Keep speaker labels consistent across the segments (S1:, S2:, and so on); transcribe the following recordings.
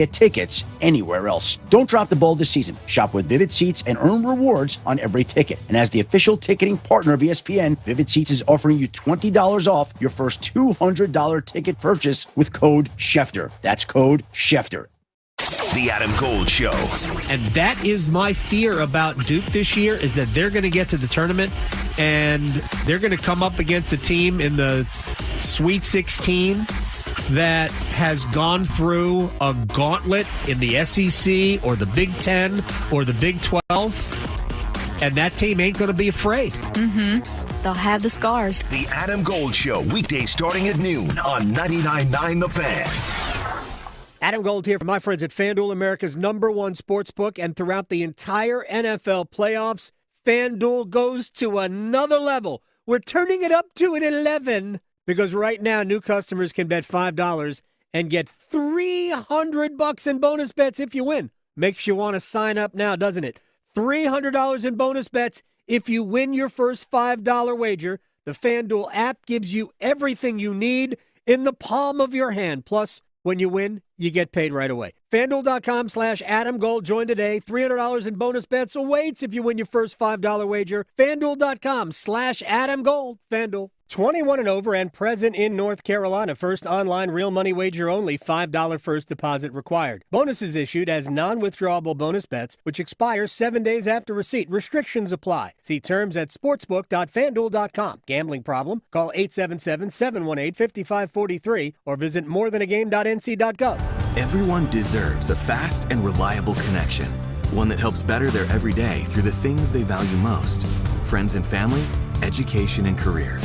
S1: Get tickets anywhere else. Don't drop the ball this season. Shop with Vivid Seats and earn rewards on every ticket. And as the official ticketing partner of ESPN, Vivid Seats is offering you $20 off your first $200 ticket purchase with code Schefter. That's code Schefter.
S2: The Adam Gold Show.
S3: And that is my fear about Duke this year, is that they're going to get to the tournament and they're going to come up against a team in the Sweet 16 that has gone through a gauntlet in the SEC or the Big 10 or the Big 12, and that team ain't going to be afraid.
S4: Mm-hmm. They'll have the scars.
S2: The Adam Gold Show, weekdays starting at noon on 99.9 The Fan.
S3: Adam Gold here from my friends at FanDuel, America's #1 sports book, and throughout the entire NFL playoffs, FanDuel goes to another level. We're turning it up to an 11 because right now new customers can bet $5 and get $300 in bonus bets if you win. Makes you want to sign up now, doesn't it? $300 in bonus bets if you win your first $5 wager. The FanDuel app gives you everything you need in the palm of your hand. Plus, when you win, you get paid right away. FanDuel.com/AdamGold. Join today. $300 in bonus bets awaits if you win your first $5 wager. FanDuel.com/AdamGold. FanDuel. 21 and over and present in North Carolina. First online real money wager only. $5 first deposit required. Bonuses issued as non-withdrawable bonus bets, which expire 7 days after receipt. Restrictions apply. See terms at sportsbook.fanduel.com. Gambling problem? Call 877-718-5543 or visit morethanagame.nc.gov.
S5: Everyone deserves a fast and reliable connection. One that helps better their everyday through the things they value most. Friends and family, education and career.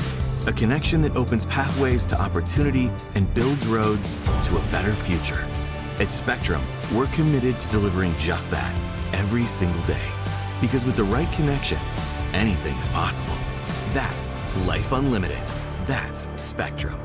S5: A connection that opens pathways to opportunity and builds roads to a better future. At Spectrum, we're committed to delivering just that every single day. Because with the right connection, anything is possible. That's life unlimited. That's Spectrum.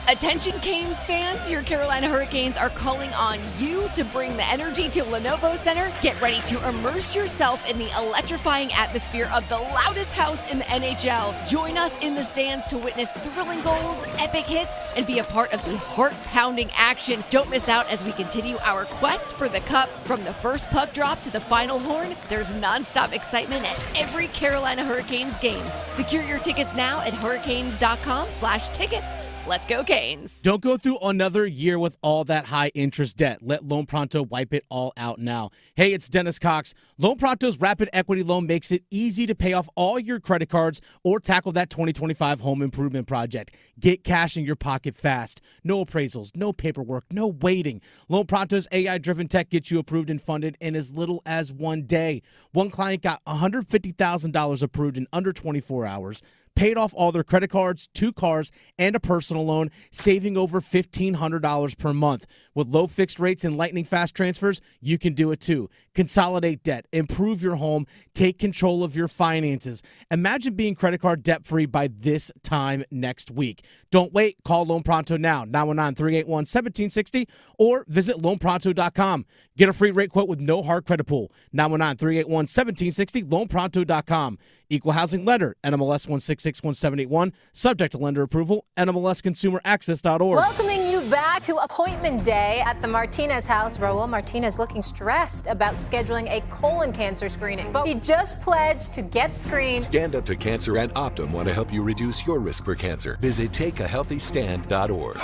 S4: Attention Canes fans, your Carolina Hurricanes are calling on you to bring the energy to Lenovo Center. Get ready to immerse yourself in the electrifying atmosphere of the loudest house in the NHL. Join us in the stands to witness thrilling goals, epic hits, and be a part of the heart-pounding action. Don't miss out as we continue our quest for the cup. From the first puck drop to the final horn, there's nonstop excitement at every Carolina Hurricanes game. Secure your tickets now at hurricanes.com/tickets. Let's go, Canes.
S6: Don't go through another year with all that high interest debt. Let Loan Pronto wipe it all out now. Hey, it's Dennis Cox. Loan Pronto's Rapid Equity Loan makes it easy to pay off all your credit cards or tackle that 2025 home improvement project. Get cash in your pocket fast. No appraisals, no paperwork, no waiting. Loan Pronto's AI-driven tech gets you approved and funded in as little as 1 day. One client got $150,000 approved in under 24 hours. Paid off all their credit cards, 2 cars, and a personal loan, saving over $1,500 per month. With low fixed rates and lightning fast transfers, you can do it too. Consolidate debt, improve your home, take control of your finances. Imagine being credit card debt-free by this time next week. Don't wait. Call Loan Pronto now, 919-381-1760, or visit loanpronto.com. Get a free rate quote with no hard credit pull, 919-381-1760, loanpronto.com. Equal housing lender, NMLS 1661781, subject to lender approval, NMLSconsumeraccess.org.
S7: Welcoming you back to appointment day at the Martinez house. Raul Martinez looking stressed about scheduling a colon cancer screening, but he just pledged to get screened.
S8: Stand Up to Cancer and Optum want to help you reduce your risk for cancer. Visit takeahealthystand.org.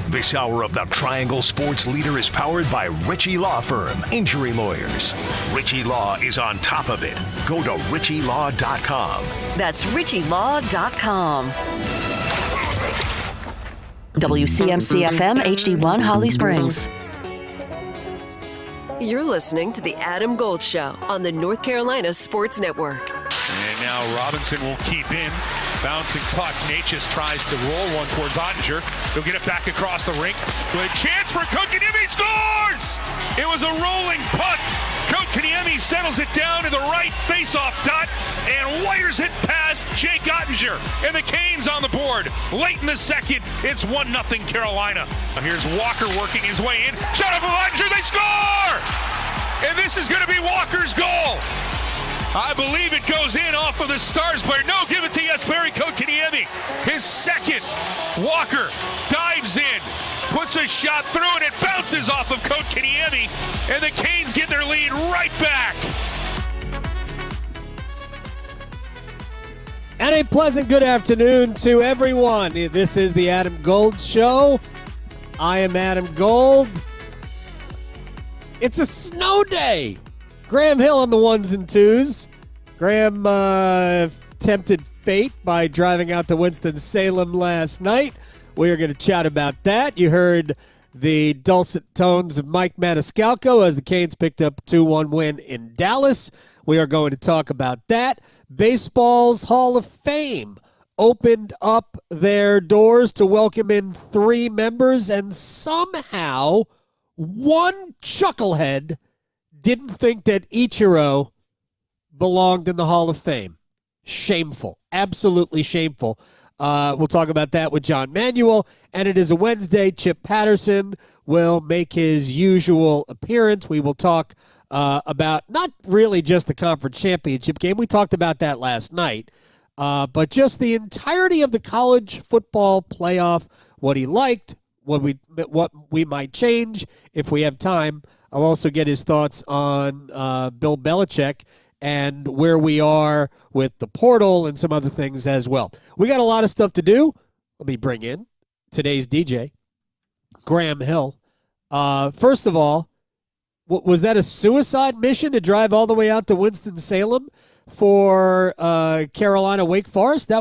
S2: This hour of the Triangle Sports Leader is powered by Ritchie Law Firm, injury lawyers. Ritchie Law is on top of it. Go to ritchielaw.com.
S9: That's ritchielaw.com. WCMC-FM HD1 Holly Springs.
S10: You're listening to the Adam Gold Show on the North Carolina Sports Network.
S11: And now Robinson will keep in. Bouncing puck. Natchez tries to roll one towards Ottinger. He'll get it back across the rink. Good chance for Kotkaniemi. Scores! It was a rolling puck. Kotkaniemi settles it down to the right face-off dot and wires it past Jake Ottinger. And the Canes on the board. Late in the second, it's 1-0 Carolina. Here's Walker working his way in. Shot off of Ottinger. They score! And this is going to be Walker's goal. I believe it goes in off of the Stars player. No, give it to Jesperi Kotkaniemi. His second. Walker dives in, puts a shot through, and it bounces off of Kotkaniemi, and the Canes get their lead right back.
S3: And a pleasant good afternoon to everyone. This is the Adam Gold Show. I am Adam Gold. It's a snow day. Graham Hill on the ones and twos. Graham tempted fate by driving out to Winston-Salem last night. We are going to chat about that. You heard the dulcet tones of Mike Maniscalco as the Canes picked up a 2-1 win in Dallas. We are going to talk about that. Baseball's Hall of Fame opened up their doors to welcome in 3 members, and somehow one chucklehead didn't think that Ichiro belonged in the Hall of Fame. Shameful. Absolutely shameful. We'll talk about that with John Manuel. And it is a Wednesday. Chip Patterson will make his usual appearance. We will talk about not really just the conference championship game. We talked about that last night. But just the entirety of the college football playoff, what he liked, what we might change if we have time. I'll also get his thoughts on Bill Belichick and where we are with the portal and some other things as well. We got a lot of stuff to do. Let me bring in today's DJ, Graham Hill. First of all, was that a suicide mission to drive all the way out to Winston-Salem for Carolina Wake Forest?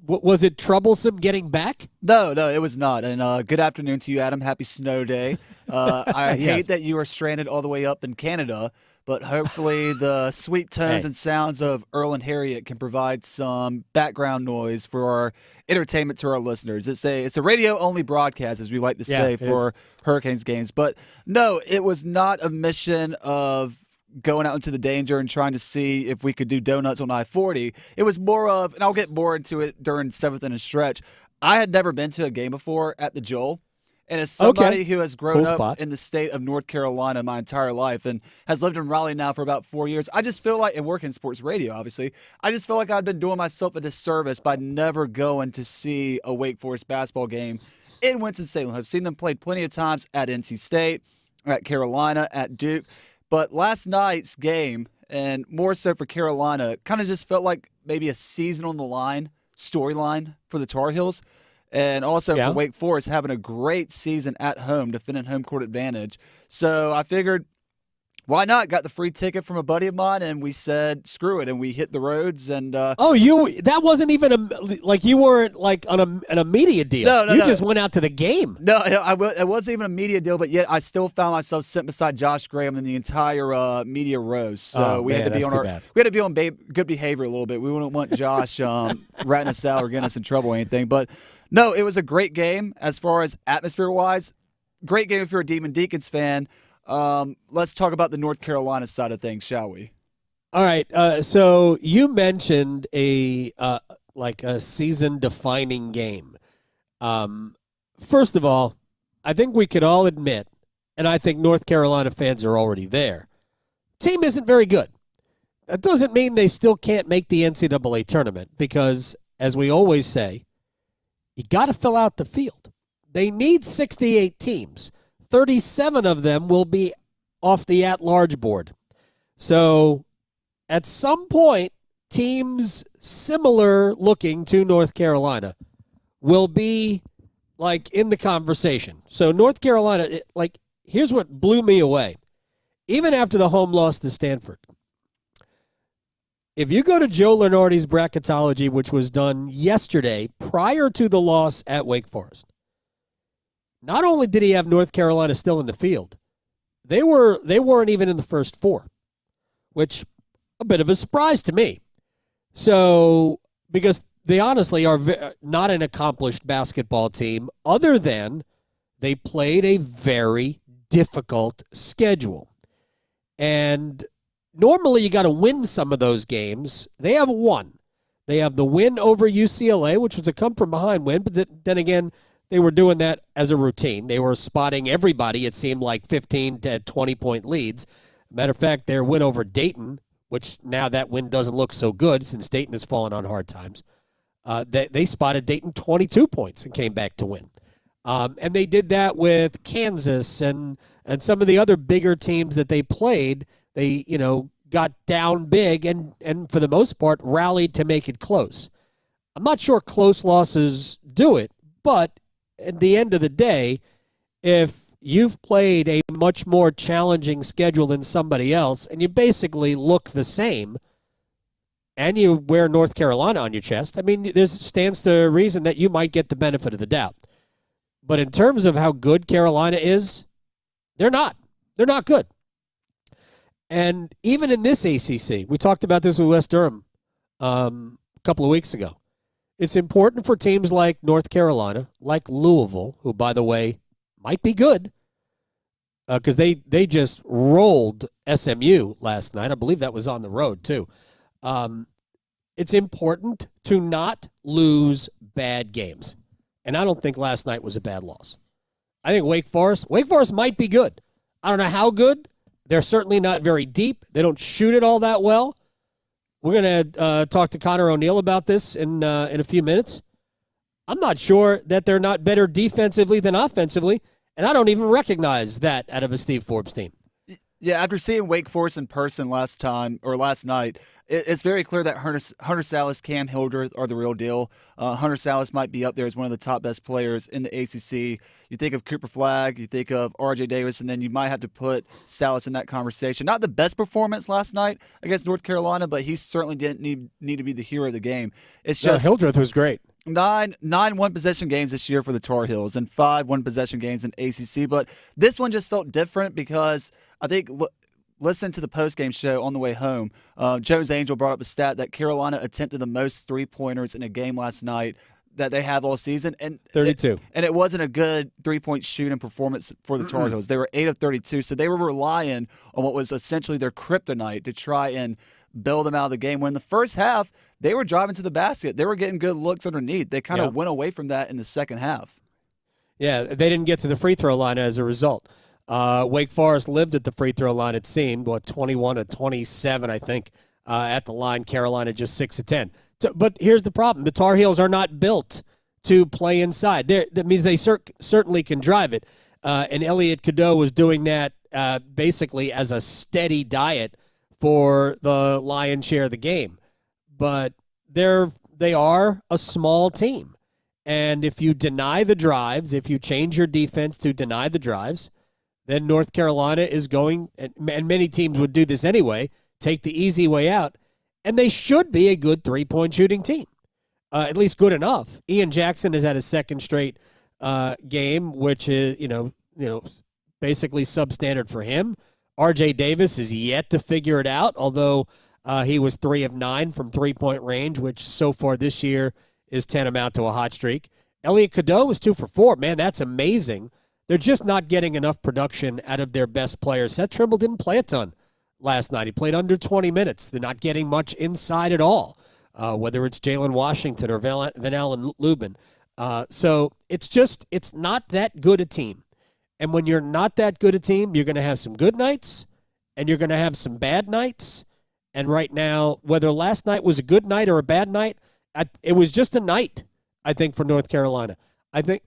S3: Was it troublesome getting back?
S12: No, it was not. And good afternoon to you, Adam. Happy snow day. I
S3: Yes.
S12: hate that you are stranded all the way up in Canada, but hopefully the sweet tones and sounds of Earl and Harriet can provide some background noise for our entertainment to our listeners. It's a radio-only broadcast, as we like to say, for Hurricanes games. But no, it was not a mission of going out into the danger and trying to see if we could do donuts on I-40. It was more of, and I'll get more into it during 7th and Stretch, I had never been to a game before at the Joel. And as somebody who has grown up in the state of North Carolina my entire life and has lived in Raleigh now for about 4 years, I just feel like, and work in sports radio, obviously, I just feel like I'd been doing myself a disservice by never going to see a Wake Forest basketball game in Winston-Salem. I've seen them played plenty of times at NC State, at Carolina, at Duke. But last night's game, and more so for Carolina, kind of just felt like maybe a season on the line storyline for the Tar Heels. And also for Wake Forest having a great season at home, defending home court advantage. So I figured, why not? Got the free ticket from a buddy of mine, and we said, screw it, and we hit the roads. And
S3: that wasn't even you weren't like on a media deal.
S12: No,
S3: you just went out to the game.
S12: No, it wasn't even a media deal, but yet I still found myself sitting beside Josh Graham in the entire media row. So we had to be on good behavior a little bit. We wouldn't want Josh ratting us out or getting us in trouble or anything. But no, it was a great game as far as atmosphere-wise. Great game if you're a Demon Deacons fan. Let's talk about the North Carolina side of things, shall we?
S3: All right. So you mentioned a season-defining game. First of all, I think we could all admit, and I think North Carolina fans are already there, team isn't very good. That doesn't mean they still can't make the NCAA tournament because, as we always say, you got to fill out the field. They need 68 teams. 37 of them will be off the at-large board. So at some point, teams similar looking to North Carolina will be in the conversation. So North Carolina, here's what blew me away. Even after the home loss to Stanford, if you go to Joe Lunardi's bracketology, which was done yesterday prior to the loss at Wake Forest, not only did he have North Carolina still in the field, they weren't even in the first 4, which a bit of a surprise to me. So, because they honestly are not an accomplished basketball team other than they played a very difficult schedule. And normally you got to win some of those games. They have won. They have the win over UCLA, which was a come-from-behind win, but then again, they were doing that as a routine. They were spotting everybody, it seemed like 15 to 20-point leads. Matter of fact, their win over Dayton which now that win doesn't look so good since Dayton has fallen on hard times. They spotted Dayton 22 points and came back to win. And they did that with Kansas and some of the other bigger teams that they played. They, got down big and for the most part rallied to make it close. I'm not sure close losses do it, but at the end of the day, if you've played a much more challenging schedule than somebody else and you basically look the same and you wear North Carolina on your chest, I mean, there stands to reason that you might get the benefit of the doubt. But in terms of how good Carolina is, they're not. They're not good. And even in this ACC, we talked about this with West Durham a couple of weeks ago. It's important for teams like North Carolina, like Louisville, who, by the way, might be good, because they just rolled SMU last night. I believe that was on the road, too. It's important to not lose bad games. And I don't think last night was a bad loss. I think Wake Forest might be good. I don't know how good. They're certainly not very deep. They don't shoot it all that well. We're going to talk to Connor O'Neill about this in a few minutes. I'm not sure that they're not better defensively than offensively, and I don't even recognize that out of a Steve Forbes team.
S12: Yeah, after seeing Wake Forest in person last night, it's very clear that Hunter Salas, Cam Hildreth are the real deal. Hunter Salas might be up there as one of the top best players in the ACC. You think of Cooper Flagg, you think of R.J. Davis, and then you might have to put Salas in that conversation. Not the best performance last night against North Carolina, but he certainly didn't need to be the hero of the game. It's just
S3: Hildreth was great.
S12: Nine one-possession games this year for the Tar Heels and 5 one-possession games in ACC. But this one just felt different because I think listen to the post-game show on the way home. Joe's Angel brought up a stat that Carolina attempted the most three-pointers in a game last night that they have all season. And
S3: 32.
S12: It wasn't a good three-point shooting performance for the Tar Heels. They were 8 of 32, so they were relying on what was essentially their kryptonite to try and bail them out of the game. When in the first half, they were driving to the basket. They were getting good looks underneath. They kind of went away from that in the second half.
S3: Yeah, they didn't get to the free throw line as a result. Wake Forest lived at the free throw line, it seemed, 21 of 27, I think, at the line. Carolina just 6 of 10. But here's the problem. The Tar Heels are not built to play inside. That means they certainly can drive it. And Elliot Cadeau was doing that basically as a steady diet for the lion's share of the game. But they are a small team. And if you deny the drives, if you change your defense to deny the drives, then North Carolina is going, and many teams would do this anyway, take the easy way out, and they should be a good three-point shooting team, at least good enough. Ian Jackson has had a second straight game, which is basically substandard for him. R.J. Davis is yet to figure it out, although he was 3 of 9 from three-point range, which so far this year is tantamount to a hot streak. Elliot Cadeau was 2 for 4. Man, that's amazing. They're just not getting enough production out of their best players. Seth Trimble didn't play a ton last night. He played under 20 minutes. They're not getting much inside at all, whether it's Jalen Washington or Van Allen Lubin. So it's not that good a team. And when you're not that good a team, you're going to have some good nights and you're going to have some bad nights. And right now, whether last night was a good night or a bad night, it was just a night, I think, for North Carolina. I think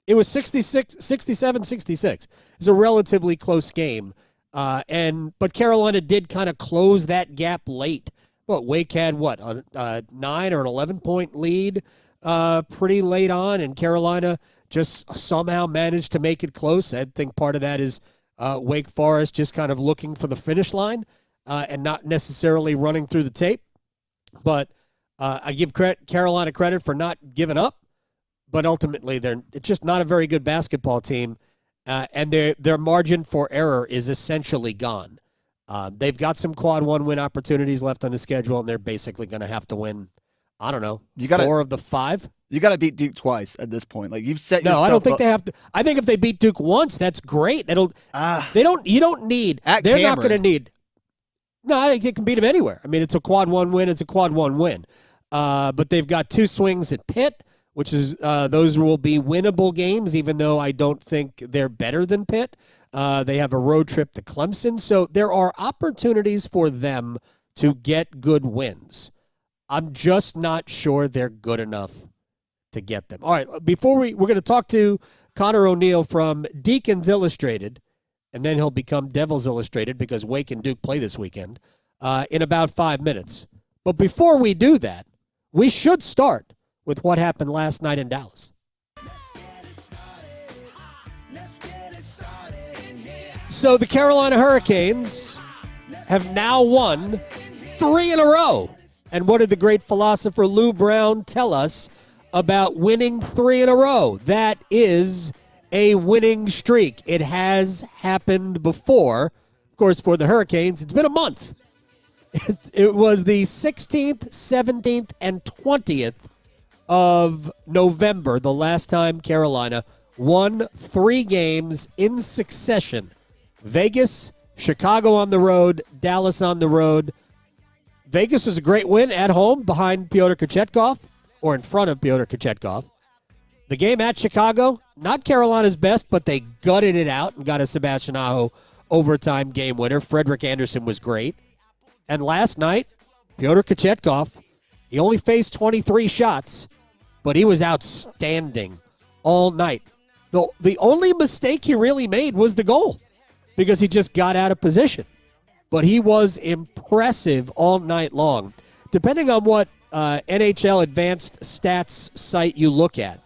S3: it was 67-66. It's a relatively close game. But Carolina did kind of close that gap late. Wake had a 9 or an 11-point lead pretty late on, and Carolina just somehow managed to make it close. I think part of that is Wake Forest just kind of looking for the finish line and not necessarily running through the tape. But I give Carolina credit for not giving up. But ultimately, it's just not a very good basketball team, and their margin for error is essentially gone. They've got some quad 1 win opportunities left on the schedule, and they're basically going to have to win, I don't know, 4 of the 5.
S12: You got to beat Duke twice at this point. Like you've set yourself
S3: No, I don't think
S12: up.
S3: they have to. I think if they beat Duke once, that's great. You don't need. They're not going to need. No, I think they can beat them anywhere. I mean, it's a quad 1 win. It's a quad 1 win. But they've got 2 swings at Pitt, which is those will be winnable games, even though I don't think they're better than Pitt. They have a road trip to Clemson. So there are opportunities for them to get good wins. I'm just not sure they're good enough to get them. All right, before we're going to talk to Connor O'Neill from Deacons Illustrated, and then he'll become Devils Illustrated because Wake and Duke play this weekend in about 5 minutes. But before we do that, we should start with what happened last night in Dallas. So the Carolina Hurricanes have now won 3 in a row. And what did the great philosopher Lou Brown tell us about winning 3 in a row? That is a winning streak. It has happened before. Of course, for the Hurricanes, it's been a month. It was the 16th, 17th, and 20th of November, the last time Carolina won 3 games in succession. Vegas, Chicago on the road, Dallas on the road. Vegas was a great win at home behind Pyotr Kochetkov, or in front of Pyotr Kochetkov. The game at Chicago, not Carolina's best, but they gutted it out and got a Sebastian Aho overtime game winner. Frederick Anderson was great. And last night, Pyotr Kochetkov, he only faced 23 shots, but he was outstanding all night. The only mistake he really made was the goal because he just got out of position. But he was impressive all night long. Depending on what NHL Advanced Stats site you look at,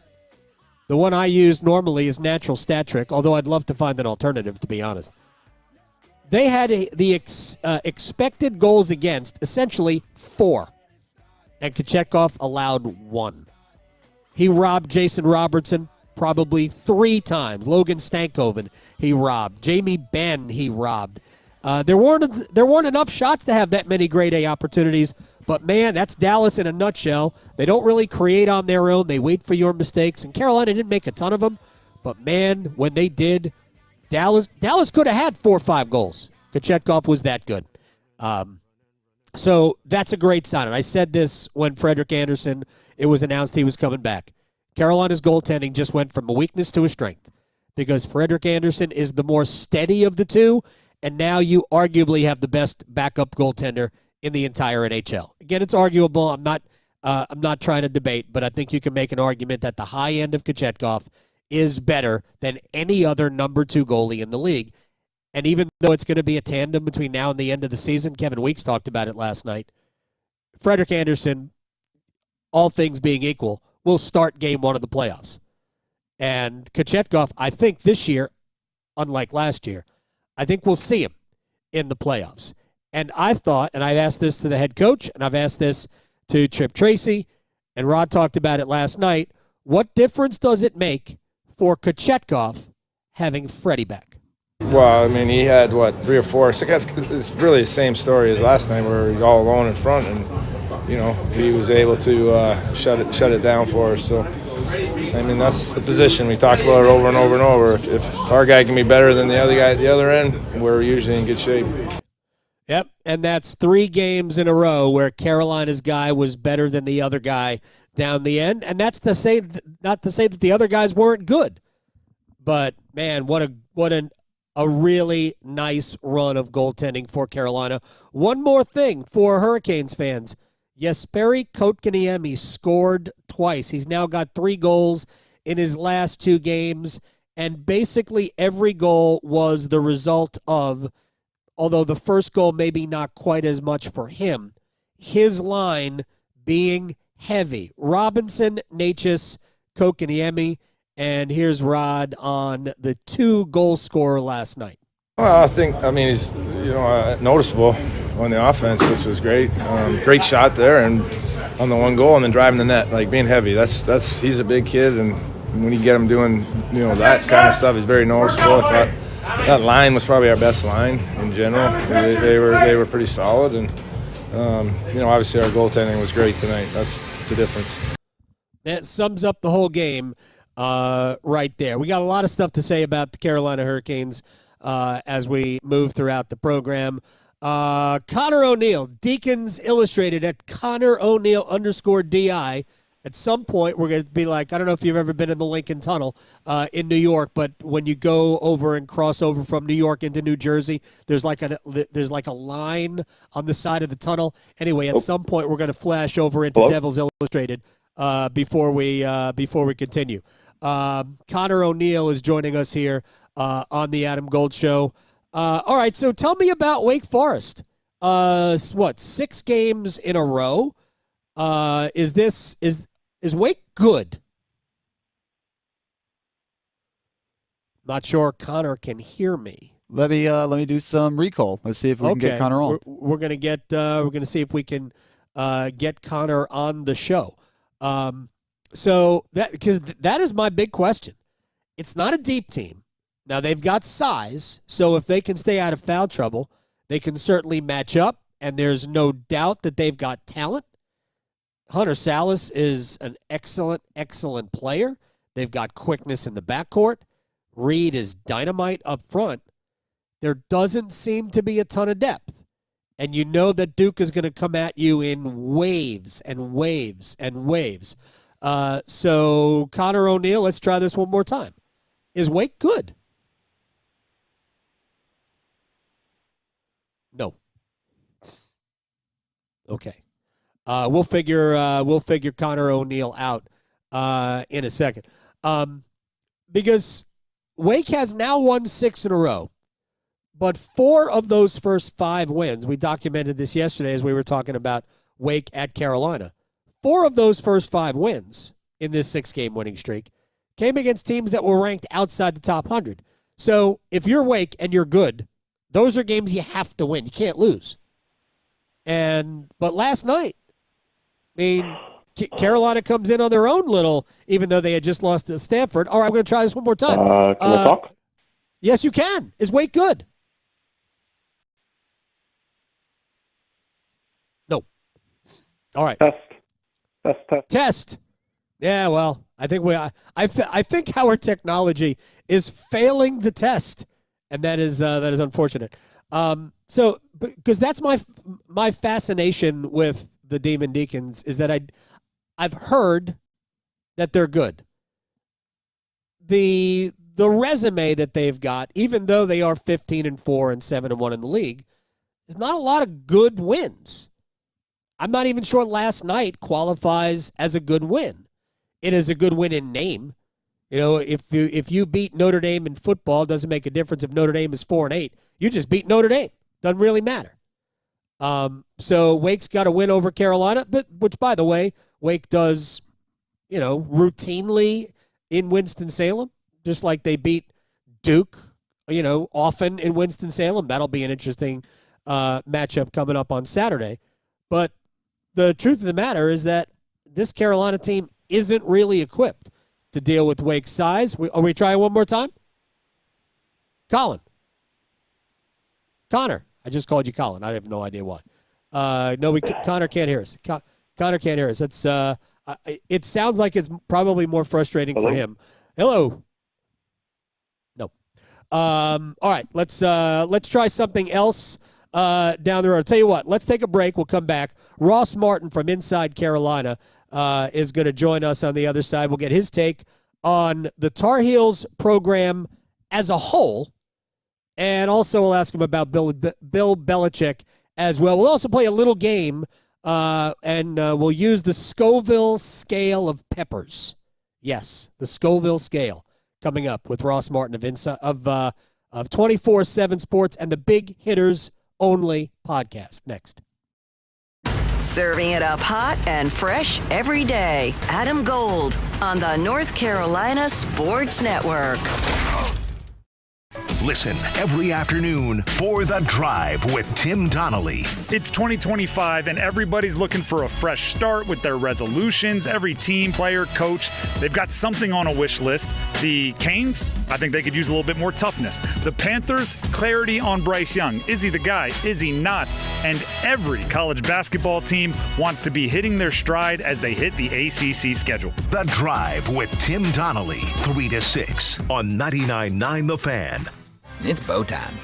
S3: the one I use normally is Natural Stat Trick, although I'd love to find an alternative, to be honest. They had the expected goals against, essentially 4, and Kochetkov allowed 1. He robbed Jason Robertson probably 3 times. Logan Stankoven, he robbed. Jamie Benn, he robbed. There weren't enough shots to have that many grade A opportunities, but man, that's Dallas in a nutshell. They don't really create on their own. They wait for your mistakes, and Carolina didn't make a ton of them, but man, when they did, Dallas could have had 4 or 5 goals. Kochetkov was that good. So that's a great sign. And I said this when Frederick Anderson, it was announced he was coming back. Carolina's goaltending just went from a weakness to a strength because Frederick Anderson is the more steady of the two, and now you arguably have the best backup goaltender in the entire NHL. Again, it's arguable. I'm not trying to debate, but I think you can make an argument that the high end of Kochetkov is better than any other number 2 goalie in the league. And even though it's going to be a tandem between now and the end of the season, Kevin Weeks talked about it last night, Frederick Anderson, all things being equal, will start game 1 of the playoffs. And Kochetkov, I think this year, unlike last year, I think we'll see him in the playoffs. And I thought, and I've asked this to the head coach, and I've asked this to Chip Tracy, and Rod talked about it last night, what difference does it make for Kochetkov having Freddie back?
S13: Well, I mean, he had, 3 or 4. So it's really the same story as last night where he was all alone in front, and, he was able to shut it down for us. So, I mean, that's the position. We talk about it over and over and over. If our guy can be better than the other guy at the other end, we're usually in good shape.
S3: Yep, and that's 3 games in a row where Carolina's guy was better than the other guy down the end. And that's not to say that the other guys weren't good. But, man, what a really nice run of goaltending for Carolina. One more thing for Hurricanes fans. Jesperi Kotkaniemi scored twice. He's now got 3 goals in his last 2 games, and basically every goal was the result of, although the first goal maybe not quite as much for him, his line being heavy. Robinson, Natchez, Kotkaniemi, and here's Rod on the 2 goal scorer last night.
S13: Well, he's noticeable on the offense, which was great. Great shot there, and on the 1 goal, and then driving the net, being heavy. He's a big kid, and when you get him doing that kind of stuff, he's very noticeable. I thought that line was probably our best line in general. They were pretty solid, and obviously our goaltending was great tonight. That's the difference.
S3: That sums up the whole game right there. We got a lot of stuff to say about the Carolina Hurricanes as we move throughout the program. Connor O'Neill, Deacons Illustrated at Connor O'Neill _DI At some point, we're going to be like, I don't know if you've ever been in the Lincoln Tunnel in New York, but when you go over and cross over from New York into New Jersey, there's like a line on the side of the tunnel. Anyway, at some point, we're going to flash over into Devil's Illustrated before we continue. Connor O'Neill is joining us here on the Adam Gold Show. All right, so tell me about Wake Forest. 6 games in a row? Is Wake good? Not sure Connor can hear me.
S12: Let me do some recall. Let's see if we can get Connor on.
S3: We're gonna see if we can get Connor on the show. So that is my big question. It's not a deep team. Now they've got size, so if they can stay out of foul trouble, they can certainly match up, and there's no doubt that they've got talent. Hunter Salas is an excellent, excellent player. They've got quickness in the backcourt. Reed is dynamite up front. There doesn't seem to be a ton of depth. And you know that Duke is going to come at you in waves and waves and waves. So, Connor O'Neill, let's try this one more time. Is Wake good? No. Okay. We'll figure Connor O'Neill out in a second. Because Wake has now won 6 in a row. But 4 of those first 5 wins, we documented this yesterday as we were talking about Wake at Carolina. 4 of those first 5 wins in this 6-game winning streak came against teams that were ranked outside the top 100. So if you're Wake and you're good, those are games you have to win. You can't lose. But last night, I mean, Carolina comes in on their own little, even though they had just lost to Stanford. All right, we're going to try this one more time.
S14: Can I talk?
S3: Yes, you can. Is Wake good? No. All right. Test. Yeah, well, I think our technology is failing the test, and that is unfortunate. So, because that's my fascination with the Demon Deacons is that I've heard that they're good. The resume that they've got, even though they are 15-4 and 7-1 in the league, is not a lot of good wins. I'm not even sure last night qualifies as a good win. It is a good win in name. You know, if you beat Notre Dame in football, it doesn't make a difference if Notre Dame is 4-8. You just beat Notre Dame. Doesn't really matter. So Wake's got a win over Carolina, which, by the way, Wake does, routinely in Winston-Salem, just like they beat Duke, often in Winston-Salem. That'll be an interesting matchup coming up on Saturday. But the truth of the matter is that this Carolina team isn't really equipped to deal with Wake's size. Are we trying one more time? Connor. I just called you Colin. I have no idea why. Connor can't hear us. Connor can't hear us. That's it sounds like it's probably more frustrating for him. Hello. No. All right. Let's try something else down the road. I'll tell you what. Let's take a break. We'll come back. Ross Martin from Inside Carolina is going to join us on the other side. We'll get his take on the Tar Heels program as a whole. And also we'll ask him about Bill Belichick as well. We'll also play a little game, and we'll use the Scoville scale of peppers. Yes, the Scoville scale coming up with Ross Martin of 24/7 Sports and the Big Hitters Only podcast. Next.
S9: Serving it up hot and fresh every day. Adam Gold on the North Carolina Sports Network.
S2: Listen every afternoon for The Drive with Tim Donnelly.
S15: It's 2025 and everybody's looking for a fresh start with their resolutions. Every team, player, coach, they've got something on a wish list. The Canes, I think they could use a little bit more toughness. The Panthers, clarity on Bryce Young. Is he the guy? Is he not? And every college basketball team wants to be hitting their stride as they hit the ACC schedule.
S2: The Drive with Tim Donnelly, 3 to 6 on 99.9 The Fan.
S16: It's bow time.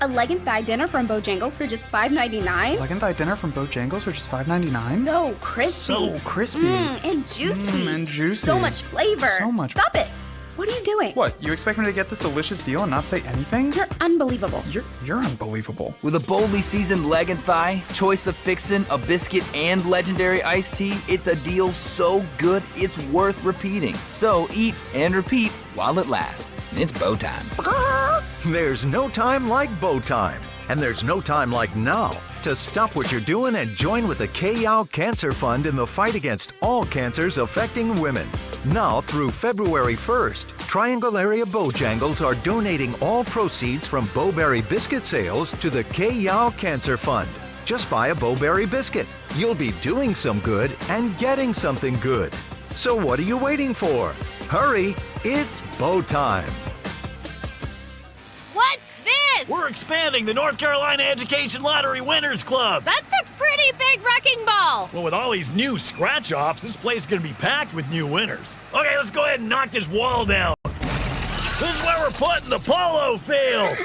S14: A leg and thigh dinner from Bojangles for just $5.99?
S16: Leg and thigh dinner from Bojangles for just $5.99?
S14: So crispy.
S16: So crispy.
S14: And juicy.
S16: And juicy.
S14: So much flavor.
S16: So much.
S14: Stop it. What are you doing?
S16: What, you expect me to get this delicious deal and not say anything?
S14: You're unbelievable.
S16: You're unbelievable.
S17: With a boldly seasoned leg and thigh, choice of fixin', a biscuit, and legendary iced tea, it's a deal so good it's worth repeating. So eat and repeat while it lasts. It's bow time.
S18: There's no time like bow time. And there's no time like now to stop what you're doing and join with the K-Yow Cancer Fund in the fight against all cancers affecting women. Now through February 1st, Triangle Area Bojangles are donating all proceeds from Bowberry biscuit sales to the K-Yow Cancer Fund. Just buy a Bowberry biscuit. You'll be doing some good and getting something good. So what are you waiting for? Hurry, it's bow time.
S19: What's this?
S20: We're expanding the North Carolina Education Lottery Winners Club.
S19: That's a pretty big wrecking ball.
S20: Well, with all these new scratch-offs, this place is going to be packed with new winners. Okay, let's go ahead and knock this wall down. This is where we're putting the polo field.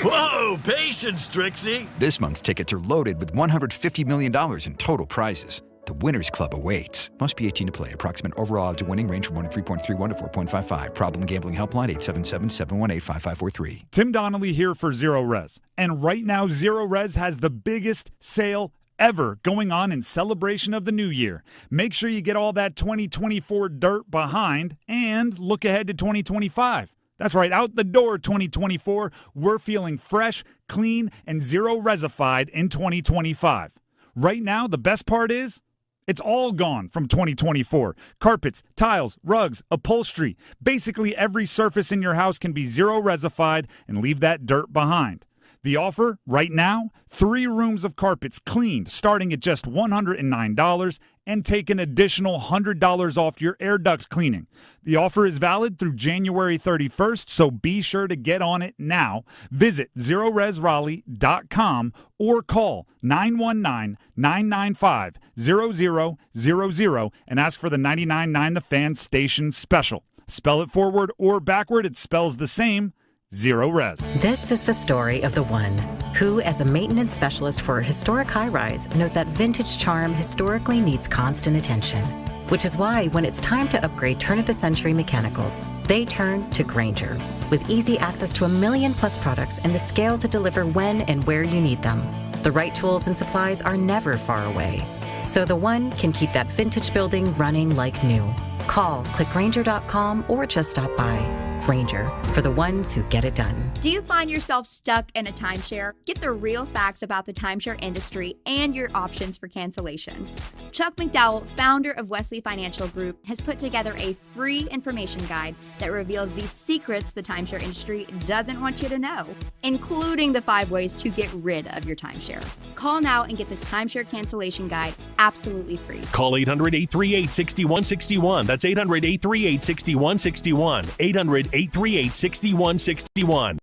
S20: Whoa, patience, Strixie.
S21: This month's tickets are loaded with $150 million in total prizes. The Winners Club awaits. Must be 18 to play. Approximate overall odds of winning range from 3.31 to 4.55. Problem gambling helpline 877-718-5543.
S15: Tim Donnelly here for Zero Res. And right now, Zero Res has the biggest sale ever going on in celebration of the new year. Make sure you get all that 2024 dirt behind and look ahead to 2025. That's right, out the door 2024. We're feeling fresh, clean, and zero resified in 2025. Right now, the best part is it's all gone from 2024. Carpets, tiles, rugs, upholstery. Basically every surface in your house can be zero resified and leave that dirt behind. The offer right now, 3 rooms of carpets cleaned starting at just $109 and take an additional $100 off your air ducts cleaning. The offer is valid through January 31st, so be sure to get on it now. Visit ZeroResRaleigh.com or call 919-995-0000 and ask for the 99.9 The Fan Station Special. Spell it forward or backward, it spells the same. Zero Res.
S22: This is the story of the one who, as a maintenance specialist for a historic high-rise, knows that vintage charm historically needs constant attention. Which is why when it's time to upgrade turn-of-the-century mechanicals, they turn to Grainger. With easy access to 1 million-plus products and the scale to deliver when and where you need them, the right tools and supplies are never far away. So the one can keep that vintage building running like new. Call, click Grainger.com, or just stop by. Grainger, for the ones who get it done.
S23: Do you find yourself stuck in a timeshare? Get the real facts about the timeshare industry and your options for cancellation. Chuck McDowell, founder of Wesley Financial Group, has put together a free information guide that reveals the secrets the timeshare industry doesn't want you to know, including the 5 ways to get rid of your timeshare. Call now and get this timeshare cancellation guide absolutely free.
S2: Call 800-838-6161. That's 800-838-6161. 800-838-6161.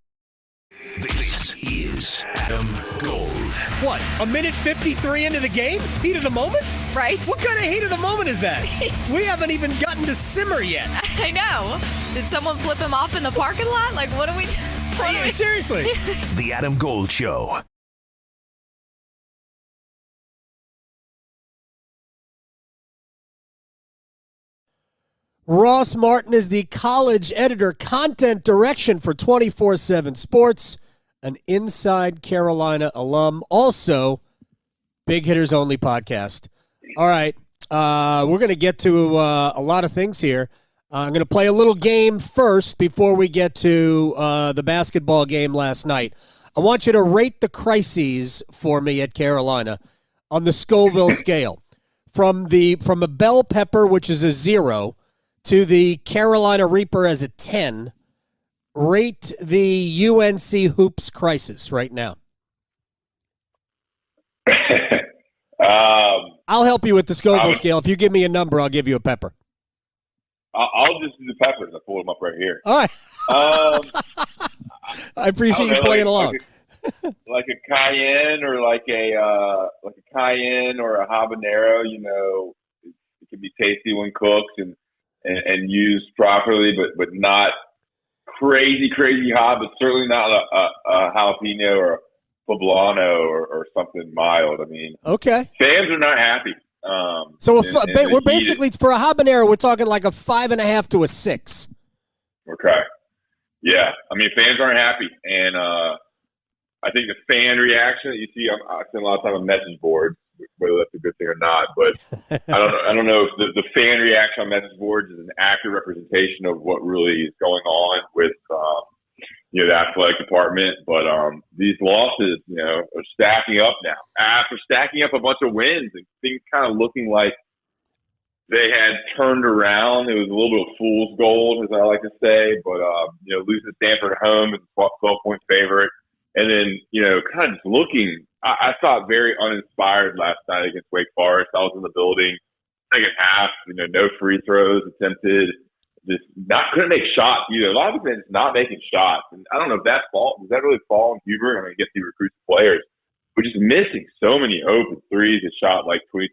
S2: This is Adam Gold.
S3: What, a minute 53 into the game? Heat of the moment?
S4: Right.
S3: What kind of heat of the moment is that? We haven't even gotten to simmer yet.
S4: I know. Did someone flip him off in the parking lot? Like, what are we...
S3: Seriously.
S2: The Adam Gold Show.
S3: Ross Martin is the college editor, content direction for 24/7 Sports, an Inside Carolina alum, also Big Hitters Only podcast. All right, we're going to get to a lot of things here. I'm going to play a little game first before we get to the basketball game last night. I want you to rate the crises for me at Carolina on the Scoville scale. From a bell pepper, which is a 0, to the Carolina Reaper as a 10, rate the UNC hoops crisis right now. I'll help you with the Scoville scale. If you give me a number, I'll give you a pepper.
S24: I'll just do the peppers. I pulled them up right here.
S3: All right. I appreciate you playing along.
S24: Like a cayenne or like a cayenne or a habanero. You know, it can be tasty when cooked and used properly, but not crazy hot, but certainly not a jalapeno or a poblano or something mild. I mean,
S3: Okay.
S24: fans are not happy.
S3: So
S24: and
S3: we're basically, for a habanero, we're talking like a 5.5 to a 6.
S24: Okay. Yeah. I mean, fans aren't happy. And I think the fan reaction that you see, I spend a lot of time on message boards, whether that's a good thing or not. But I don't know if the fan reaction on message boards is an accurate representation of what really is going on with the athletic department. But these losses, are stacking up now. After stacking up a bunch of wins and things kind of looking like they had turned around. It was a little bit of fool's gold, as I like to say. But losing to Stanford at home and 12-point favorite. And then, kind of just looking, I thought very uninspired last night against Wake Forest. I was in the building, second half, no free throws attempted, just couldn't make shots either. A lot of them not making shots. And I don't know if that's fault. Does that really fall on Hubert? I mean, I guess he recruits players. But just missing so many open threes. They shot like 22%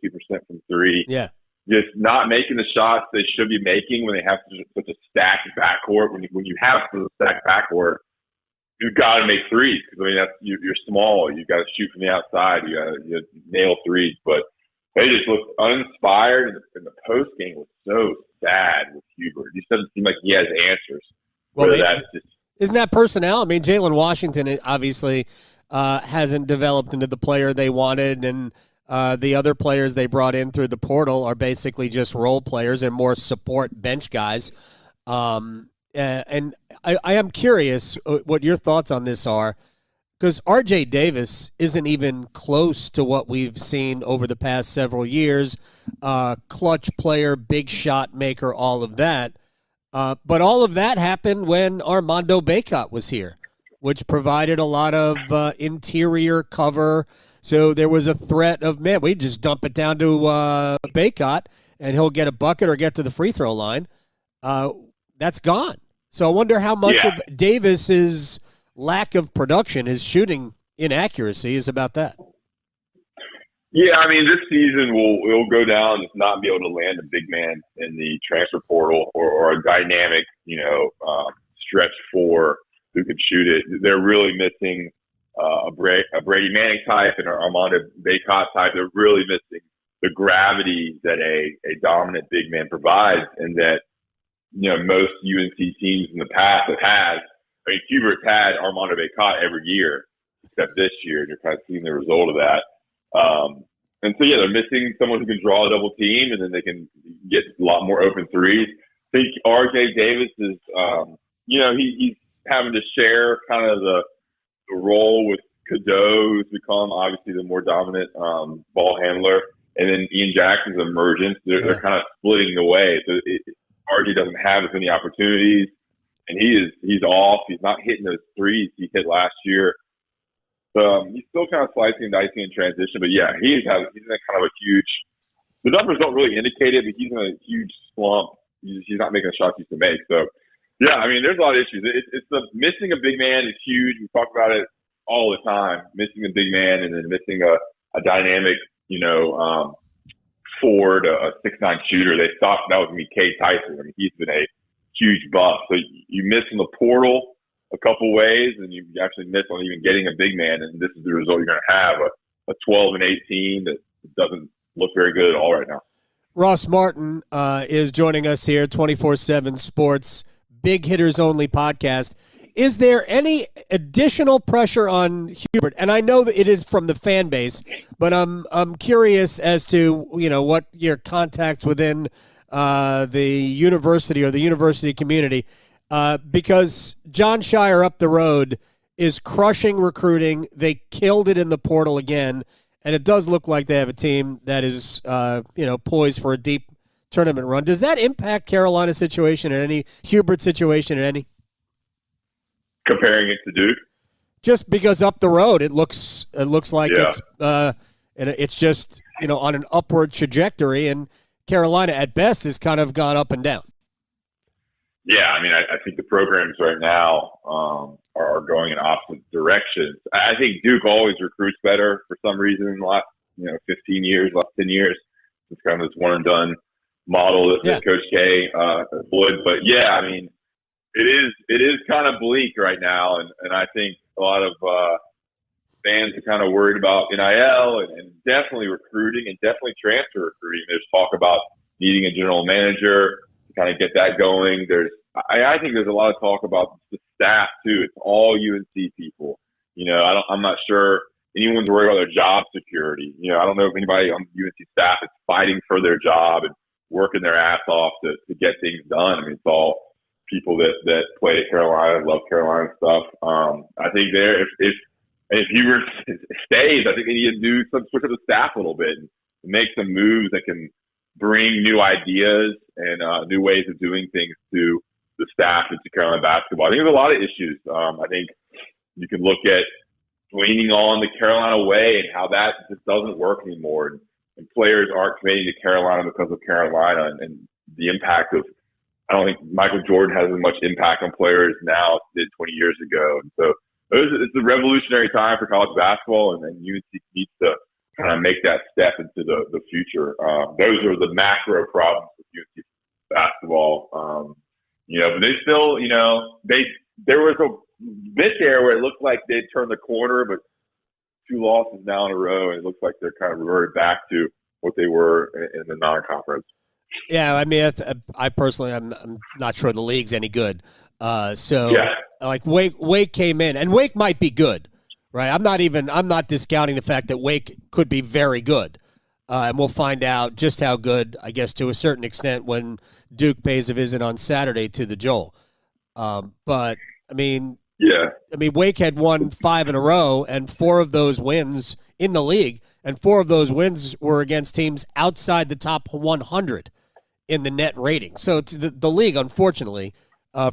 S24: from three.
S3: Yeah.
S24: Just not making the shots they should be making when they have such a stacked backcourt. When you have such a stacked backcourt, you've got to make threes. I mean, you're small. You got to shoot from the outside. You got to nail threes. But they just looked uninspired, and the post game was so sad with Hubert. He doesn't seem like he has answers.
S3: Well, isn't that personnel? I mean, Jalen Washington obviously hasn't developed into the player they wanted, and the other players they brought in through the portal are basically just role players and more support bench guys. And I am curious what your thoughts on this are, because R.J. Davis isn't even close to what we've seen over the past several years. Clutch player, big shot maker, all of that. But all of that happened when Armando Bacot was here, which provided a lot of interior cover. So there was a threat of, man, we just dump it down to Bacot and he'll get a bucket or get to the free throw line. That's gone. So I wonder how much of Davis's lack of production, his shooting inaccuracy, is about that.
S24: Yeah, I mean, this season will go down as not be able to land a big man in the transfer portal or a dynamic, stretch four who can shoot it. They're really missing a Brady Manning type and an Armando Bacot type. They're really missing the gravity that a dominant big man provides, and that most UNC teams in the past have had. I mean, Hubert's had Armando Bacot every year except this year, and you're kind of seeing the result of that. And so, they're missing someone who can draw a double team, and then they can get a lot more open threes. I think R.J. Davis is, he's having to share kind of the role with Cadeau, who's become obviously the more dominant ball handler, and then Ian Jackson's emergence. They're kind of splitting the way. So R.J. doesn't have as many opportunities, and he's off. He's not hitting those threes he hit last year. He's still kind of slicing and dicing in transition, but he's in a kind of a huge. The numbers don't really indicate it, but he's in a huge slump. He's not making the shots he used to make. So, I mean, there's a lot of issues. It's the missing a big man is huge. We talk about it all the time. Missing a big man and then missing a dynamic, forward, a 6'9" shooter. They thought that was going to be Cade Tyson. I mean, he's been a huge bust. So you miss in the portal a couple ways, and you actually miss on even getting a big man, and this is the result you're going to have, a 12-18 that doesn't look very good at all right now.
S3: Ross Martin is joining us here, 24/7 Sports, Big Hitters Only podcast. Is there any additional pressure on Hubert? And I know that it is from the fan base, but I'm curious as to what your contacts within the university or the university community. Because John Shire up the road is crushing recruiting. They killed it in the portal again, and it does look like they have a team that is, poised for a deep tournament run. Does that impact Carolina's situation in any, Hubert's situation in any?
S24: Comparing it to Duke?
S3: Just because up the road it looks like it's just on an upward trajectory, and Carolina at best has kind of gone up and down.
S24: Yeah, I mean, I think the programs right now are going in opposite directions. I think Duke always recruits better for some reason in the last 15 years, last 10 years. It's kind of this one and done model that Coach K would. But I mean, it is kind of bleak right now, and I think a lot of fans are kind of worried about NIL and definitely recruiting and definitely transfer recruiting. There's talk about needing a general manager to kind of get that going. I think there's a lot of talk about the staff too. It's all UNC people. I'm not sure anyone's worried about their job security. I don't know if anybody on UNC staff is fighting for their job and working their ass off to get things done. I mean, it's all people that play at Carolina, love Carolina stuff. I think if Hubert stays, I think they need to do switch up the staff a little bit and make some moves that can bring new ideas and new ways of doing things to the staff and to Carolina basketball. I think there's a lot of issues. I think you can look at leaning on the Carolina way and how that just doesn't work anymore. And players aren't committing to Carolina because of Carolina and the impact of, I don't think Michael Jordan has as much impact on players now as he did 20 years ago. And so it's a revolutionary time for college basketball, and UNC needs to kind of make that step into the future. Those are the macro problems with UNC basketball. But they still, there was a bit there where it looked like they'd turned the corner, but 2 losses now in a row, and it looks like they're kind of reverted back to what they were in the non-conference.
S3: Yeah, I mean, I personally, I'm not sure the league's any good. Like Wake came in, and Wake might be good, right? I'm not discounting the fact that Wake could be very good. And we'll find out just how good, I guess, to a certain extent when Duke pays a visit on Saturday to the Joel. But, I mean, Wake had won 5 in a row, and 4 of those wins in the league, and 4 of those wins were against teams outside the top 100 in the net rating. So it's the league, unfortunately,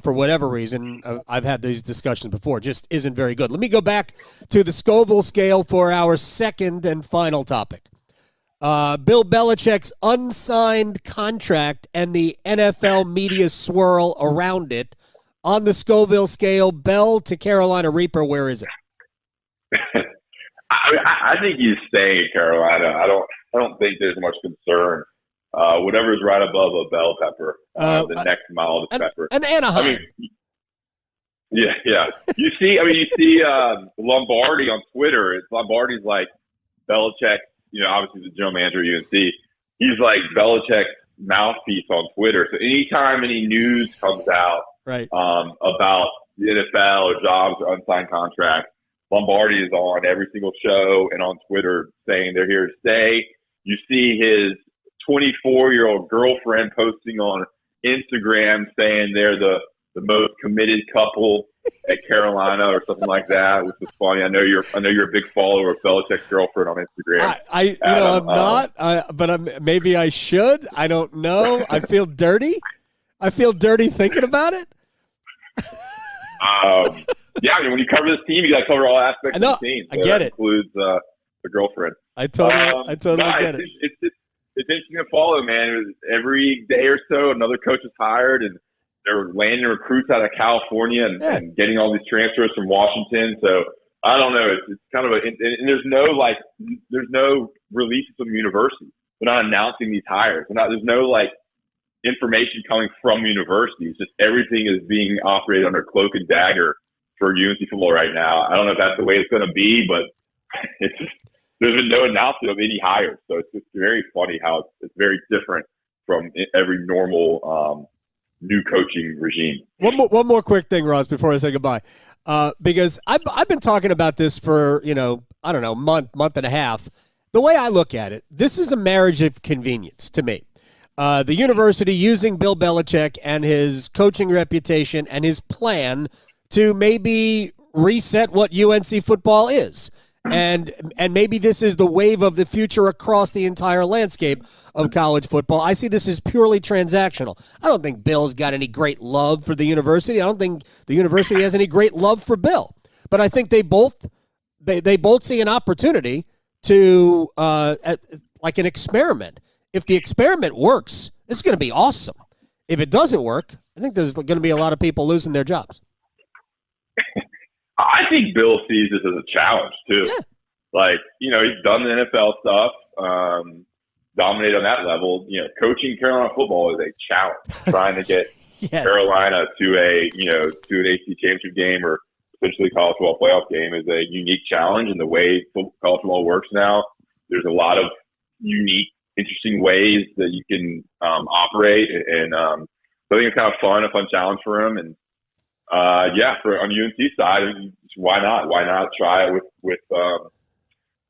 S3: for whatever reason, I've had these discussions before, just isn't very good. Let me go back to the Scoville scale for our second and final topic. Bill Belichick's unsigned contract and the NFL media swirl around it. On the Scoville scale, Bell to Carolina Reaper, where is it?
S24: I think he's staying in Carolina. I don't think there's much concern. Whatever's right above a bell pepper, the next mile of pepper.
S3: And Anaheim.
S24: Yeah. You see Lombardi on Twitter. Lombardi's like Belichick. Obviously the general manager of UNC. He's like Belichick's mouthpiece on Twitter. So anytime any news comes out about the NFL or jobs or unsigned contracts, Lombardi is on every single show and on Twitter saying they're here to stay. You see his 24-year-old girlfriend posting on Instagram saying they're the most committed couple at Carolina or something like that, which is funny. I know you're a big follower of Belichick's girlfriend on Instagram.
S3: I'm not, but maybe I should. I don't know. I feel dirty. Thinking about it.
S24: When you cover this team, you got to cover all aspects of the team. So
S3: I get it.
S24: Includes the girlfriend.
S3: I totally get it.
S24: It's interesting to follow, man. Every day or so, another coach is hired, and they're landing recruits out of California and getting all these transfers from Washington. So I don't know. It's kind of and there's no releases from universities. They're not announcing these hires. There's no information coming from universities. Just everything is being operated under cloak and dagger for UNC football right now. I don't know if that's the way it's going to be, but there's been no announcement of any hires. So it's just very funny how it's very different from every normal new coaching regime.
S3: One more quick thing, Ross, before I say goodbye, because I've been talking about this for month and a half. The way I look at it, this is a marriage of convenience to me. The university using Bill Belichick and his coaching reputation and his plan to maybe reset what UNC football is. And maybe this is the wave of the future across the entire landscape of college football. I see this as purely transactional. I don't think Bill's got any great love for the university. I don't think the university has any great love for Bill. But I think they both see an opportunity to like an experiment. If the experiment works, this is going to be awesome. If it doesn't work, I think there's going to be a lot of people losing their jobs.
S24: I think Bill sees this as a challenge too. Yeah. He's done the NFL stuff. dominate on that level. Coaching Carolina football is a challenge. Trying to get
S3: yes.
S24: Carolina to to an AC championship game or potentially college football playoff game is a unique challenge. And the way college football works now, there's a lot of unique, interesting ways that you can operate. And so I think it's kind of a fun challenge for him. And on the UNC side, why not? Why not try it with Bill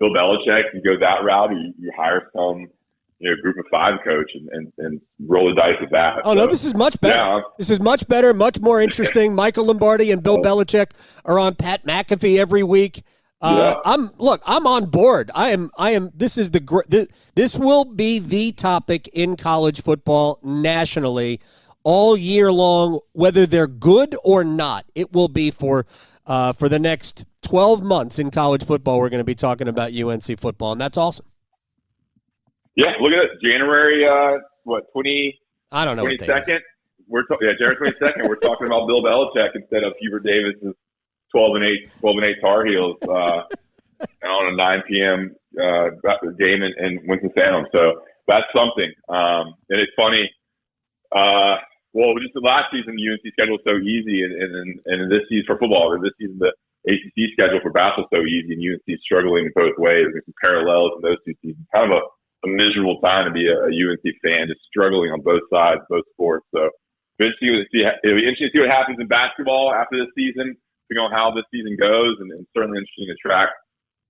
S24: Belichick? You go that route, you hire some group of 5 coach and roll the dice with that.
S3: Oh, no, this is much better. Yeah. This is much better, much more interesting. Michael Lombardi and Bill Belichick are on Pat McAfee every week. I'm on board. This will be the topic in college football nationally all year long, whether they're good or not. It will be for the next 12 months in college football. We're going to be talking about UNC football, and that's awesome.
S24: Yeah, look at it. January 20?
S3: I don't know.
S24: 22nd. January 22nd. We're talking about Bill Belichick instead of Hubert Davis's 12-8 Tar Heels on a 9 p.m. game in Winston-Salem. So that's something. And it's funny. Just the last season, the UNC schedule was so easy, and this season for football, and this season the ACC schedule for basketball is so easy, and UNC is struggling in both ways. There's some parallels in those two seasons. Kind of a miserable time to be a UNC fan, just struggling on both sides, both sports. So it'll be interesting to see what happens in basketball after this season, depending on how this season goes, and certainly interesting to track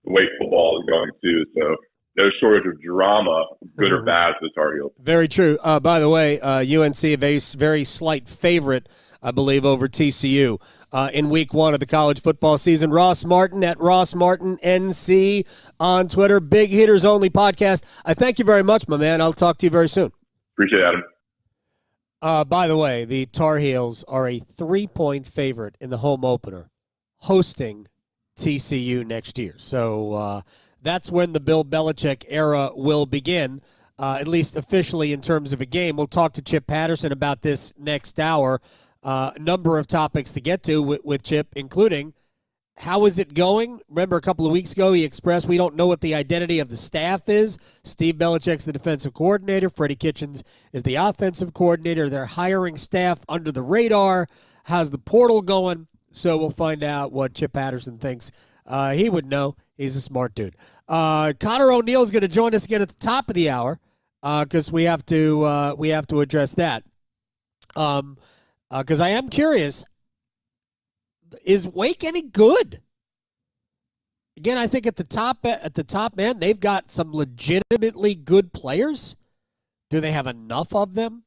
S24: the way football is going too. So no shortage of drama, good or bad, for the Tar Heels.
S3: Very true. By the way, UNC a very slight favorite, I believe, over TCU in week 1 of the college football season. Ross Martin at Ross Martin NC on Twitter. Big Hitters Only podcast. I thank you very much, my man. I'll talk to you very soon.
S24: Appreciate it, Adam.
S3: By the way, the Tar Heels are a 3-point favorite in the home opener, hosting TCU next year. So that's when the Bill Belichick era will begin, at least officially in terms of a game. We'll talk to Chip Patterson about this next hour. A number of topics to get to with Chip, including how is it going? Remember a couple of weeks ago he expressed we don't know what the identity of the staff is. Steve Belichick's the defensive coordinator. Freddie Kitchens is the offensive coordinator. They're hiring staff under the radar. How's the portal going? So we'll find out what Chip Patterson thinks. He would know. He's a smart dude. Connor O'Neill is going to join us again at the top of the hour because we have to address that. Because I am curious, is Wake any good? Again, I think at the top, man, they've got some legitimately good players. Do they have enough of them?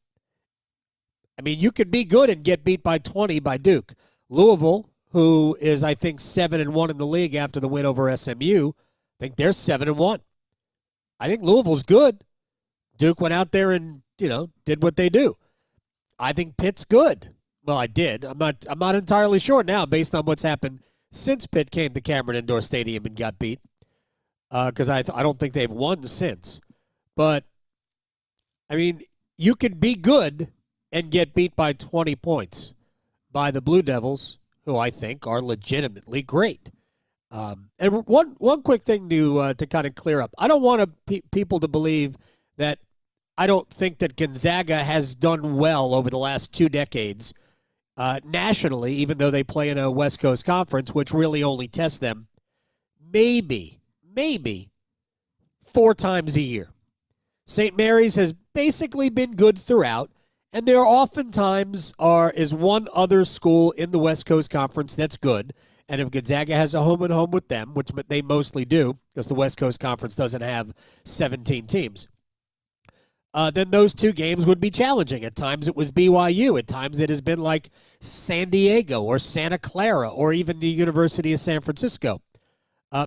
S3: I mean, you could be good and get beat by 20 by Duke. Louisville, who is, I think, 7-1 in the league after the win over SMU, I think they're 7-1. I think Louisville's good. Duke went out there and, did what they do. I think Pitt's good. Well, I did. I'm not entirely sure now based on what's happened since Pitt came to Cameron Indoor Stadium and got beat. Because I don't think they've won since. But, I mean, you could be good and get beat by 20 points by the Blue Devils, who I think are legitimately great. And one quick thing to kind of clear up. I don't want people to believe that I don't think that Gonzaga has done well over the last 2 decades nationally, even though they play in a West Coast conference, which really only tests them maybe 4 times a year. St. Mary's has basically been good throughout, and there oftentimes is one other school in the West Coast Conference that's good. And if Gonzaga has a home-and-home with them, which they mostly do, because the West Coast Conference doesn't have 17 teams, then those 2 games would be challenging. At times it was BYU. At times it has been like San Diego or Santa Clara or even the University of San Francisco.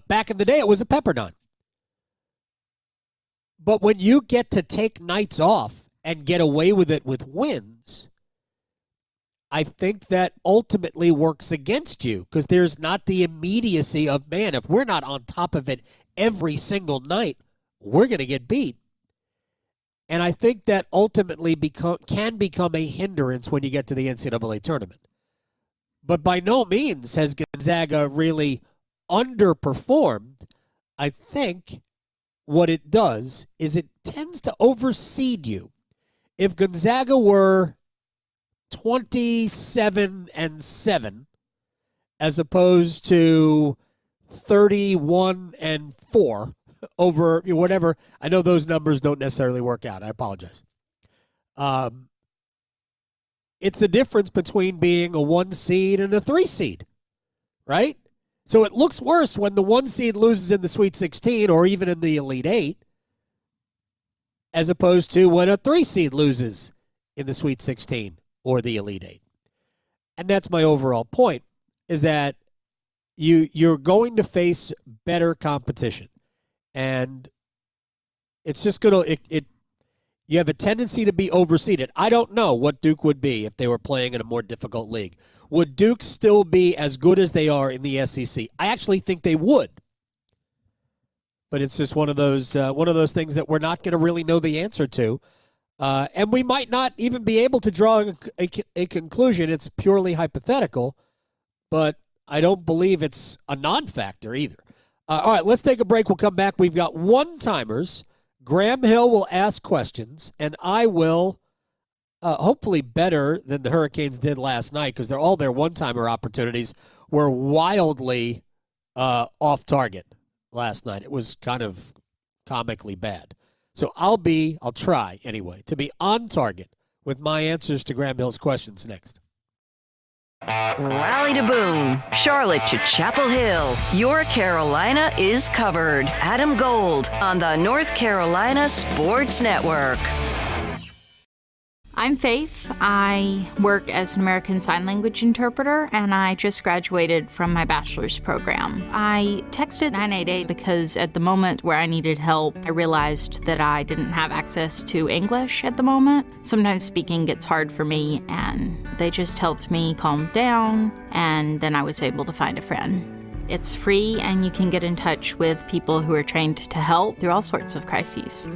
S3: Back in the day, it was a Pepperdine. But when you get to take nights off and get away with it with wins, I think that ultimately works against you because there's not the immediacy of, man, if we're not on top of it every single night, we're going to get beat. And I think that ultimately can become a hindrance when you get to the NCAA tournament. But by no means has Gonzaga really underperformed. I think what it does is it tends to overseed you. If Gonzaga were 27-7 as opposed to 31-4 over whatever, I know those numbers don't necessarily work out. I apologize. It's the difference between being a 1 seed and a 3 seed, right? So it looks worse when the 1 seed loses in the Sweet 16 or even in the Elite 8 as opposed to when a 3 seed loses in the Sweet 16 or the Elite 8. And that's my overall point, is that you're going to face better competition. And it's just going to you have a tendency to be overseeded. I don't know what Duke would be if they were playing in a more difficult league. Would Duke still be as good as they are in the SEC? I actually think they would. But it's just one of those things that we're not going to really know the answer to. And we might not even be able to draw a conclusion. It's purely hypothetical, but I don't believe it's a non-factor either. All right, let's take a break. We'll come back. We've got one-timers. Graham Hill will ask questions, and I will, hopefully better than the Hurricanes did last night, because all their one-timer opportunities were wildly off target last night. It was kind of comically bad. So I'll try anyway, to be on target with my answers to Graham Hill's questions next.
S9: Raleigh to Boone, Charlotte to Chapel Hill. Your Carolina is covered. Adam Gold on the North Carolina Sports Network.
S1: I'm Faith. I work as an American Sign Language interpreter, and I just graduated from my bachelor's program. I texted 988 because at the moment where I needed help, I realized that I didn't have access to English at the moment. Sometimes speaking gets hard for me, and they just helped me calm down, and then I was able to find a friend. It's free, and you can get in touch with people who are trained to help through all sorts of crises.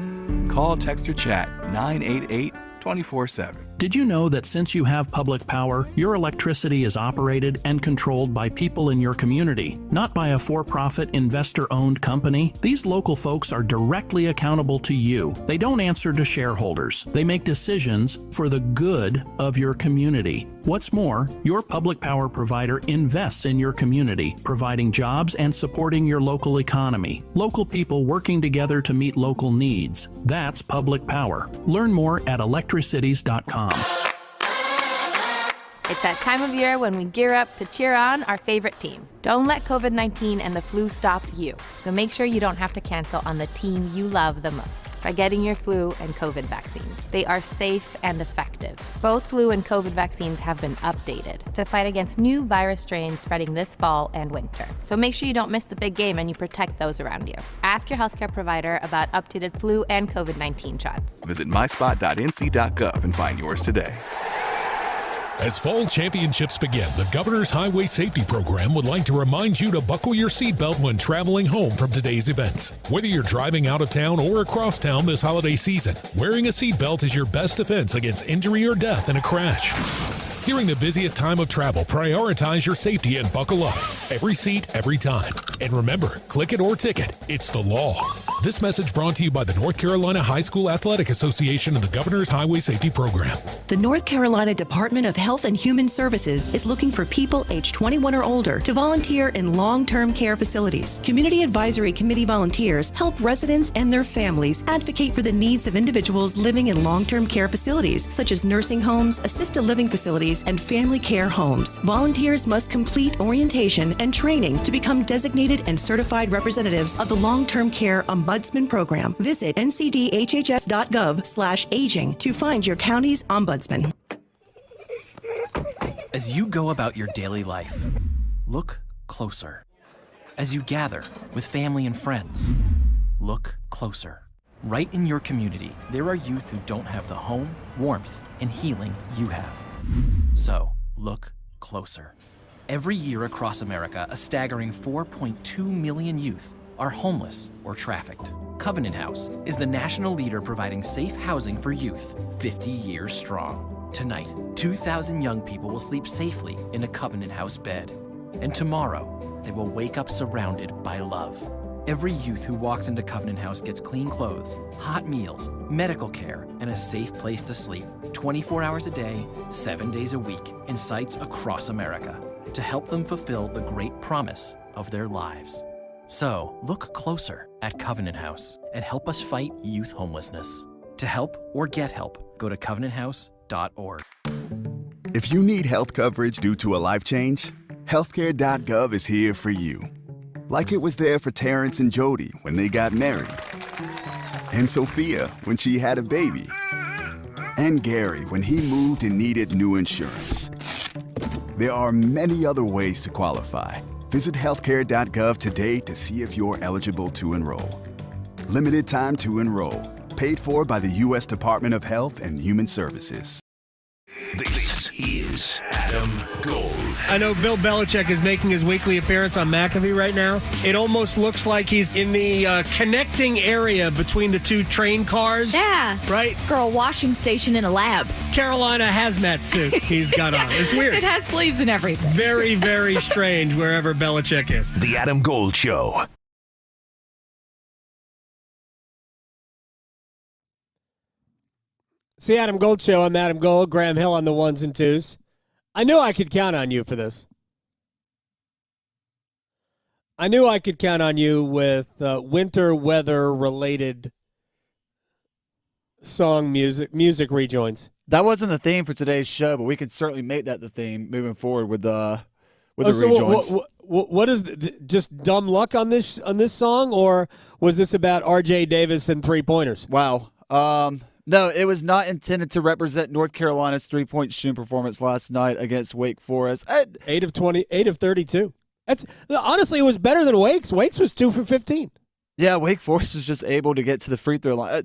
S5: Call, text, or chat 988-24/7.
S6: Did you know that since you have public power, your electricity is operated and controlled by people in your community, not by a for-profit, investor-owned company? These local folks are directly accountable to you. They don't answer to shareholders. They make decisions for the good of your community. What's more, your public power provider invests in your community, providing jobs and supporting your local economy. Local people working together to meet local needs. That's public power. Learn more at electricities.com.
S7: It's that time of year when we gear up to cheer on our favorite team. Don't let COVID-19 and the flu stop you. So make sure you don't have to cancel on the team you love the most by getting your flu and COVID vaccines. They are safe and effective. Both flu and COVID vaccines have been updated to fight against new virus strains spreading this fall and winter. So make sure you don't miss the big game and you protect those around you. Ask your healthcare provider about updated flu and COVID-19 shots.
S5: Visit myspot.nc.gov and find yours today.
S25: As fall championships begin, the Governor's Highway Safety Program would like to remind you to buckle your seatbelt when traveling home from today's events. Whether you're driving out of town or across town this holiday season, wearing a seatbelt is your best defense against injury or death in a crash. During the busiest time of travel, prioritize your safety and buckle up. Every seat, every time. And remember, click it or ticket. It's the law. This message brought to you by the North Carolina High School Athletic Association and the Governor's Highway Safety Program.
S26: The North Carolina Department of Health and Human Services is looking for people age 21 or older to volunteer in long-term care facilities. Community Advisory Committee volunteers help residents and their families advocate for the needs of individuals living in long-term care facilities, such as nursing homes, assisted living facilities, and family care homes. Volunteers must complete orientation and training to become designated and certified representatives of the Long-Term Care Ombudsman Program. Visit ncdhhs.gov/aging to find your county's ombudsman.
S27: As you go about your daily life, look closer. As you gather with family and friends, look closer. Right in your community, there are youth who don't have the home, warmth, and healing you have. So, look closer. Every year across America, a staggering 4.2 million youth are homeless or trafficked. Covenant House is the national leader providing safe housing for youth, 50 years strong. Tonight, 2,000 young people will sleep safely in a Covenant House bed. And tomorrow, they will wake up surrounded by love. Every youth who walks into Covenant House gets clean clothes, hot meals, medical care, and a safe place to sleep 24 hours a day, 7 days a week in sites across America to help them fulfill the great promise of their lives. So, look closer at Covenant House and help us fight youth homelessness. To help or get help, go to covenanthouse.org.
S8: If you need health coverage due to a life change, healthcare.gov is here for you. Like it was there for Terrence and Jody when they got married, and Sophia when she had a baby, and Gary when he moved and needed new insurance. There are many other ways to qualify. Visit healthcare.gov today to see if you're eligible to enroll. Limited time to enroll. Paid for by the U.S. Department of Health and Human Services.
S2: This is Adam Gold.
S3: I know Bill Belichick is making his weekly appearance on McAfee right now. It almost looks like he's in the connecting area between the two train cars.
S4: Yeah.
S3: Right?
S4: Girl washing station in a lab.
S3: Carolina hazmat suit he's got on. It's weird.
S4: It has sleeves and everything.
S3: Very, very strange wherever Belichick is.
S2: The Adam Gold Show.
S3: It's the Adam Gold Show. I'm Adam Gold. Graham Hill on the ones and twos. I knew I could count on you for this. I knew I could count on you with winter weather-related song music rejoins.
S10: That wasn't the theme for today's show, but we could certainly make that the theme moving forward with the rejoins.
S3: What is just dumb luck on this song, or was this about R.J. Davis and three-pointers?
S10: Wow. No, it was not intended to represent North Carolina's three-point shooting performance last night against Wake Forest.
S3: 8 of 20, 8 of 32. Honestly, it was better than Wake's. Wake's was 2 for 15.
S10: Yeah, Wake Forest was just able to get to the free throw line.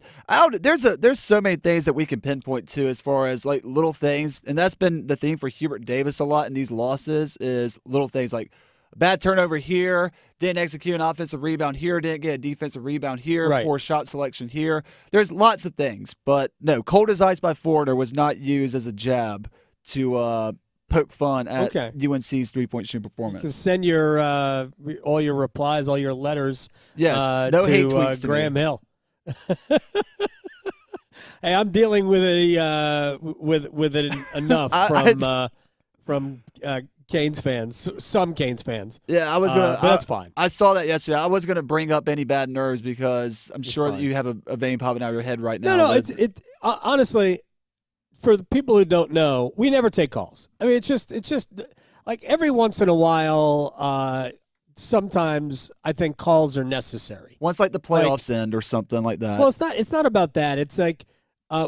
S10: There's so many things that we can pinpoint to as far as like little things, and that's been the theme for Hubert Davis a lot in these losses is little things like bad turnover here, didn't execute an offensive rebound here, didn't get a defensive rebound here,
S3: right.
S10: Poor shot selection here. There's lots of things, but no, cold as ice by Foreigner was not used as a jab to poke fun at UNC's three-point shooting performance.
S3: You can send your all your replies, all your letters
S10: no
S3: to
S10: hate tweets to
S3: Graham
S10: me.
S3: Hill. Hey, I'm dealing with it with it enough from Canes fans, some Canes fans.
S10: Yeah, I was gonna.
S3: But that's fine.
S10: I saw that yesterday. I was gonna bring up any bad nerves because I'm sure that you have a vein popping out of your head right now.
S3: No. It's honestly, for the people who don't know, we never take calls. I mean, it's just like every once in a while. Sometimes I think calls are necessary.
S10: Once like the playoffs end or something like that.
S3: Well, it's not about that. It's like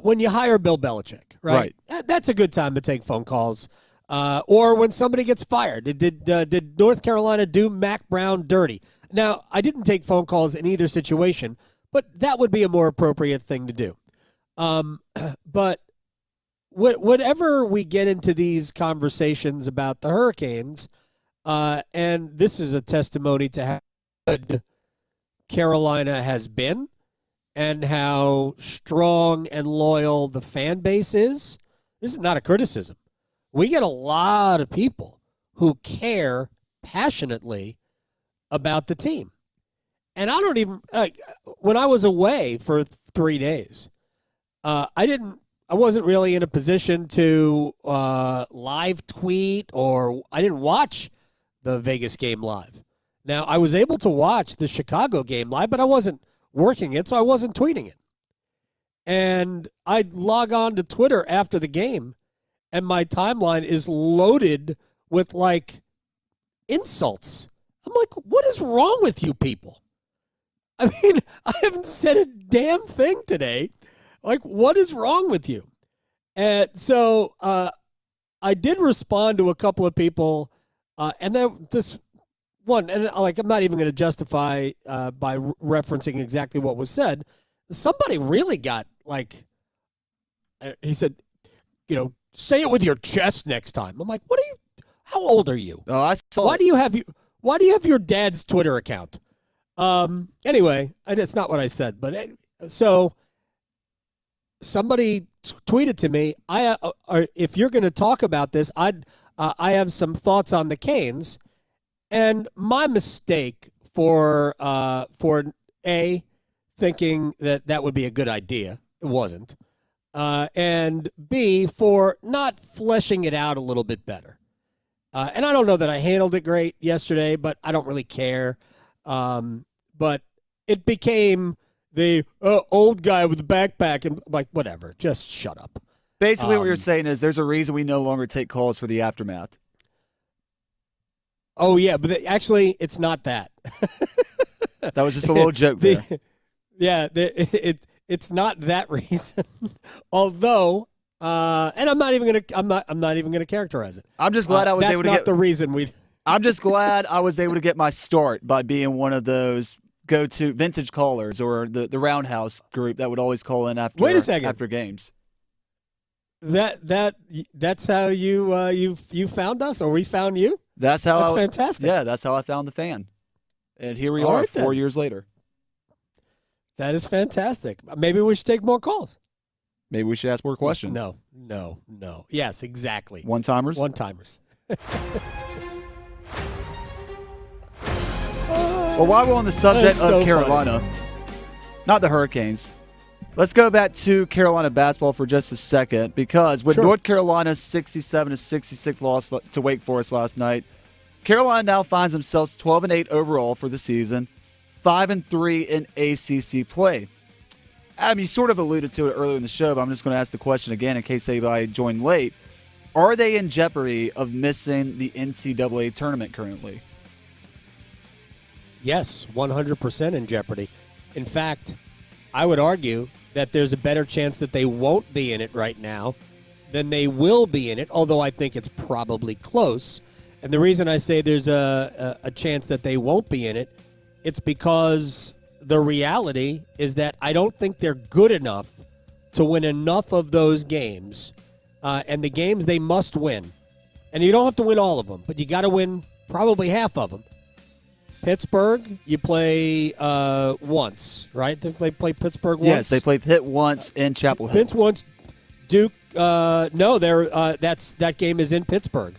S3: when you hire Bill Belichick, right? That's a good time to take phone calls. Or when somebody gets fired. Did North Carolina do Mac Brown dirty? Now, I didn't take phone calls in either situation, but that would be a more appropriate thing to do. But whatever we get into these conversations about the Hurricanes, and this is a testimony to how good Carolina has been and how strong and loyal the fan base is. This is not a criticism. We get a lot of people who care passionately about the team. And I don't even when I was away for 3 days, I wasn't really in a position to live tweet, or I didn't watch the Vegas game live. Now, I was able to watch the Chicago game live, but I wasn't working it, so I wasn't tweeting it. And I'd log on to Twitter after the game, and my timeline is loaded with, like, insults. I'm like, what is wrong with you people? I mean, I haven't said a damn thing today. Like, what is wrong with you? And so I did respond to a couple of people, and then this one, and like I'm not even going to justify by referencing exactly what was said. Somebody really got, like, he said, say it with your chest next time. I'm like, how old are you?
S10: Oh, I saw
S3: Why do you have your dad's Twitter account? Anyway, it's not what I said, but so somebody tweeted to me, if you're going to talk about this, I have some thoughts on the Canes, and my mistake for A, thinking that would be a good idea. It wasn't. And B, for not fleshing it out a little bit better. And I don't know that I handled it great yesterday, but I don't really care. But it became the old guy with the backpack and like, whatever. Just shut up.
S10: Basically, what you're saying is there's a reason we no longer take calls for the aftermath.
S3: Oh, yeah, but actually, it's not that.
S10: That was just a little joke there.
S3: It's not that reason. Although, and I'm not even gonna characterize it.
S10: I'm just glad I was able to get.
S3: That's not the reason we.
S10: I'm just glad I was able to get my start by being one of those go-to vintage callers or the Roundhouse group that would always call in after.
S3: Wait a second.
S10: After games.
S3: That's how you found us, or we found you.
S10: That's
S3: fantastic.
S10: Yeah, that's how I found the fan, and here we
S3: All
S10: are,
S3: right,
S10: 4 years later.
S3: That is fantastic. Maybe we should take more calls.
S10: Maybe we should ask more questions.
S3: No. Yes, exactly.
S10: One-timers?
S3: One-timers.
S10: Well, while we're on the subject
S3: so
S10: of Carolina, not the Hurricanes, let's go back to Carolina basketball for just a second, because with North Carolina's 67-66 loss to Wake Forest last night, Carolina now finds themselves 12-8 overall for the season, 5-3 in ACC play. Adam, you sort of alluded to it earlier in the show, but I'm just going to ask the question again in case anybody joined late. Are they in jeopardy of missing the NCAA tournament currently?
S3: Yes, 100% in jeopardy. In fact, I would argue that there's a better chance that they won't be in it right now than they will be in it, although I think it's probably close. And the reason I say there's a chance that they won't be in it, it's because the reality is that I don't think they're good enough to win enough of those games. And the games they must win. And you don't have to win all of them, but you got to win probably half of them. Pittsburgh, you play once, right? They play Pittsburgh once?
S10: Yes, they play Pitt once in Chapel Hill.
S3: Pitt once. Duke, no, that game is in Pittsburgh.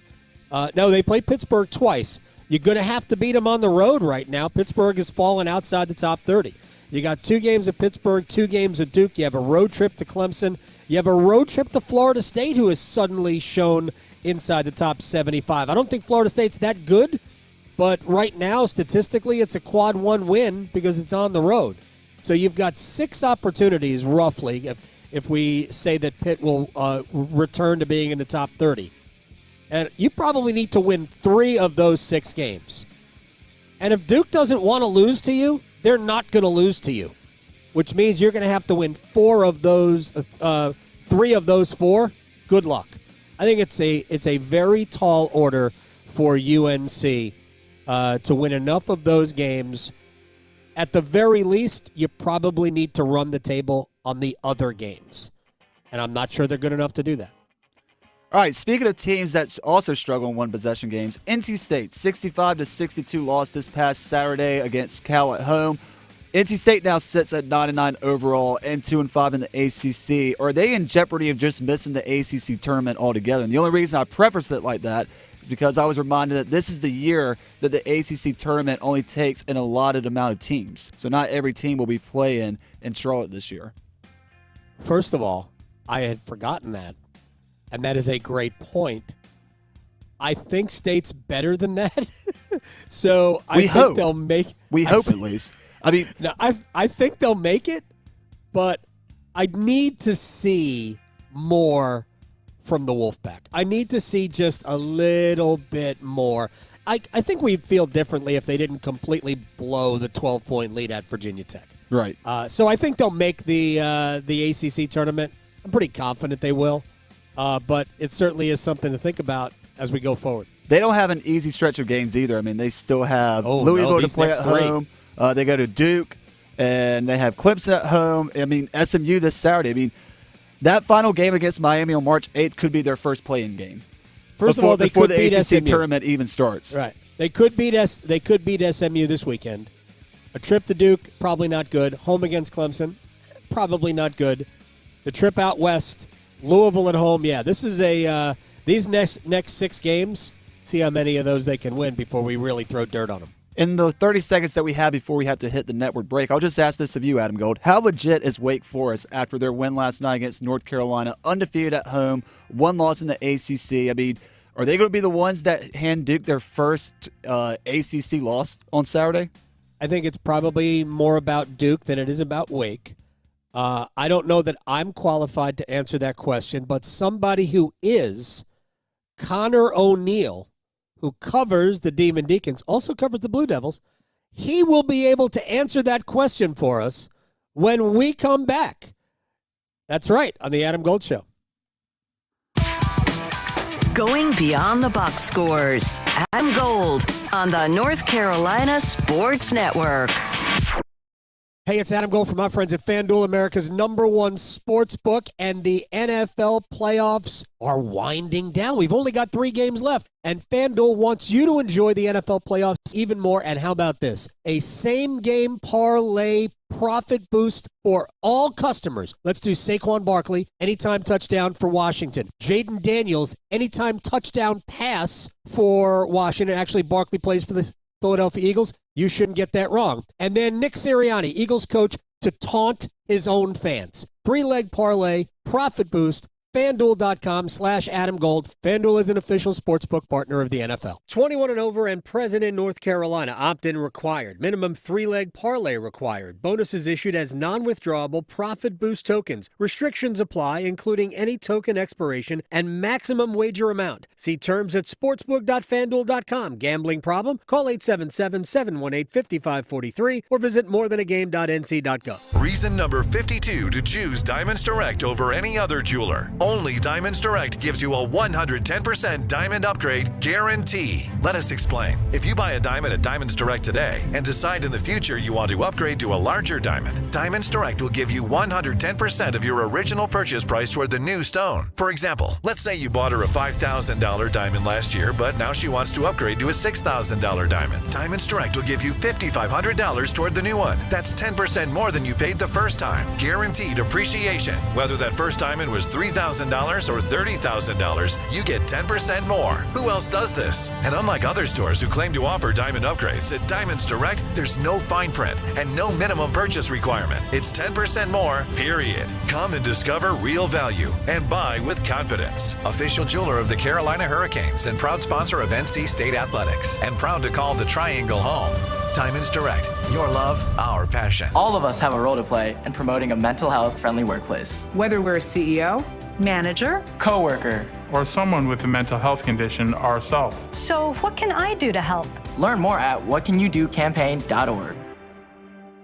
S3: No, they play Pittsburgh twice. You're going to have to beat them on the road right now. Pittsburgh has fallen outside the top 30. You got 2 games at Pittsburgh, 2 games at Duke. You have a road trip to Clemson. You have a road trip to Florida State, who has suddenly shown inside the top 75. I don't think Florida State's that good, but right now, statistically, it's a quad 1 win because it's on the road. So you've got 6 opportunities, roughly, if we say that Pitt will return to being in the top 30. And you probably need to win 3 of those 6 games. And if Duke doesn't want to lose to you, they're not going to lose to you, which means you're going to have to win 4 of those, 3 of those 4. Good luck. I think it's a very tall order for UNC to win enough of those games. At the very least, you probably need to run the table on the other games. And I'm not sure they're good enough to do that.
S10: All right, speaking of teams that also struggle in one-possession games, NC State, 65-62 loss this past Saturday against Cal at home. NC State now sits at 9-9 overall and 2-5 in the ACC. Are they in jeopardy of just missing the ACC tournament altogether? And the only reason I preface it like that is because I was reminded that this is the year that the ACC tournament only takes an allotted amount of teams. So not every team will be playing in Charlotte this year.
S3: First of all, I had forgotten that. And that is a great point. I think State's better than that. So I think they'll make.
S10: We hope at least. I mean,
S3: no, I think they'll make it, but I need to see more from the Wolfpack. I need to see just a little bit more. I think we'd feel differently if they didn't completely blow the 12-point lead at Virginia Tech.
S10: Right.
S3: So I think they'll make the ACC tournament. I'm pretty confident they will. But it certainly is something to think about as we go forward.
S10: They don't have an easy stretch of games either. I mean, they still have Louisville to play at home. They go to Duke, and they have Clemson at home. I mean, SMU this Saturday. I mean, that final game against Miami on March 8th could be their first play-in game.
S3: First of all, they
S10: before
S3: could
S10: the
S3: beat
S10: ACC
S3: SMU.
S10: tournament even starts.
S3: Right. They could beat SMU this weekend. A trip to Duke, probably not good. Home against Clemson, probably not good. The trip out west, Louisville at home. Yeah, this is these next 6 games. See how many of those they can win before we really throw dirt on them.
S10: In the 30 seconds that we have before we have to hit the network break, I'll just ask this of you, Adam Gold. How legit is Wake Forest after their win last night against North Carolina, undefeated at home, one loss in the ACC? I mean, are they going to be the ones that hand Duke their first ACC loss on Saturday?
S3: I think it's probably more about Duke than it is about Wake. I don't know that I'm qualified to answer that question, but somebody who is, Connor O'Neill, who covers the Demon Deacons, also covers the Blue Devils, he will be able to answer that question for us when we come back. That's right, on the Adam Gold Show.
S9: Going beyond the box scores. Adam Gold on the North Carolina Sports Network.
S3: Hey, it's Adam Gold from my friends at FanDuel, America's #1 sports book, and the NFL playoffs are winding down. We've only got 3 games left, and FanDuel wants you to enjoy the NFL playoffs even more. And how about this? A same-game parlay profit boost for all customers. Let's do Saquon Barkley, anytime touchdown for Washington. Jaden Daniels, anytime touchdown pass for Washington. Actually, Barkley plays for the Philadelphia Eagles. You shouldn't get that wrong. And then Nick Sirianni, Eagles coach, to taunt his own fans. 3-leg parlay, profit boost, FanDuel.com/Adam Gold. FanDuel is an official sportsbook partner of the NFL. 21 and over and present in North Carolina. Opt-in required. Minimum 3-leg parlay required. Bonuses issued as non-withdrawable profit boost tokens. Restrictions apply, including any token expiration and maximum wager amount. See terms at sportsbook.fanduel.com. Gambling problem? Call 877-718-5543 or visit morethanagame.nc.gov.
S2: Reason number 52 to choose Diamonds Direct over any other jeweler. Only Diamonds Direct gives you a 110% diamond upgrade guarantee. Let us explain. If you buy a diamond at Diamonds Direct today and decide in the future you want to upgrade to a larger diamond, Diamonds Direct will give you 110% of your original purchase price toward the new stone. For example, let's say you bought her a $5,000 diamond last year, but now she wants to upgrade to a $6,000 diamond. Diamonds Direct will give you $5,500 toward the new one. That's 10% more than you paid the first time. Guaranteed appreciation. Whether that first diamond was $3,000 or $30,000, you get 10% more. Who else does this? And unlike other stores who claim to offer diamond upgrades, at Diamonds Direct, there's no fine print and no minimum purchase requirement. It's 10% more, period. Come and discover real value and buy with confidence. Official jeweler of the Carolina Hurricanes and proud sponsor of NC State Athletics, and proud to call the Triangle home. Diamonds Direct. Your love, our passion.
S27: All of us have a role to play in promoting a mental health friendly workplace.
S11: Whether we're a CEO, manager,
S27: coworker,
S12: or someone with a mental health condition ourselves.
S13: So what can I do to help?
S27: Learn more at whatcanyoudocampaign.org.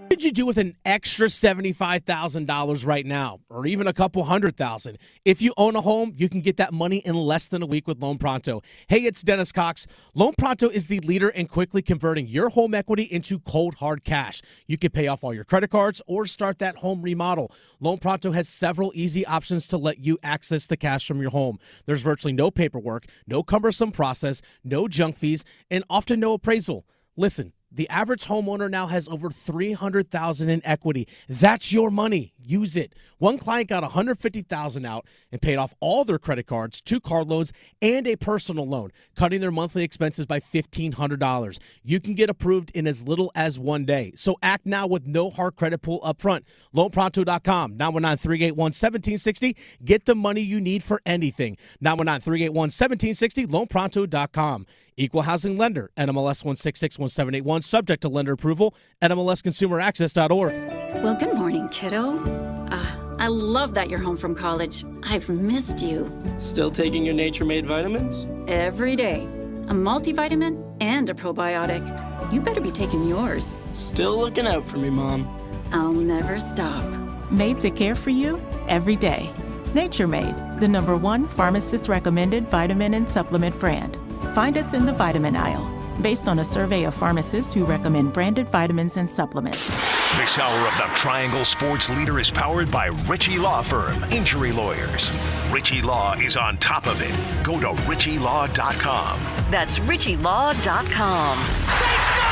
S14: What could you do with an extra $75,000 right now, or even a couple $100,000? If you own a home, you can get that money in less than a week with Loan Pronto. Hey, it's Dennis Cox. Loan Pronto is the leader in quickly converting your home equity into cold, hard cash. You can pay off all your credit cards or start that home remodel. Loan Pronto has several easy options to let you access the cash from your home. There's virtually no paperwork, no cumbersome process, no junk fees, and often no appraisal. Listen. The average homeowner now has over $300,000 in equity. That's your money. Use it. One client got $150,000 out and paid off all their credit cards, 2 car loans, and a personal loan, cutting their monthly expenses by $1,500. You can get approved in as little as 1 day. So act now with no hard credit pull up front. LoanPronto.com, 919-381-1760. Get the money you need for anything. 919-381-1760, LoanPronto.com. Equal housing lender, NMLS 1661781, subject to lender approval, NMLSconsumeraccess.org.
S16: Well, good morning, kiddo. I love that you're home from college. I've missed you.
S17: Still taking your Nature-Made vitamins?
S16: Every day. A multivitamin and a probiotic. You better be taking yours.
S17: Still looking out for me, Mom.
S16: I'll never stop.
S18: Made to care for you every day. Nature-Made, the #1 pharmacist-recommended vitamin and supplement brand. Find us in the vitamin aisle, based on a survey of pharmacists who recommend branded vitamins and supplements.
S2: This hour of the Triangle Sports Leader is powered by Ritchie Law Firm, injury lawyers. Ritchie Law is on top of it. Go to ritchielaw.com.
S9: That's ritchielaw.com.
S2: They score!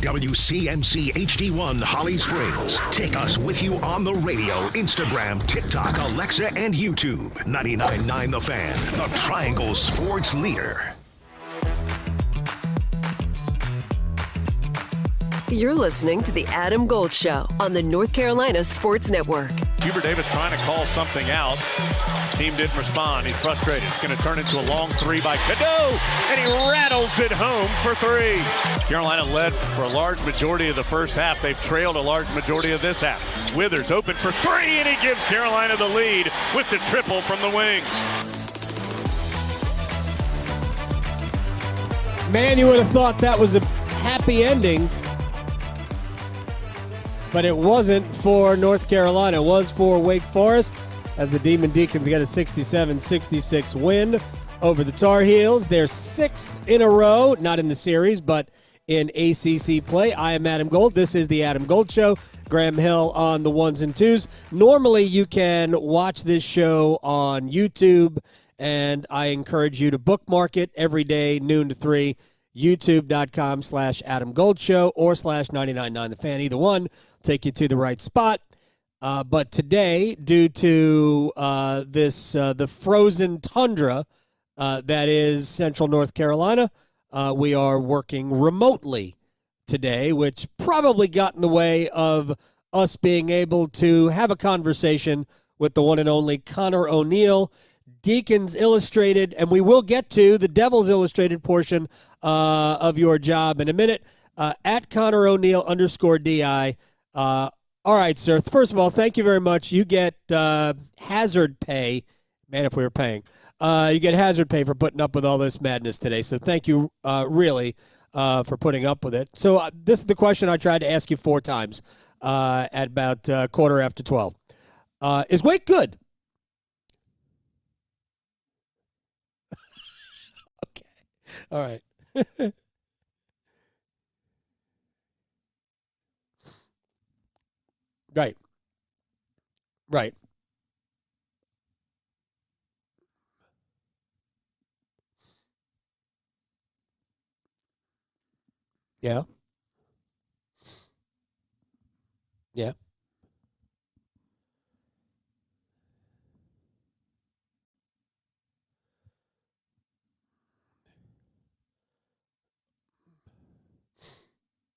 S2: WCMC HD1 Holly Springs. Take us with you on the radio, Instagram, TikTok, Alexa, and YouTube. 99.9 The Fan, the Triangle Sports Leader.
S15: You're listening to the Adam Gold Show on the North Carolina Sports Network.
S19: Hubert Davis trying to call something out. His team didn't respond. He's frustrated. It's going to turn into a long three by Cadeau, and he rattles it home for three. Carolina led for a large majority of the first half. They've trailed a large majority of this half. Withers open for three, and he gives Carolina the lead with the triple from the wing.
S3: Man, you would have thought that was a happy ending. But it wasn't for North Carolina. It was for Wake Forest as the Demon Deacons get a 67-66 win over the Tar Heels. Their sixth in a row, not in the series, but in ACC play. I am Adam Gold. This is the Adam Gold Show. Graham Hill on the ones and twos. Normally, you can watch this show on YouTube, and I encourage you to bookmark it every day, noon to 3, youtube.com/Adam Gold Show or /999 The Fan. Either one take you to the right spot. But today, due to the frozen tundra that is Central North Carolina, we are working remotely today, which probably got in the way of us being able to have a conversation with the one and only Connor O'Neill, Deacons Illustrated, and we will get to the Devils Illustrated portion of your job in a minute. At Connor O'Neill _DI. All right, sir. First of all, thank you very much. You get hazard pay. Man, if we were paying. You get hazard pay for putting up with all this madness today. So thank you, really, for putting up with it. So this is the question I tried to ask you 4 times at about 12:15. Is Wake good? Okay. All right. Right. Right. Yeah. Yeah.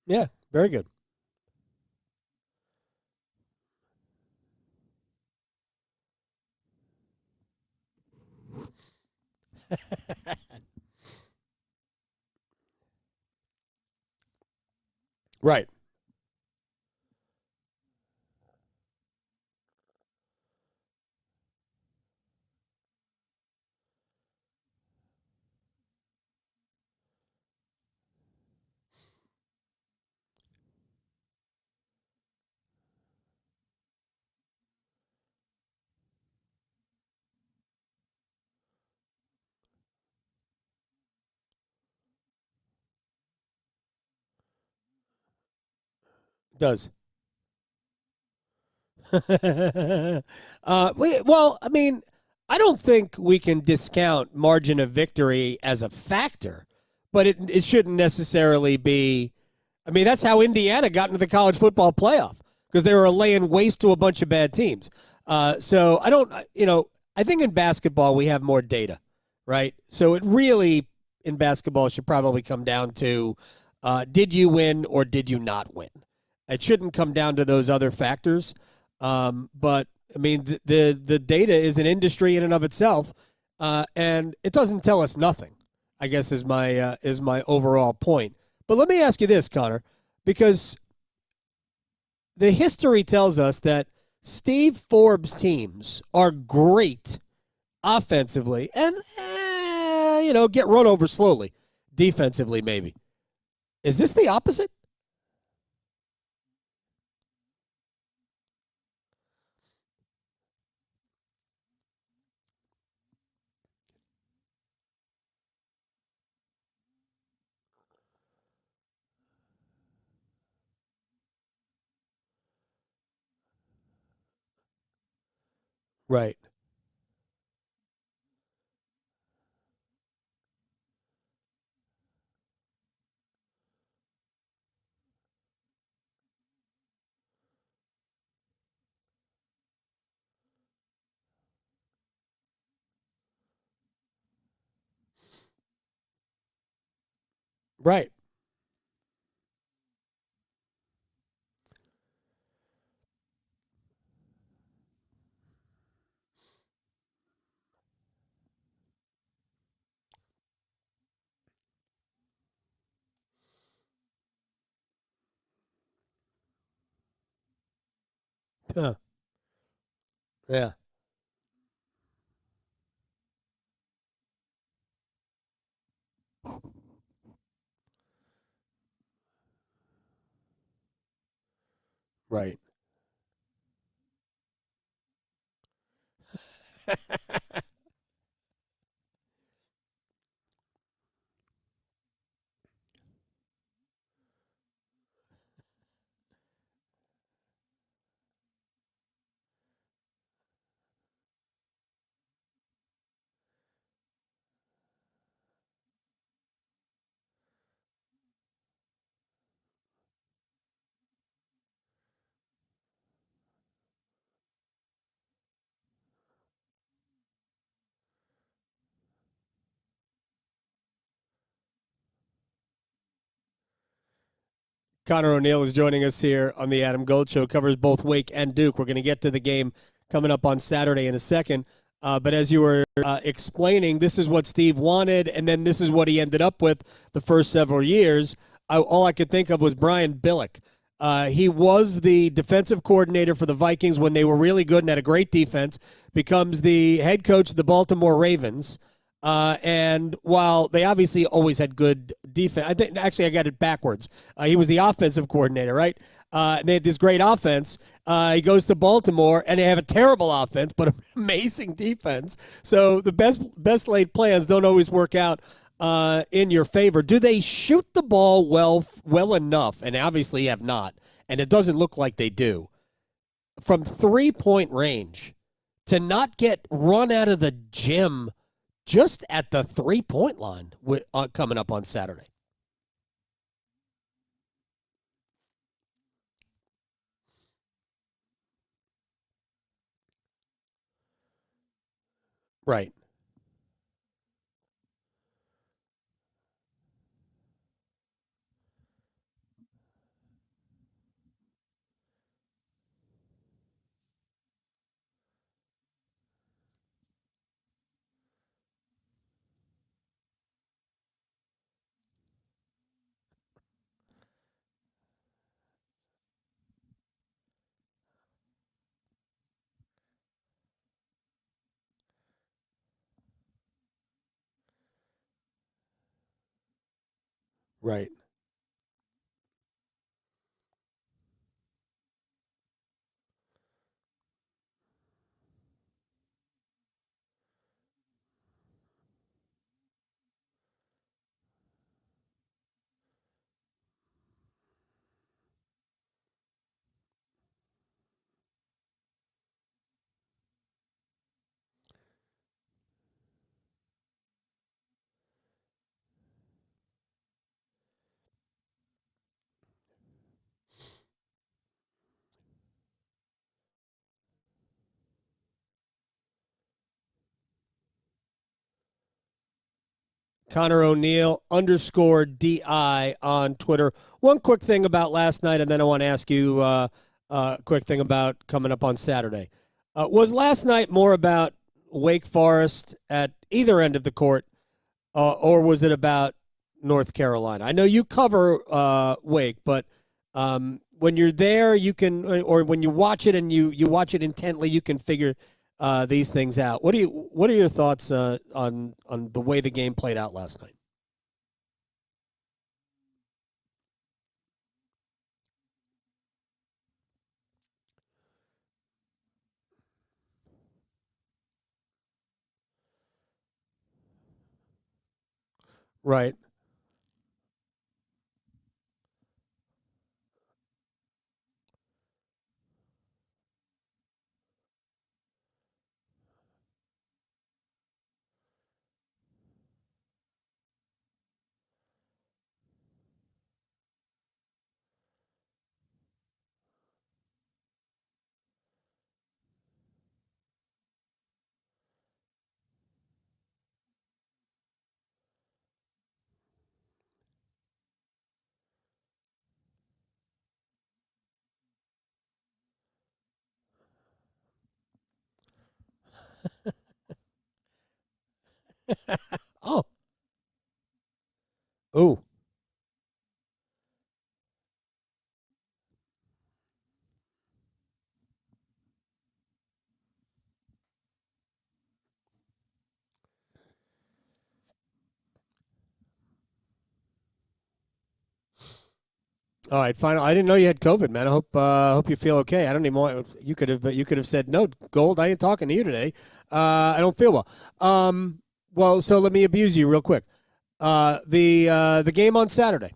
S3: Yeah. Very good. Right. Does. Well, I mean, I don't think we can discount margin of victory as a factor, but it shouldn't necessarily be. I mean, that's how Indiana got into the college football playoff, because they were laying waste to a bunch of bad teams. So I don't, I think in basketball we have more data, right? So it really, in basketball, should probably come down to did you win or did you not win? It shouldn't come down to those other factors. But I mean, the data is an industry in and of itself, and it doesn't tell us nothing, I guess is my overall point. But let me ask you this, Connor, because the history tells us that Steve Forbes' teams are great offensively and, get run over slowly defensively maybe. Is this the opposite? Right. Right. Huh. Yeah. Right. Connor O'Neill is joining us here on the Adam Gold Show. Covers both Wake and Duke. We're going to get to the game coming up on Saturday in a second. But as you were explaining, this is what Steve wanted, and then this is what he ended up with the first several years. All I could think of was Brian Billick. He was the defensive coordinator for the Vikings when they were really good and had a great defense, becomes the head coach of the Baltimore Ravens. And while they obviously always had good defense, I think actually I got it backwards. He was the offensive coordinator, right? They had this great offense. He goes to Baltimore, and they have a terrible offense, but an amazing defense. So the best laid plans don't always work out in your favor. Do they shoot the ball well enough? And obviously have not, and it doesn't look like they do. From 3-point range to not get run out of the gym just at the 3-point line coming up on Saturday. Right. Right. Connor O'Neill _DI on Twitter. One quick thing about last night, and then I want to ask you a quick thing about coming up on Saturday. Was last night more about Wake Forest at either end of the court, or was it about North Carolina? I know you cover Wake, but when you're there, you can, or when you watch it and you watch it intently, you can figure these things out. What are your thoughts on the way the game played out last night? Right. Oh. Oh. All right, final. I didn't know you had COVID, man. I hope you feel okay. I don't even want you could have said no, Gold. I ain't talking to you today. I don't feel well. Well, so let me abuse you real quick. The game on Saturday,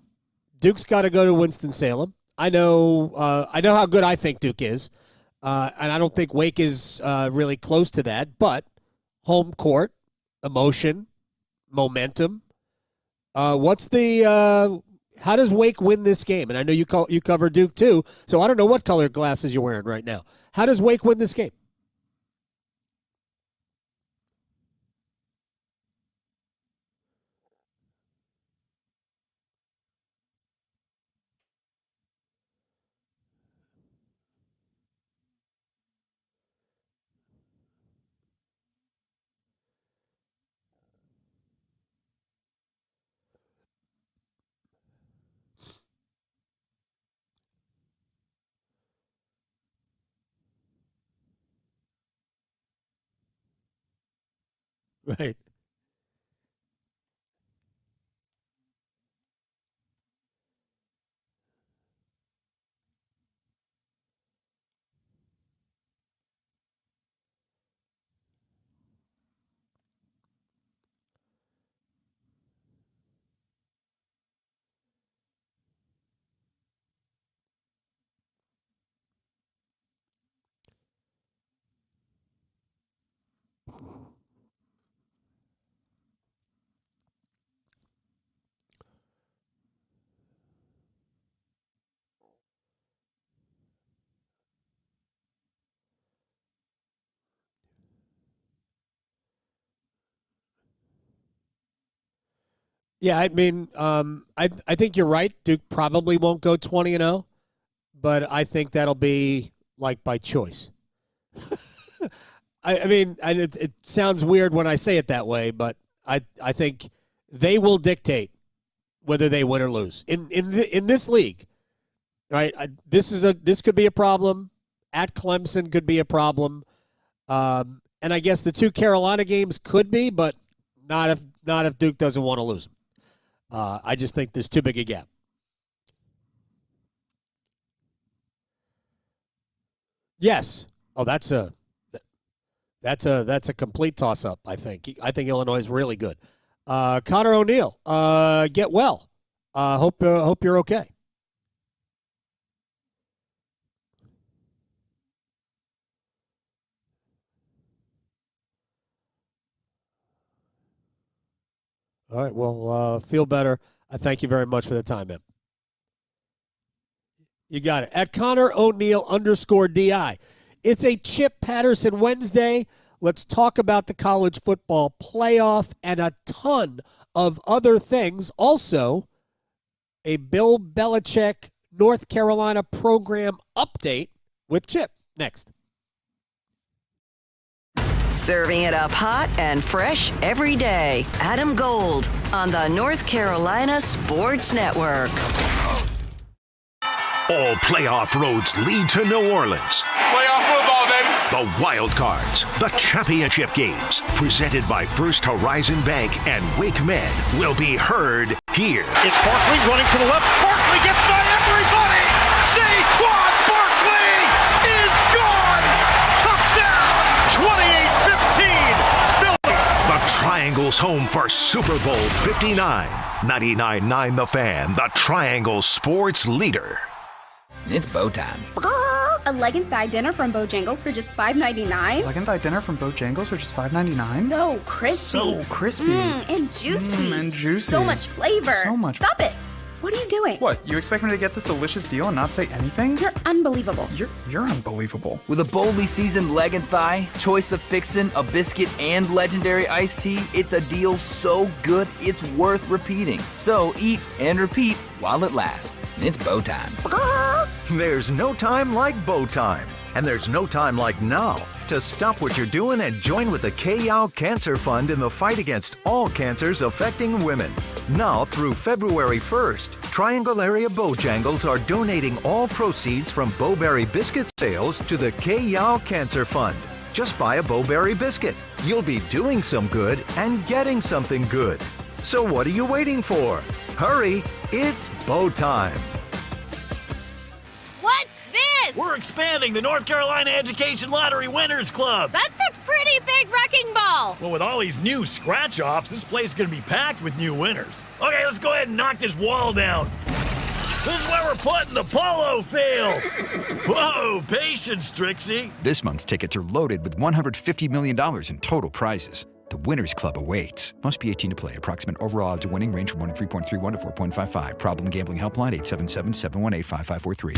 S3: Duke's got to go to Winston-Salem. I know how good I think Duke is, and I don't think Wake is really close to that. But home court, emotion, momentum. How does Wake win this game? And I know you cover Duke too, so I don't know what color glasses you're wearing right now. How does Wake win this game? Right. Yeah, I mean, I think you're right. Duke probably won't go 20-0, but I think that'll be like by choice. I mean, it sounds weird when I say it that way, but I think they will dictate whether they win or lose in this league. Right? This could be a problem. At Clemson could be a problem, and I guess the two Carolina games could be, but not if Duke doesn't want to lose them. I just think there's too big a gap. Yes. Oh, that's a complete toss-up, I think. I think Illinois is really good. Connor O'Neill, get well. Hope you're okay. All right, well, feel better. I thank you very much for the time, man. You got it. At Connor O'Neill _DI. It's a Chip Patterson Wednesday. Let's talk about the college football playoff and a ton of other things. Also, a Bill Belichick North Carolina program update with Chip. Next.
S9: Serving it up hot and fresh every day. Adam Gold on the North Carolina Sports Network.
S1: All playoff roads lead to New Orleans.
S6: Playoff football, baby.
S1: The Wild Cards, the championship games, presented by First Horizon Bank and Wake Med, will be heard here.
S6: It's Barkley running to the left. Barkley gets by everybody. Saquon Barkley is gone. Touchdown. 28-15. Philly.
S1: The Triangle's home for Super Bowl 59. 99.9 The Fan, the Triangle sports leader.
S20: It's bow time.
S21: A leg and thigh dinner from Bojangles for just $5.99.
S20: Leg and thigh dinner from Bojangles for just $5.99.
S21: So crispy.
S20: So crispy.
S21: And juicy.
S20: And juicy.
S21: So much flavor.
S20: So much.
S21: Stop it. What are you doing?
S20: What, you expect me to get this delicious deal and not say anything?
S21: You're unbelievable.
S20: You're unbelievable.
S22: With a boldly seasoned leg and thigh, choice of fixin', a biscuit, and legendary iced tea, it's a deal so good it's worth repeating. So eat and repeat while it lasts. It's bow time.
S2: There's no time like bow time. And there's no time like now to stop what you're doing and join with the K-Yow Cancer Fund in the fight against all cancers affecting women. Now through February 1st, Triangle Area Bojangles are donating all proceeds from Bowberry biscuit sales to the K-Yow Cancer Fund. Just buy a Bowberry biscuit. You'll be doing some good and getting something good. So what are you waiting for? Hurry, it's bow time.
S5: We're expanding the North Carolina Education Lottery Winners Club.
S7: That's a pretty big wrecking ball.
S5: Well, with all these new scratch-offs, this place is going to be packed with new winners. Okay, let's go ahead and knock this wall down. This is where we're putting the polo field. Whoa, patience, Strixie.
S8: This month's tickets are loaded with $150 million in total prizes. The Winners Club awaits. Must be 18 to play. Approximate overall odds of winning range from 3.31 to 4.55. Problem gambling helpline 877-718-5543.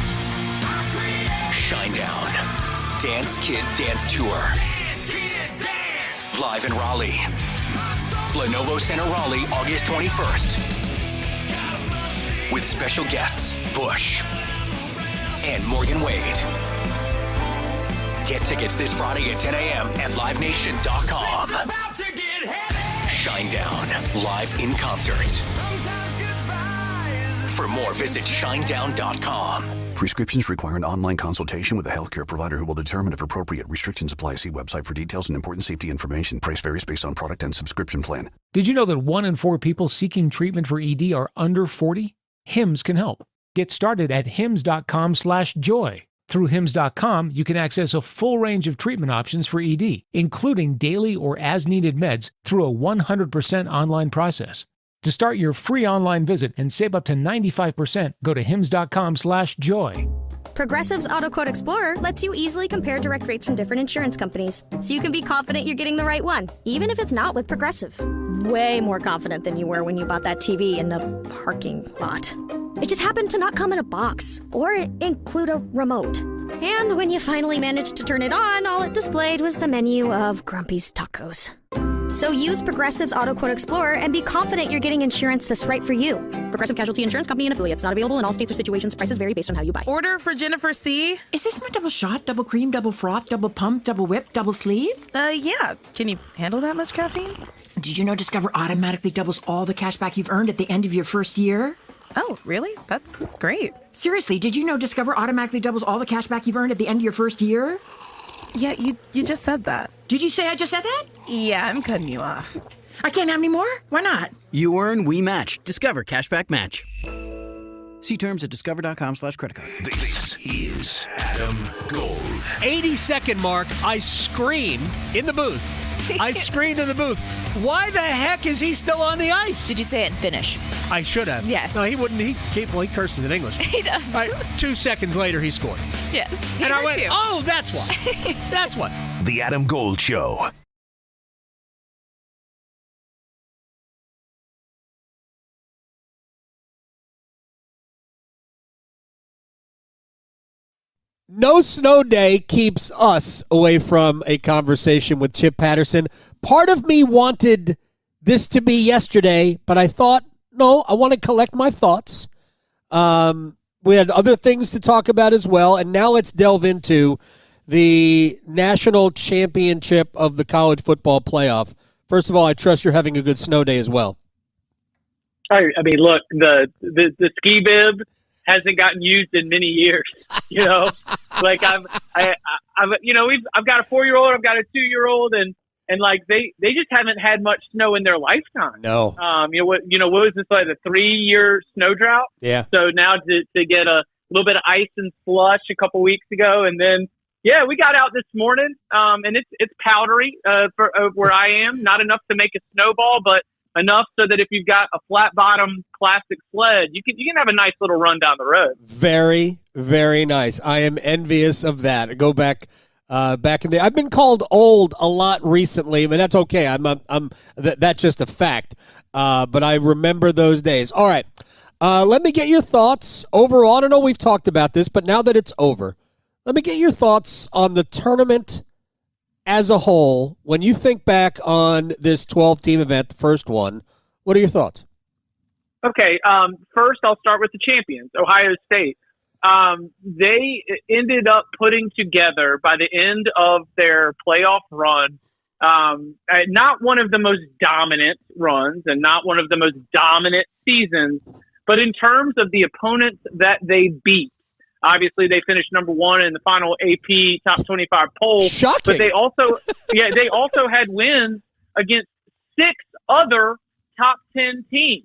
S23: Shinedown. Dance Kid Dance Tour. Live in Raleigh. Lenovo Center Raleigh, August 21st. With special guests, Bush and Morgan Wade. Get tickets this Friday at 10 a.m. at livenation.com. Shinedown, live in concert. For more, visit shinedown.com.
S24: Prescriptions require an online consultation with a healthcare provider who will determine if appropriate. Restrictions apply. See website for details and important safety information. Price varies based on product and subscription plan.
S25: Did you know that 1 in 4 people seeking treatment for ED are under 40? HIMS can help. Get started at hims.com/joy. Through hims.com, you can access a full range of treatment options for ED, including daily or as-needed meds through a 100% online process. To start your free online visit and save up to 95%, go to hims.com/joy.
S21: Progressive's Auto Quote Explorer lets you easily compare direct rates from different insurance companies, so you can be confident you're getting the right one, even if it's not with Progressive. Way more confident than you were when you bought that TV in the parking lot. It just happened to not come in a box or include a remote. And when you finally managed to turn it on, all it displayed was the menu of Grumpy's Tacos. So use Progressive's Auto Quote Explorer and be confident you're getting insurance that's right for you. Progressive Casualty Insurance Company and affiliates. Not available in all states or situations. Prices vary based on how you buy.
S26: Order for Jennifer C. Is this my double shot, double cream, double froth, double pump, double whip, double sleeve? Yeah. Can you handle that much caffeine? Did you know Discover automatically doubles all the cash back you've earned at the end of your first year? Oh, really? That's great. Seriously, did you know Discover automatically doubles all the cash back you've earned at the end of your first year? Yeah, you just said that. Did you say I just said that? Yeah, I'm cutting you off. I can't have any more? Why not?
S28: You earn, we match. Discover Cashback Match. See terms at discover.com/creditcard.
S1: This is Adam Gold.
S3: 80-second mark, I scream in the booth. I screamed in the booth. Why the heck is he still on the ice?
S4: Did you say it in Finnish?
S3: I should have.
S4: Yes.
S3: No, he wouldn't. He curses in English.
S4: He does.
S3: All right, 2 seconds later, he scored.
S4: Yes.
S3: And I went, oh, that's why. That's why.
S1: The Adam Gold Show.
S3: No snow day keeps us away from a conversation with Chip Patterson. Part of me wanted this to be yesterday, but I thought, no, I want to collect my thoughts. We had other things to talk about as well, and now let's delve into the national championship of the college football playoff. First of all, I trust you're having a good snow day as well.
S29: I mean, look, the ski bib hasn't gotten used in many years. You know, like I've got a 4-year-old, I've got a 2-year-old, and like they just haven't had much snow in their lifetime.
S3: No.
S29: What was this, like a 3-year snow drought?
S3: Yeah.
S29: So now to get a little bit of ice and slush a couple weeks ago, and then we got out this morning, and it's powdery for where I am. Not enough to make a snowball, but enough so that if you've got a flat bottom plastic sled, you can have a nice little run down the road. Very, very nice. I am envious of that. I go back in the. I've been called old a lot recently, but that's okay. That's just a fact. But I remember those days. All right. Let me get your thoughts overall. I don't know we've talked about this, but now that it's over, let me get your thoughts on the tournament as a whole. When you think back on this 12-team event, the first one, what are your thoughts? Okay, first I'll start with the champions, Ohio State. They ended up putting together, by the end of their playoff run, not one of the most dominant runs and not one of the most dominant seasons, but in terms of the opponents that they beat. Obviously, they finished number 1 in the final AP Top 25 poll. Shocking. But they also had wins against 6 other top 10 teams.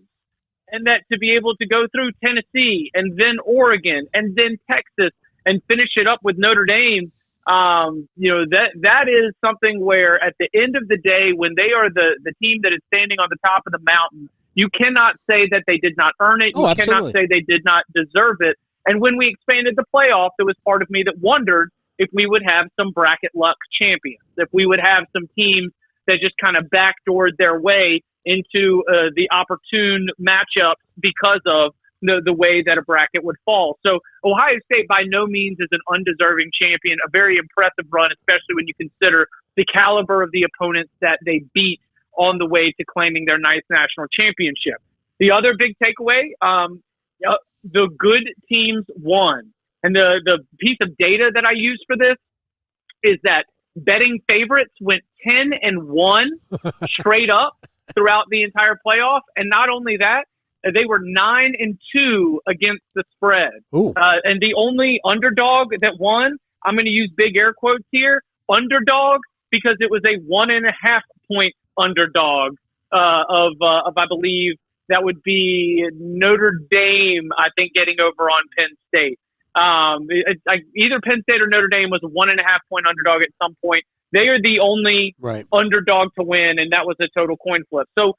S29: And that to be able to go through Tennessee and then Oregon and then Texas and finish it up with Notre Dame. That is something where at the end of the day, when they are the team that is standing on the top of the mountain, you cannot say that they did not earn it. You cannot say they did not deserve it. And when we expanded the playoffs, there was part of me that wondered if we would have some bracket luck champions, if we would have some teams that just kind of backdoored their way into the opportune matchup because of the way that a bracket would fall. So Ohio State by no means is an undeserving champion, a very impressive run, especially when you consider the caliber of the opponents that they beat on the way to claiming their ninth national championship. The other big takeaway, the good teams won. And the piece of data that I used for this is that betting favorites went 10-1 straight up throughout the entire playoff. And not only that, they were 9-2 against the spread. And the only underdog that won, I'm going to use big air quotes here, underdog, because it was a 1.5 point underdog of I believe that would be Notre Dame, I think, getting over on Penn State. Either Penn State or Notre Dame was a 1.5 point underdog at some point. They are the only underdog to win, and that was a total coin flip. So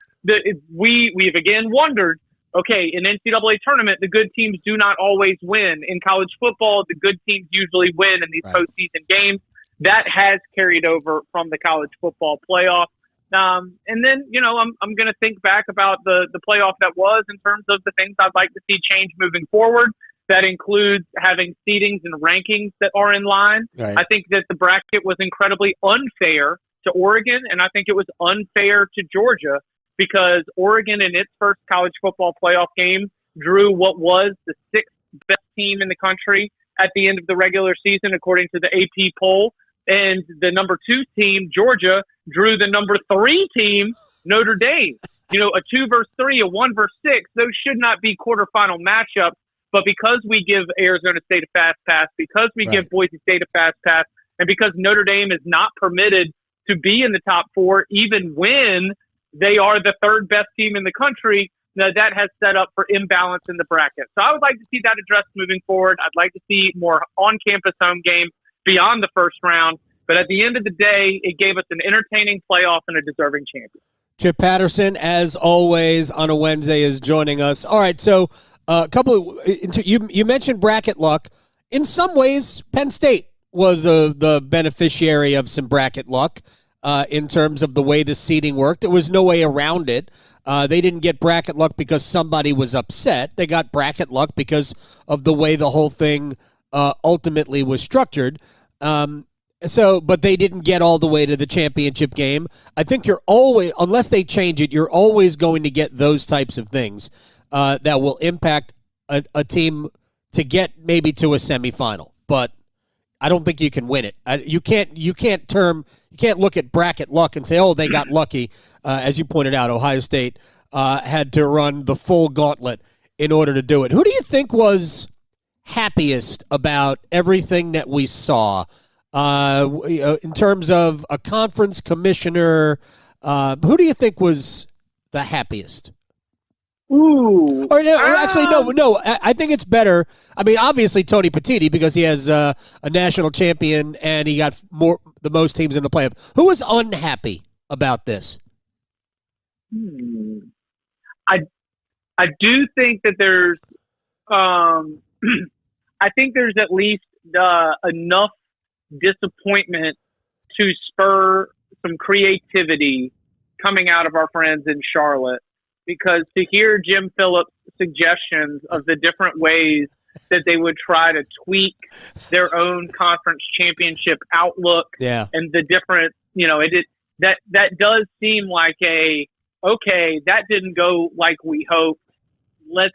S29: we've again wondered, okay, in NCAA tournament, the good teams do not always win. In college football, the good teams usually win in these postseason games. That has carried over from the college football playoff. And then, I'm going to think back about the playoff that was in terms of the things I'd like to see change moving forward. That includes having seedings and rankings that are in line. I think that the bracket was incredibly unfair to Oregon, and I think it was unfair to Georgia because Oregon in its first college football playoff game drew what was the sixth best team in the country at the end of the regular season, according to the AP poll. And the number 2 team, Georgia, drew the number 3 team, Notre Dame. A 2 versus 3, a 1 versus 6, those should not be quarterfinal matchups. But because we give Arizona State a fast pass, because we give Boise State a fast pass, and because Notre Dame is not permitted to be in the top 4, even when they are the 3rd best team in the country, that has set up for imbalance in the bracket. So I would like to see that addressed moving forward. I'd like to see more on-campus home games beyond the first round. But at the end of the day, it gave us an entertaining playoff and a deserving champion.
S3: Chip Patterson, as always, on a Wednesday is joining us. All right, so you mentioned bracket luck. In some ways, Penn State was the beneficiary of some bracket luck in terms of the way the seeding worked. There was no way around it. They didn't get bracket luck because somebody was upset. They got bracket luck because of the way the whole thing ultimately was structured. But they didn't get all the way to the championship game. I think you're always, unless they change it, you're always going to get those types of things that will impact a team to get maybe to a semifinal. But I don't think you can win it. You can't look at bracket luck and say, oh, they got lucky. As you pointed out, Ohio State had to run the full gauntlet in order to do it. Who do you think was happiest about everything that we saw? In terms of a conference commissioner, who do you think was the happiest?
S29: Ooh.
S3: Or no. I think it's better. I mean, obviously Tony Petitti because he has a national champion and he got the most teams in the playoff. Who was unhappy about this?
S29: I do think that there's. I think there's at least enough disappointment to spur some creativity coming out of our friends in Charlotte, because to hear Jim Phillips' suggestions of the different ways that they would try to tweak their own conference championship outlook and the different, that does seem like okay, that didn't go like we hoped. Let's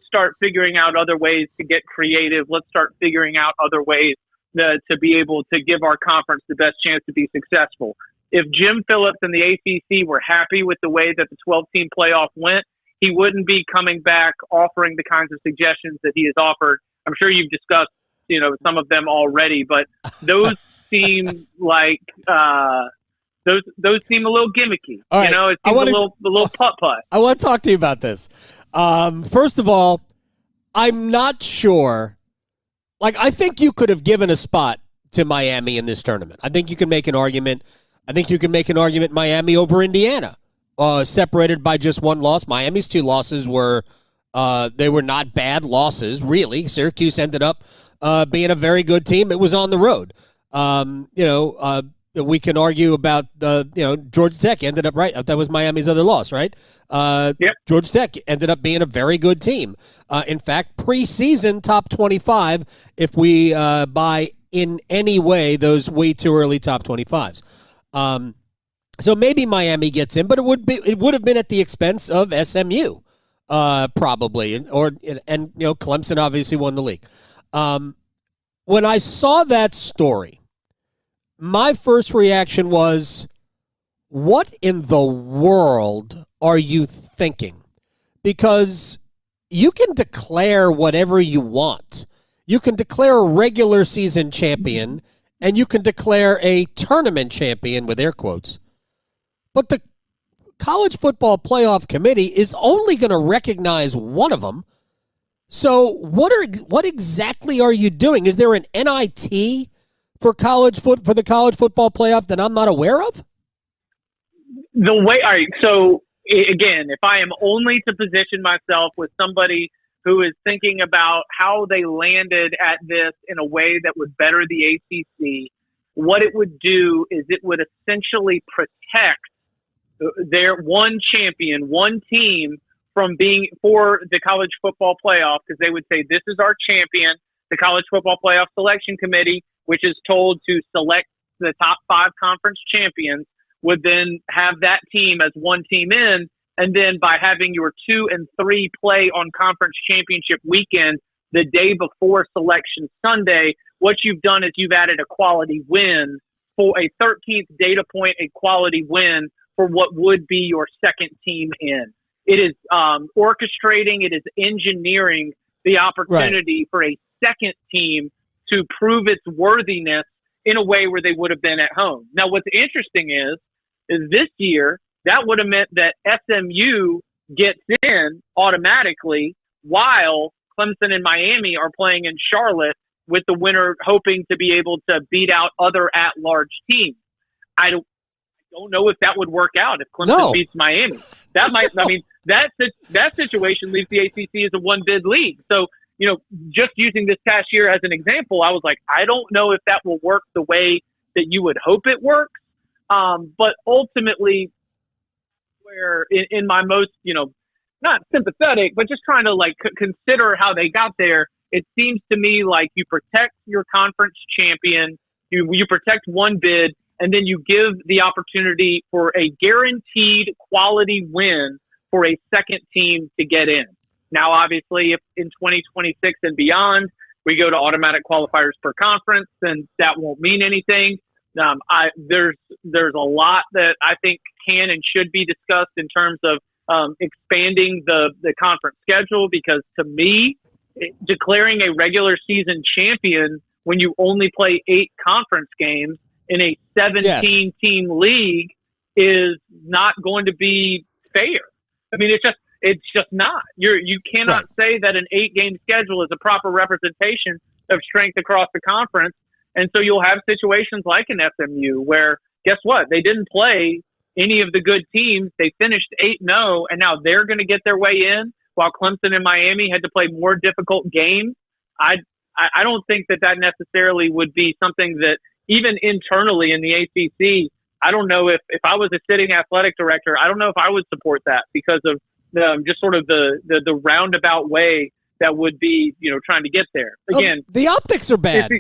S29: start figuring out other ways to get creative. Let's start figuring out other ways to be able to give our conference the best chance to be successful. If Jim Phillips and the ACC were happy with the way that the 12-team playoff went, he wouldn't be coming back offering the kinds of suggestions that he has offered. I'm sure you've discussed, some of them already, but those seem like those seem a little gimmicky.
S3: Right.
S29: It seems a little putt-putt.
S3: I want to talk to you about this. First of all, I'm not sure I think you could have given a spot to Miami in this tournament. I think you can make an argument. I think you can make an argument Miami over Indiana, separated by just one loss. Miami's 2 losses were they were not bad losses, really. Syracuse ended up being a very good team. It was on the road. We can argue about Georgia Tech ended up right. That was Miami's other loss, right?
S29: Yep.
S3: Georgia Tech ended up being a very good team. In fact, preseason top 25. If we buy in any way those way too early top 25s, so maybe Miami gets in, but it would have been at the expense of SMU, probably, and Clemson obviously won the league. When I saw that story, my first reaction was, what in the world are you thinking? Because you can declare whatever you want. You can declare a regular season champion, and you can declare a tournament champion, with air quotes. But the College Football Playoff Committee is only going to recognize one of them. So what exactly are you doing? Is there an NIT for the College Football Playoff that I'm not aware of?
S29: All right, so again, if I am only to position myself with somebody who is thinking about how they landed at this in a way that would better the ACC, what it would do is it would essentially protect their one champion, one team from being for the College Football Playoff, because they would say, this is our champion. The College Football Playoff Selection Committee, which is told to select the top 5 conference champions, would then have that team as one team in. And then by having your 2 and 3 play on conference championship weekend, the day before Selection Sunday, what you've done is you've added a quality win for a 13th data point, a quality win for what would be your second team in. It is orchestrating, it is engineering the opportunity for a second team to prove its worthiness in a way where they would have been at home. Now, what's interesting is this year, that would have meant that SMU gets in automatically while Clemson and Miami are playing in Charlotte, with the winner hoping to be able to beat out other at-large teams. I don't know if that would work out if Clemson beats Miami. That might, I mean, that situation leaves the ACC as a one-bid league. So, just using this past year as an example, I was like, I don't know if that will work the way that you would hope it works. But ultimately, where in my most, not sympathetic, but just trying to consider how they got there, it seems to me like you protect your conference champion, you protect one bid, and then you give the opportunity for a guaranteed quality win for a second team to get in. Now, obviously, if in 2026 and beyond, we go to automatic qualifiers per conference, then that won't mean anything. There's a lot that I think can and should be discussed in terms of expanding the conference schedule, because to me, declaring a regular season champion when you only play 8 conference games in a 17-team league is not going to be fair. I mean, it's just not. You cannot say that an 8-game schedule is a proper representation of strength across the conference. And so you'll have situations like an SMU where, guess what? They didn't play any of the good teams. They finished 8-0, and now they're going to get their way in, while Clemson and Miami had to play more difficult games. I don't think that necessarily would be something that, even internally in the ACC, I don't know if I was a sitting athletic director, I don't know if I would support that, because of just sort of the roundabout way that would be, trying to get there. Again,
S3: the optics are bad.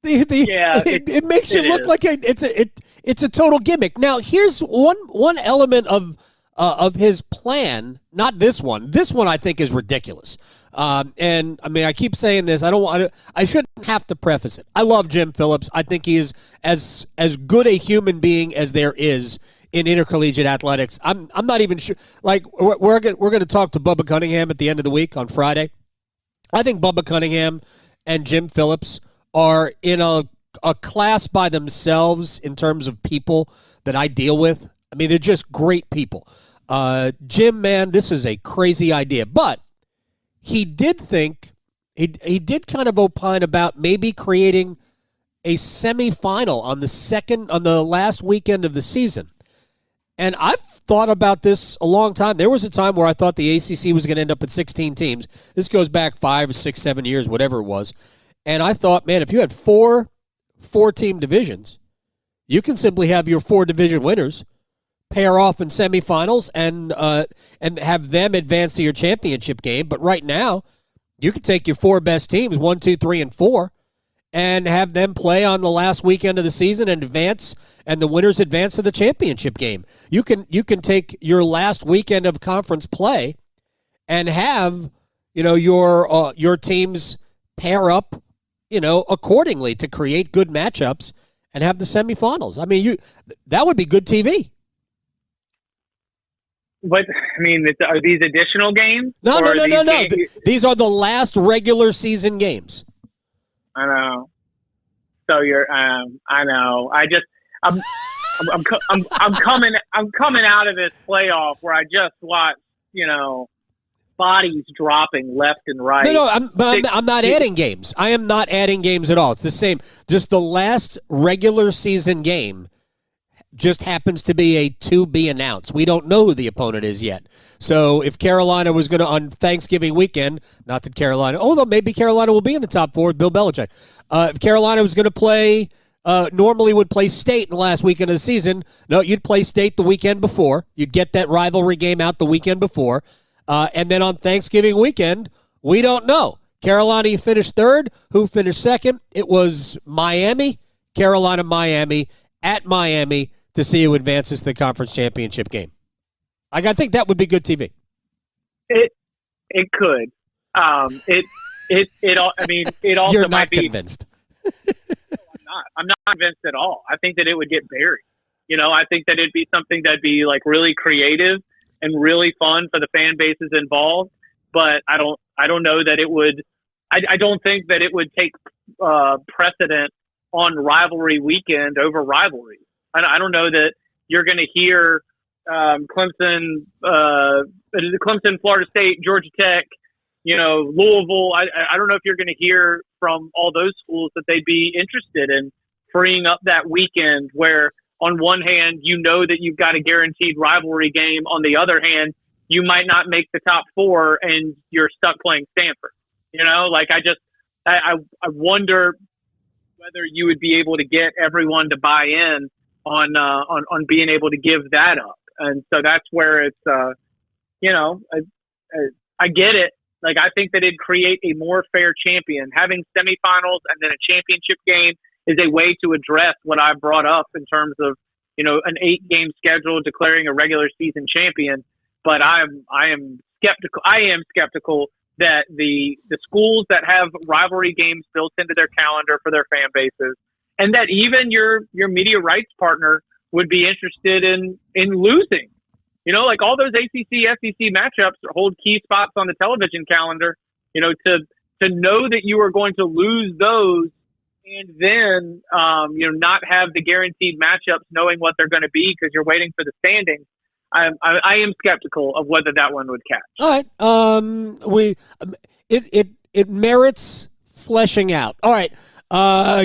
S3: It makes you look like it's a total gimmick. Now, here's one element of his plan. Not this one. This one I think is ridiculous. And I mean, I keep saying this. I shouldn't have to preface it. I love Jim Phillips. I think he is as good a human being as there is in intercollegiate athletics. I'm not even sure. Like, we're going to talk to Bubba Cunningham at the end of the week on Friday. I think Bubba Cunningham and Jim Phillips are in a class by themselves in terms of people that I deal with. I mean, they're just great people. Jim, man, this is a crazy idea. But he did think he did kind of opine about maybe creating a semifinal on the last weekend of the season. And I've thought about this a long time. There was a time where I thought the ACC was going to end up at 16 teams. This goes back 5, 6, 7 years, whatever it was. And I thought, man, if you had four-team divisions, you can simply have your 4 division winners pair off in semifinals and have them advance to your championship game. But right now, you could take your 4 best teams, 1, 2, 3, and 4, and have them play on the last weekend of the season and advance, and the winners advance to the championship game. You can take your last weekend of conference play and have your teams pair up accordingly to create good matchups and have the semifinals. I mean, that would be good TV.
S29: But, I mean, are these additional games?
S3: No. These are the last regular season games.
S29: I know. So I know. I'm coming out of this playoff where I just watched, bodies dropping left and right.
S3: No, I'm not adding games. I am not adding games at all. It's the same. Just the last regular season game just happens to be a to be announced. We don't know who the opponent is yet. So if Carolina was going to, on Thanksgiving weekend, not that Carolina, although maybe Carolina will be in the top 4 with Bill Belichick. If Carolina was going to play, normally would play State in the last weekend of the season. No, you'd play State the weekend before. You'd get that rivalry game out the weekend before. And then on Thanksgiving weekend, we don't know. Carolina finished 3rd. Who finished 2nd? It was Miami, Carolina, Miami, at Miami, to see who advances to the conference championship game. I think that would be good TV.
S29: It could. It also
S3: You're
S29: might
S3: not
S29: be
S3: convinced.
S29: I'm not convinced at all. I think that it would get buried. I think that it'd be something that'd be like really creative and really fun for the fan bases involved. But I don't know that it would. I don't think that it would take precedent on rivalry weekend over rivalry. I don't know that you're going to hear Clemson, Florida State, Georgia Tech, Louisville. I don't know if you're going to hear from all those schools that they'd be interested in freeing up that weekend where on one hand, that you've got a guaranteed rivalry game. On the other hand, you might not make the top 4 and you're stuck playing Stanford. I wonder whether you would be able to get everyone to buy in on being able to give that up. And so that's where it's, I get it. Like, I think that it'd create a more fair champion. Having semifinals and then a championship game is a way to address what I brought up in terms of, an 8-game schedule declaring a regular season champion. But I am skeptical. I am skeptical that the schools that have rivalry games built into their calendar for their fan bases, and that even your media rights partner would be interested in losing. Like all those ACC, SEC matchups hold key spots on the television calendar. To know that you are going to lose those and then not have the guaranteed matchups, knowing what they're going to be because you're waiting for the standings. I am skeptical of whether that one would catch.
S3: All right. It merits fleshing out. All right.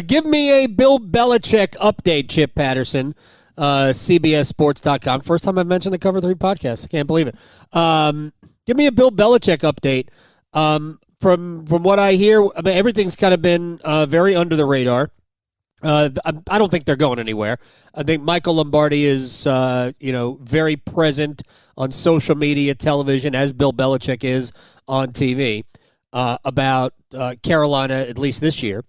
S3: Give me a Bill Belichick update, Chip Patterson, CBSSports.com. First time I've mentioned the Cover 3 podcast. I can't believe it. Give me a Bill Belichick update. From what I hear, everything's kind of been very under the radar. I don't think they're going anywhere. I think Michael Lombardi is, very present on social media, television, as Bill Belichick is on TV, about Carolina, at least this year.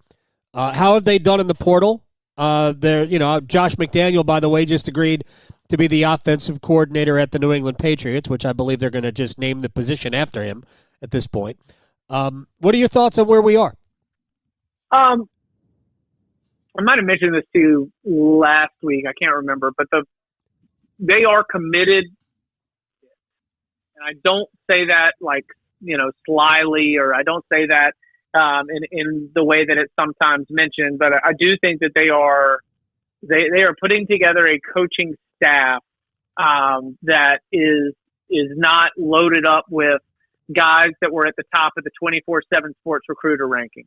S3: How have they done in the portal? Josh McDaniel, by the way, just agreed to be the offensive coordinator at the New England Patriots, which I believe they're going to just name the position after him at this point. What are your thoughts on where we are?
S29: I might have mentioned this to you last week. I can't remember, but they are committed. And I don't say that slyly, or I don't say that in the way that it's sometimes mentioned, but I do think that they are putting together a coaching staff that is not loaded up with guys that were at the top of the 24/7 Sports Recruiter ranking.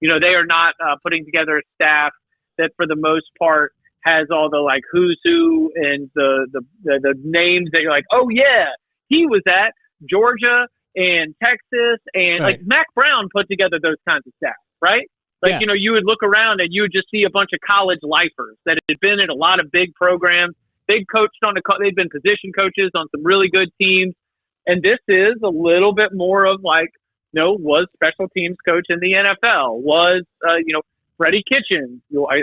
S29: They are not putting together a staff that, for the most part, has all the like who's who and the names that you're like, oh yeah, he was at Georgia and Texas, and like Mac Brown put together those kinds of staff, right? Like, you would look around and you would just see a bunch of college lifers that had been in a lot of big programs. They'd been position coaches on some really good teams. And this is a little bit more of like, was special teams coach in the NFL, was, Freddie Kitchens,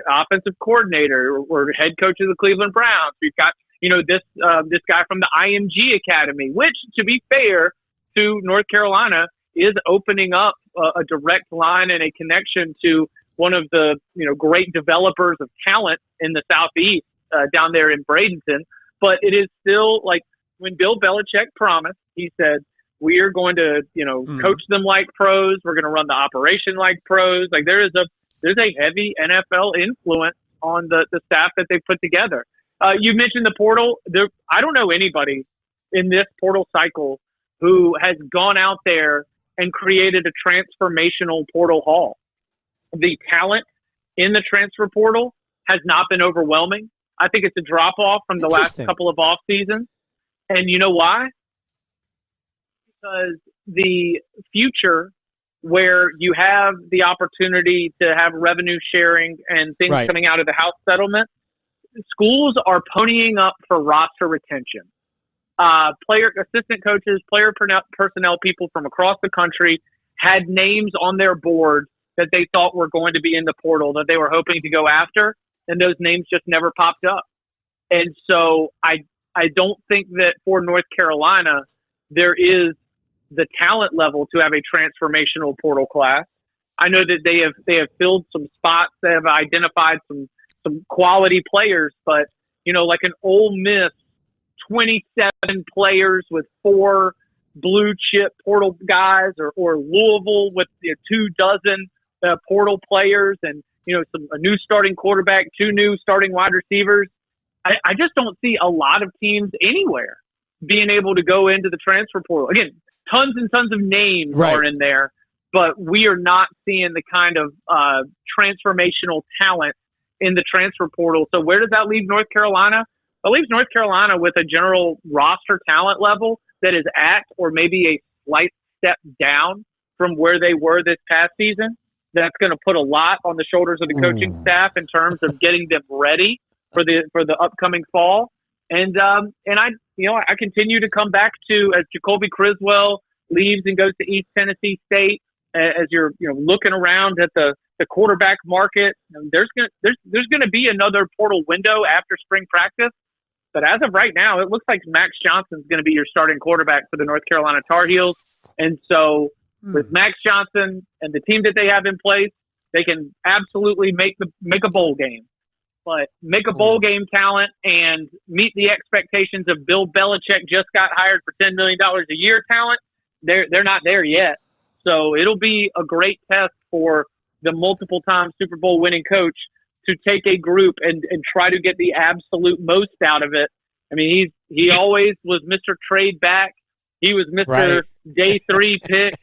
S29: offensive coordinator or head coach of the Cleveland Browns. We've got, this guy from the IMG Academy, which, to be fair to North Carolina, is opening up a direct line and a connection to one of the, great developers of talent in the Southeast down there in Bradenton. But it is still like when Bill Belichick promised, he said, we are going to, coach them like pros. We're going to run the operation like pros. Like there's a heavy NFL influence on the staff that they've put together. You mentioned the portal. I don't know anybody in this portal cycle who has gone out there and created a transformational portal haul. The talent in the transfer portal has not been overwhelming. I think it's a drop-off from the last couple of off seasons. And you know why? Because the future where you have the opportunity to have revenue sharing and things coming out of the house settlement, schools are ponying up for roster retention. Assistant coaches, player personnel people from across the country had names on their board that they thought were going to be in the portal that they were hoping to go after, and those names just never popped up. And so I don't think that for North Carolina there is the talent level to have a transformational portal class. I know that they have filled some spots, they have identified some quality players, but like an Ole Miss 27 players with 4 blue chip portal guys, or Louisville with 24 portal players, and a new starting quarterback, 2 new starting wide receivers. I just don't see a lot of teams anywhere being able to go into the transfer portal. Again, tons and tons of names are in there, but we are not seeing the kind of transformational talent in the transfer portal. So where does that leave North Carolina? It leaves North Carolina with a general roster talent level that is at or maybe a slight step down from where they were this past season. That's going to put a lot on the shoulders of the coaching staff in terms of getting them ready for the upcoming fall. And I continue to come back to, as Jacoby Criswell leaves and goes to East Tennessee State, as you're looking around at the quarterback market, there's going to be another portal window after spring practice. But as of right now, it looks like Max Johnson's going to be your starting quarterback for the North Carolina Tar Heels. And so with Max Johnson and the team that they have in place, they can absolutely make a bowl game. But make a bowl game talent and meet the expectations of Bill Belichick just got hired for $10 million a year talent. They're not there yet. So it'll be a great test for the multiple-time Super Bowl winning coach to take a group and try to get the absolute most out of it. I mean, he always was Mr. Trade Back. He was Mr. Day 3 pick.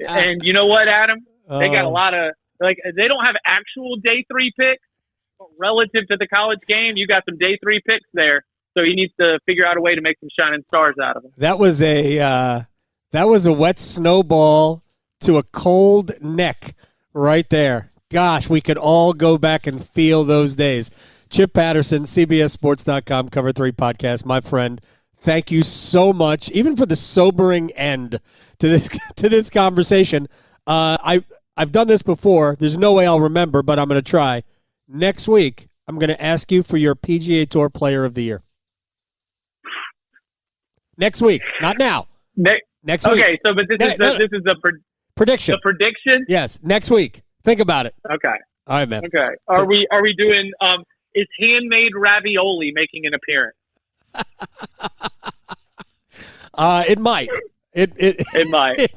S29: And you know what, Adam? They got a lot of – they don't have actual Day 3 picks. Relative to the college game, you got some Day 3 picks there. So he needs to figure out a way to make some shining stars out of them.
S3: That was a wet snowball to a cold neck right there. Gosh, we could all go back and feel those days. Chip Patterson, CBSSports.com, Cover 3 podcast, my friend. Thank you so much, even for the sobering end to this conversation. I've done this before. There's no way I'll remember, but I'm going to try. Next week, I'm going to ask you for your PGA Tour Player of the Year. Next week, not now. Next week.
S29: Okay, so but this is the
S3: prediction.
S29: The prediction?
S3: Yes, next week. Think about it.
S29: Okay.
S3: All right, man.
S29: Okay. Are we doing is handmade ravioli making an appearance?
S3: It might.
S29: It might.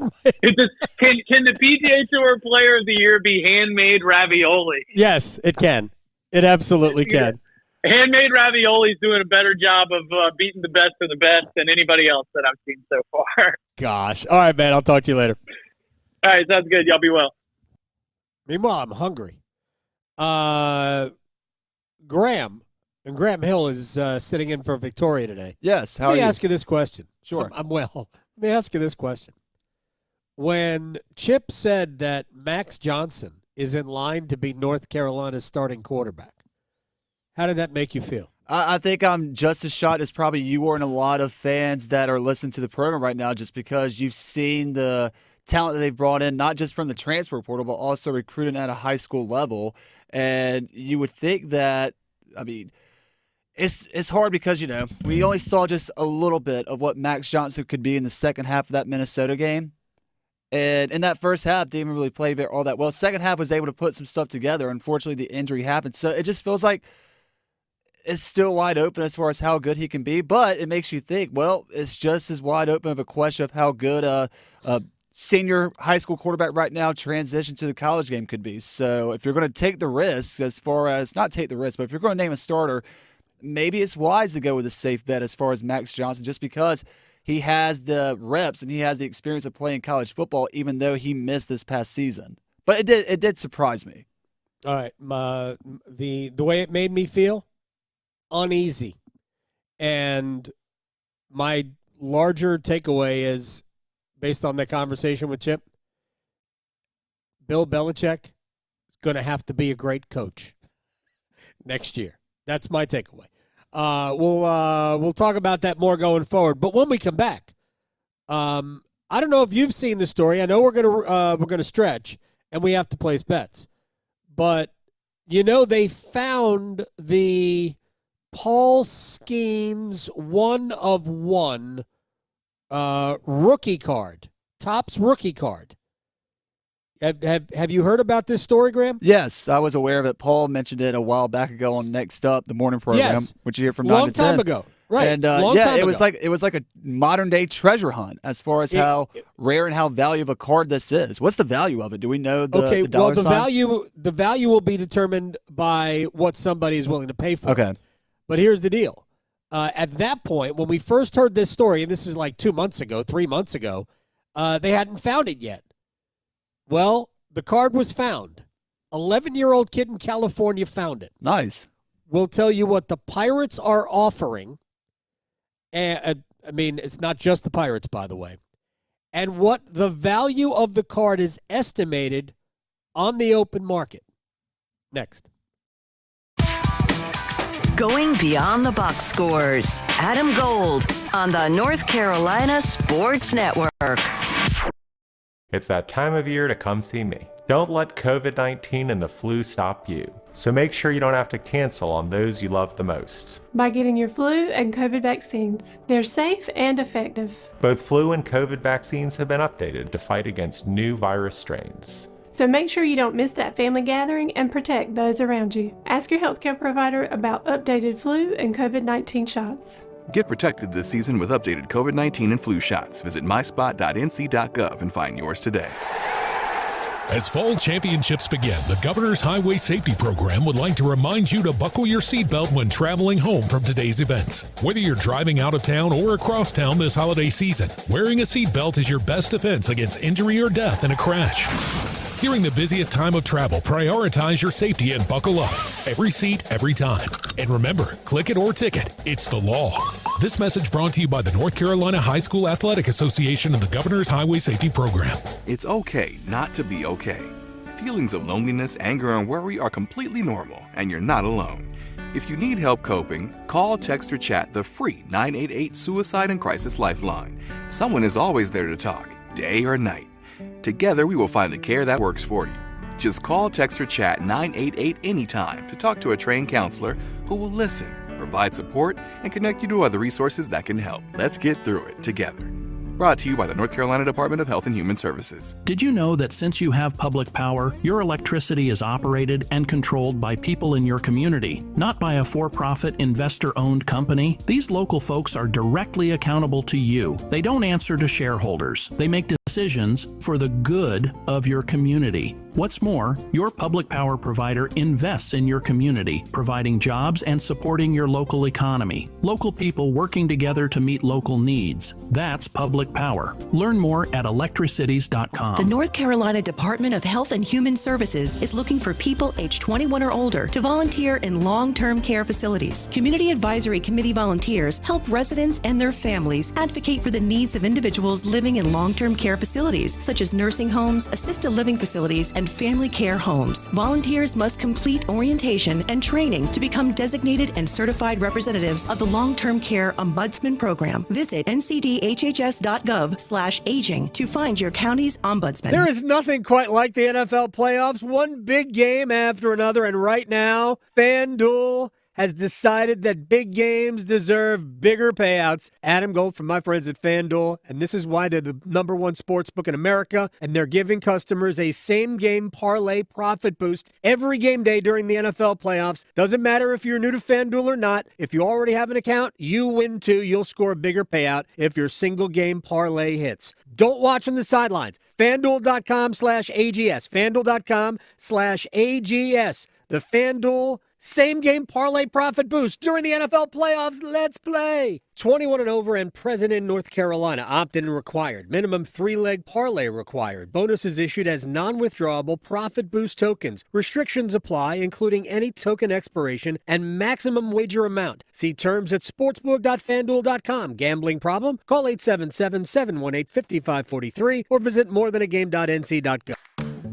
S29: Can the PGA Tour Player of the Year be handmade ravioli?
S3: Yes, it can. It absolutely can.
S29: Handmade ravioli is doing a better job of beating the best of the best than anybody else that I've seen so far.
S3: Gosh. All right, man. I'll talk to you later.
S29: All right, sounds good. Y'all be well.
S3: Meanwhile, I'm hungry. Graham Hill is sitting in for Victoria today.
S10: Yes. How
S3: Let
S10: are
S3: me
S10: you?
S3: ask you this question.
S10: Sure.
S3: I'm well. Let me ask you this question. When Chip said that Max Johnson is in line to be North Carolina's starting quarterback, how did that make you feel?
S10: I think I'm just as shocked as probably you are and a lot of fans that are listening to the program right now, just because you've seen the talent that they've brought in, not just from the transfer portal, but also recruiting at a high school level. And you would think that, I mean, it's hard because, we only saw just a little bit of what Max Johnson could be in the second half of that Minnesota game. And in that first half, didn't even really play all that well. Second half was able to put some stuff together. Unfortunately, the injury happened. So it just feels like it's still wide open as far as how good he can be. But it makes you think, well, it's just as wide open of a question of how good a senior high school quarterback right now transition to the college game could be. So if you're going to take the risk, as far as not take the risk, but if you're going to name a starter, maybe it's wise to go with a safe bet as far as Max Johnson, just because he has the reps and he has the experience of playing college football, even though he missed this past season. But it did surprise me.
S3: All right. The way it made me feel, uneasy. And my larger takeaway is, based on that conversation with Chip, Bill Belichick is going to have to be a great coach next year. That's my takeaway. We'll talk about that more going forward. But when we come back, I don't know if you've seen the story. I know we're gonna stretch and we have to place bets. But they found the Paul Skeens 1-of-1 rookie card, Topps rookie card. Have you heard about this story, Graham?
S10: Yes, I was aware of it. Paul mentioned it a while back ago on Next Up, the morning program, which you hear from 9 to 10.
S3: Long time ago. Right.
S10: And
S3: it
S10: was like a modern day treasure hunt as far as how rare and how valuable of a card this is. What's the value of it? Do we know the dollar sign?
S3: The value will be determined by what somebody is willing to pay for.
S10: Okay.
S3: But here's the deal. At that point, when we first heard this story, and this is like 3 months ago, they hadn't found it yet. Well, the card was found. 11-year-old kid in California found it.
S10: Nice.
S3: We'll tell you what the Pirates are offering. And it's not just the Pirates, by the way. And what the value of the card is estimated on the open market. Next.
S9: Going beyond the box scores. Adam Gold on the North Carolina Sports Network.
S11: It's that time of year to come see me. Don't let COVID-19 and the flu stop you. So make sure you don't have to cancel on those you love the most.
S12: By getting your flu and COVID vaccines. They're safe and effective.
S11: Both flu and COVID vaccines have been updated to fight against new virus strains.
S12: So make sure you don't miss that family gathering and protect those around you. Ask your healthcare provider about updated flu and COVID-19 shots.
S13: Get protected this season with updated COVID-19 and flu shots. Visit myspot.nc.gov and find yours today.
S14: As fall championships begin, the Governor's Highway Safety Program would like to remind you to buckle your seatbelt when traveling home from today's events. Whether you're driving out of town or across town this holiday season, wearing a seatbelt is your best defense against injury or death in a crash. During the busiest time of travel, prioritize your safety and buckle up. Every seat, every time. And remember, click it or ticket. It's the law. This message brought to you by the North Carolina High School Athletic Association and the Governor's Highway Safety Program.
S13: It's okay not to be okay. Feelings of loneliness, anger, and worry are completely normal, and you're not alone. If you need help coping, call, text, or chat the free 988 Suicide and Crisis Lifeline. Someone is always there to talk, day or night. Together, we will find the care that works for you. Just call, text, or chat 988 anytime to talk to a trained counselor who will listen, provide support, and connect you to other resources that can help. Let's get through it together. Brought to you by the North Carolina Department of Health and Human Services.
S6: Did you know that since you have public power, your electricity is operated and controlled by people in your community, not by a for-profit, investor-owned company? These local folks are directly accountable to you. They don't answer to shareholders. They make decisions for the good of your community. What's more, your public power provider invests in your community, providing jobs and supporting your local economy. Local people working together to meet local needs. That's public power. Learn more at electricities.com.
S15: The North Carolina Department of Health and Human Services is looking for people aged 21 or older to volunteer in long-term care facilities. Community Advisory Committee volunteers help residents and their families advocate for the needs of individuals living in long-term care facilities, such as nursing homes, assisted living facilities, and family care homes. Volunteers must complete orientation and training to become designated and certified representatives of the Long-Term Care Ombudsman Program. Visit ncdhhs.gov/aging to find your county's ombudsman.
S3: There is nothing quite like the NFL playoffs, one big game after another, and right now, FanDuel has decided that big games deserve bigger payouts. Adam Gold from my friends at FanDuel, and this is why they're the number one sports book in America, and they're giving customers a same-game parlay profit boost every game day during the NFL playoffs. Doesn't matter if you're new to FanDuel or not. If you already have an account, you win too. You'll score a bigger payout if your single-game parlay hits. Don't watch on the sidelines. FanDuel.com/AGS. FanDuel.com/AGS. The FanDuel same-game parlay profit boost during the NFL playoffs. Let's play. 21 and over and present in North Carolina. Opt-in required. Minimum 3-leg parlay required. Bonuses issued as non-withdrawable profit boost tokens. Restrictions apply, including any token expiration and maximum wager amount. See terms at sportsbook.fanduel.com. Gambling problem? Call 877-718-5543 or visit morethanagame.nc.gov.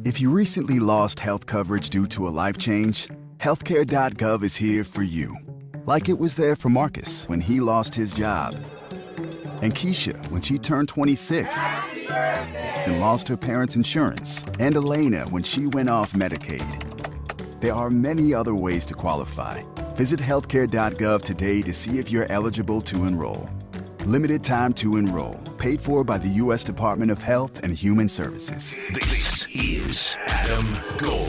S16: If you recently lost health coverage due to a life change, healthcare.gov is here for you. Like it was there for Marcus when he lost his job, and Keisha when she turned 26 and lost her parents' insurance, and Elena when she went off Medicaid. There are many other ways to qualify. Visit healthcare.gov today to see if you're eligible to enroll. Limited time to enroll. Paid for by the U.S. Department of Health and Human Services.
S1: This is Adam Gold.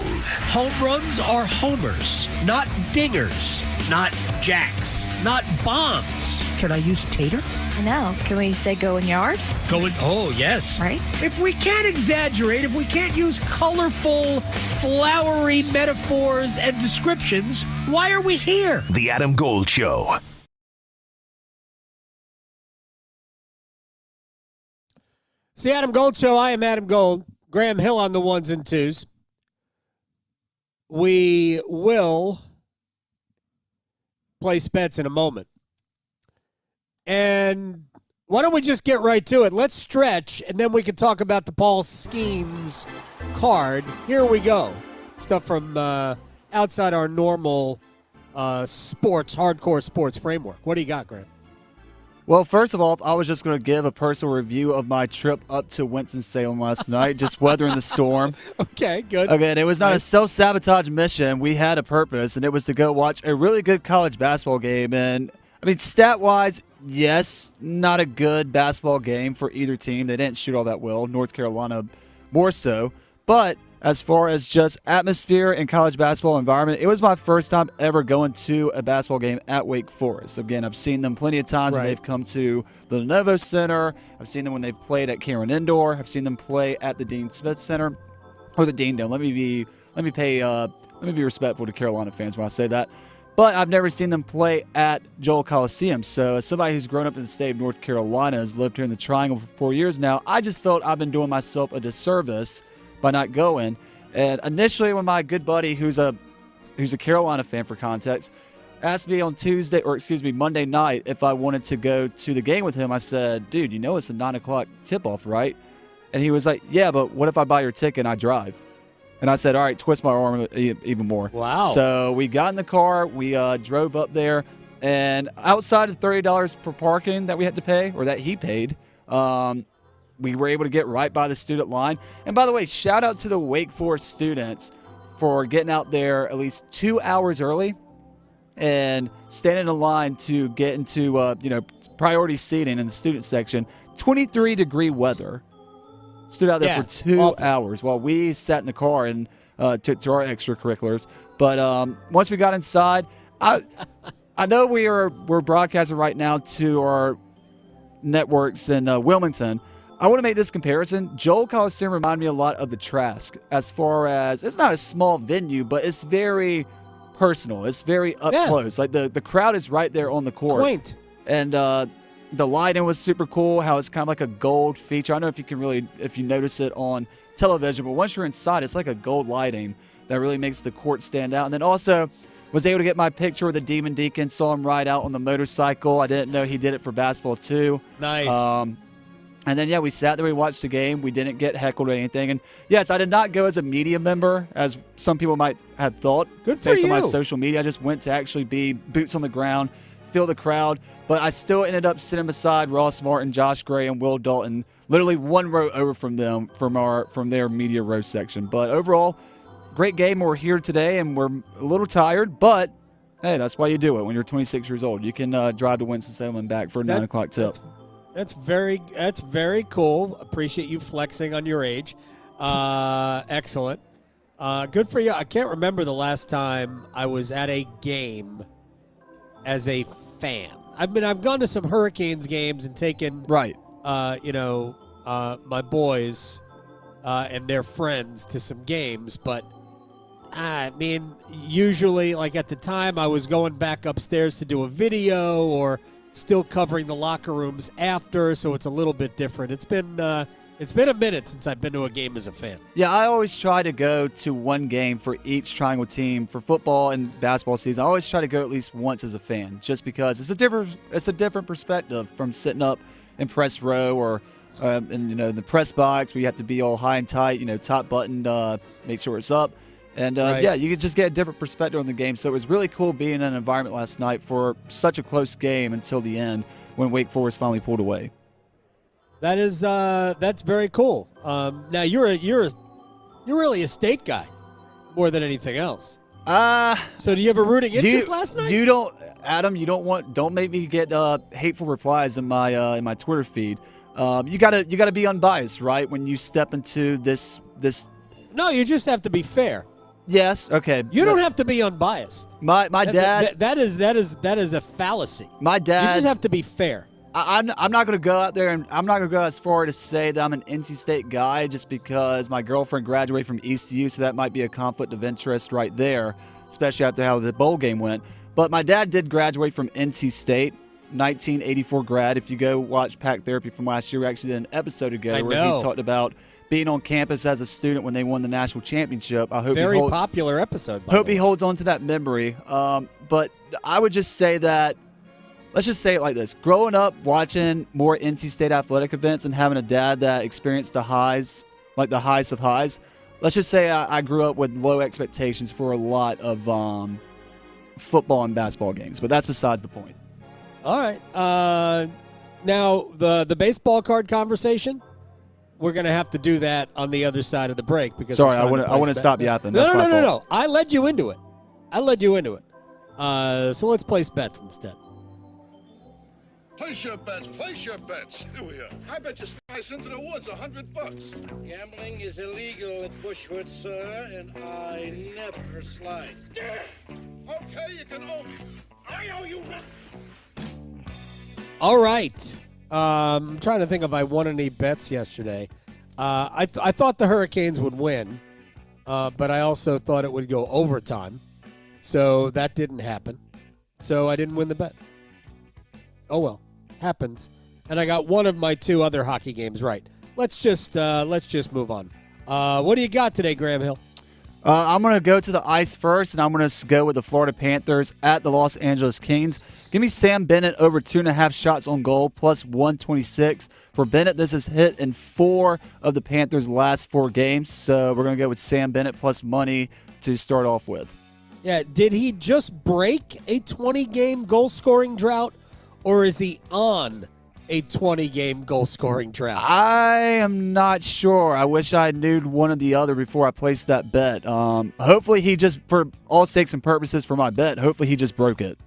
S3: Home runs are homers, not dingers, not jacks, not bombs. Can I use tater?
S17: No. Can we say go in yard?
S3: Oh, yes.
S17: Right?
S3: If we can't exaggerate, if we can't use colorful, flowery metaphors and descriptions, why are we here?
S1: The Adam Gold Show.
S3: It's the Adam Gold Show. I am Adam Gold. Graham Hill on the ones and twos. We will place bets in a moment. And why don't we just get right to it? Let's stretch, and then we can talk about the Paul Skeens card. Here we go. Stuff from outside our normal hardcore sports framework. What do you got, Graham?
S10: Well, first of all, I was just going to give a personal review of my trip up to Winston-Salem last night, just weathering the storm.
S3: Okay, good.
S10: Okay, and it was not a self-sabotage mission. We had a purpose, and it was to go watch a really good college basketball game. And, I mean, stat-wise, yes, not a good basketball game for either team. They didn't shoot all that well. North Carolina more so. But as far as just atmosphere and college basketball environment, it was my first time ever going to a basketball game at Wake Forest. Again, I've seen them plenty of times when they've come to the Lenovo Center. I've seen them when they've played at Cameron Indoor. I've seen them play at the Dean Smith Center or the Dean Dome. Let me be respectful to Carolina fans when I say that. But I've never seen them play at Joel Coliseum. So as somebody who's grown up in the state of North Carolina, has lived here in the Triangle for 4 years now, I just felt I've been doing myself a disservice by not going. And initially, when my good buddy, who's a Carolina fan for context, asked me on Monday night if I wanted to go to the game with him, I said, dude, you know it's a 9 o'clock tip-off, right? And he was like, yeah, but what if I buy your ticket and I drive? And I said, all right, twist my arm even more. Wow. So we got in the car, we drove up there, and outside of $30 per parking that we had to pay, or that he paid, we were able to get right by the student line. And by the way, shout out to the Wake Forest students for getting out there at least 2 hours early and standing in line to get into priority seating in the student section 23-degree weather. Stood out there for 2 hours while we sat in the car and took to our extracurriculars. But once we got inside, I know we're broadcasting right now to our networks in Wilmington. I want to make this comparison. Joel Coliseum reminded me a lot of the Trask as far as it's not a small venue, but it's very personal. It's very up close. Like the crowd is right there on the court.
S3: Quaint.
S10: And the lighting was super cool, how it's kind of like a gold feature. I don't know if you notice it on television, but once you're inside, it's like a gold lighting that really makes the court stand out. And then also was able to get my picture with the Demon Deacon, saw him ride out on the motorcycle. I didn't know he did it for basketball too.
S3: Nice.
S10: And then, we sat there, we watched the game. We didn't get heckled or anything. And yes, I did not go as a media member, as some people might have thought.
S3: Good for
S10: based
S3: you.
S10: on my social media. I just went to actually be boots on the ground, feel the crowd. But I still ended up sitting beside Ross Martin, Josh Gray, and Will Dalton, literally one row over from them, from their media row section. But overall, great game. We're here today, and we're a little tired, but hey, that's why you do it when you're 26 years old. You can drive to Winston-Salem and back for a 9 o'clock tip.
S3: That's very cool. Appreciate you flexing on your age. Excellent. Good for you. I can't remember the last time I was at a game as a fan. I've gone to some Hurricanes games and taken my boys and their friends to some games, but usually like at the time I was going back upstairs to do a video or still covering the locker rooms after, so it's a little bit different. It's been a minute since I've been to a game as a fan. Yeah,
S10: I always try to go to one game for each Triangle team for football and basketball season. I always try to go at least once as a fan, just because it's a different perspective from sitting up in press row or in the press box where you have to be all high and tight, top buttoned, make sure it's up. And, you could just get a different perspective on the game. So it was really cool being in an environment last night for such a close game until the end when Wake Forest finally pulled away.
S3: That's very cool. Now, you're really a state guy more than anything else. So do you have a rooting interest last night?
S10: You don't, Adam, don't make me get hateful replies in my Twitter feed. You gotta be unbiased, right? When you step into this.
S3: No, you just have to be fair.
S10: Yes. Okay.
S3: You don't have to be unbiased.
S10: My dad.
S3: That is a fallacy.
S10: My dad.
S3: You just have to be fair.
S10: I'm not going to go out there and I'm not going to go as far to say that I'm an NC State guy just because my girlfriend graduated from ECU, so that might be a conflict of interest right there, especially after how the bowl game went. But my dad did graduate from NC State, 1984 grad. If you go watch Pack Therapy from last year, we actually did an episode together where he talked about being on campus as a student when they won the national championship. I hope
S3: popular episode.
S10: Hope he holds on to that memory. But I would just say that, let's just say it like this. Growing up, watching more NC State athletic events and having a dad that experienced the highs, like the highs of highs, let's just say I grew up with low expectations for a lot of football and basketball games. But that's besides the point.
S3: All right. Now, the baseball card conversation, we're going to have to do that on the other side of the break. Because
S10: sorry, I want to stop yapping.
S3: No. I led you into it. So let's place bets instead.
S2: Place your bets. Do you? I bet you slice into the woods $100.
S5: Gambling is illegal at Bushwood, sir, and I never slide.
S2: Okay, you can owe me. I owe you nothing.
S3: All right. I'm trying to think if I won any bets yesterday. I thought the Hurricanes would win, but I also thought it would go overtime. So that didn't happen. So I didn't win the bet. Oh, well. Happens. And I got one of my two other hockey games right. Let's just move on. What do you got today, Graham Hill?
S10: I'm going to go to the ice first, and I'm going to go with the Florida Panthers at the Los Angeles Kings. Give me Sam Bennett over 2.5 shots on goal, plus 126. For Bennett, this is hit in 4 of the Panthers' last 4 games, so we're going to go with Sam Bennett plus money to start off with.
S3: Yeah, did he just break a 20-game goal-scoring drought, or is he on a 20-game goal-scoring drought?
S10: I am not sure. I wish I knew one or the other before I placed that bet. Hopefully he just, for all sakes and purposes for my bet, hopefully he just broke it.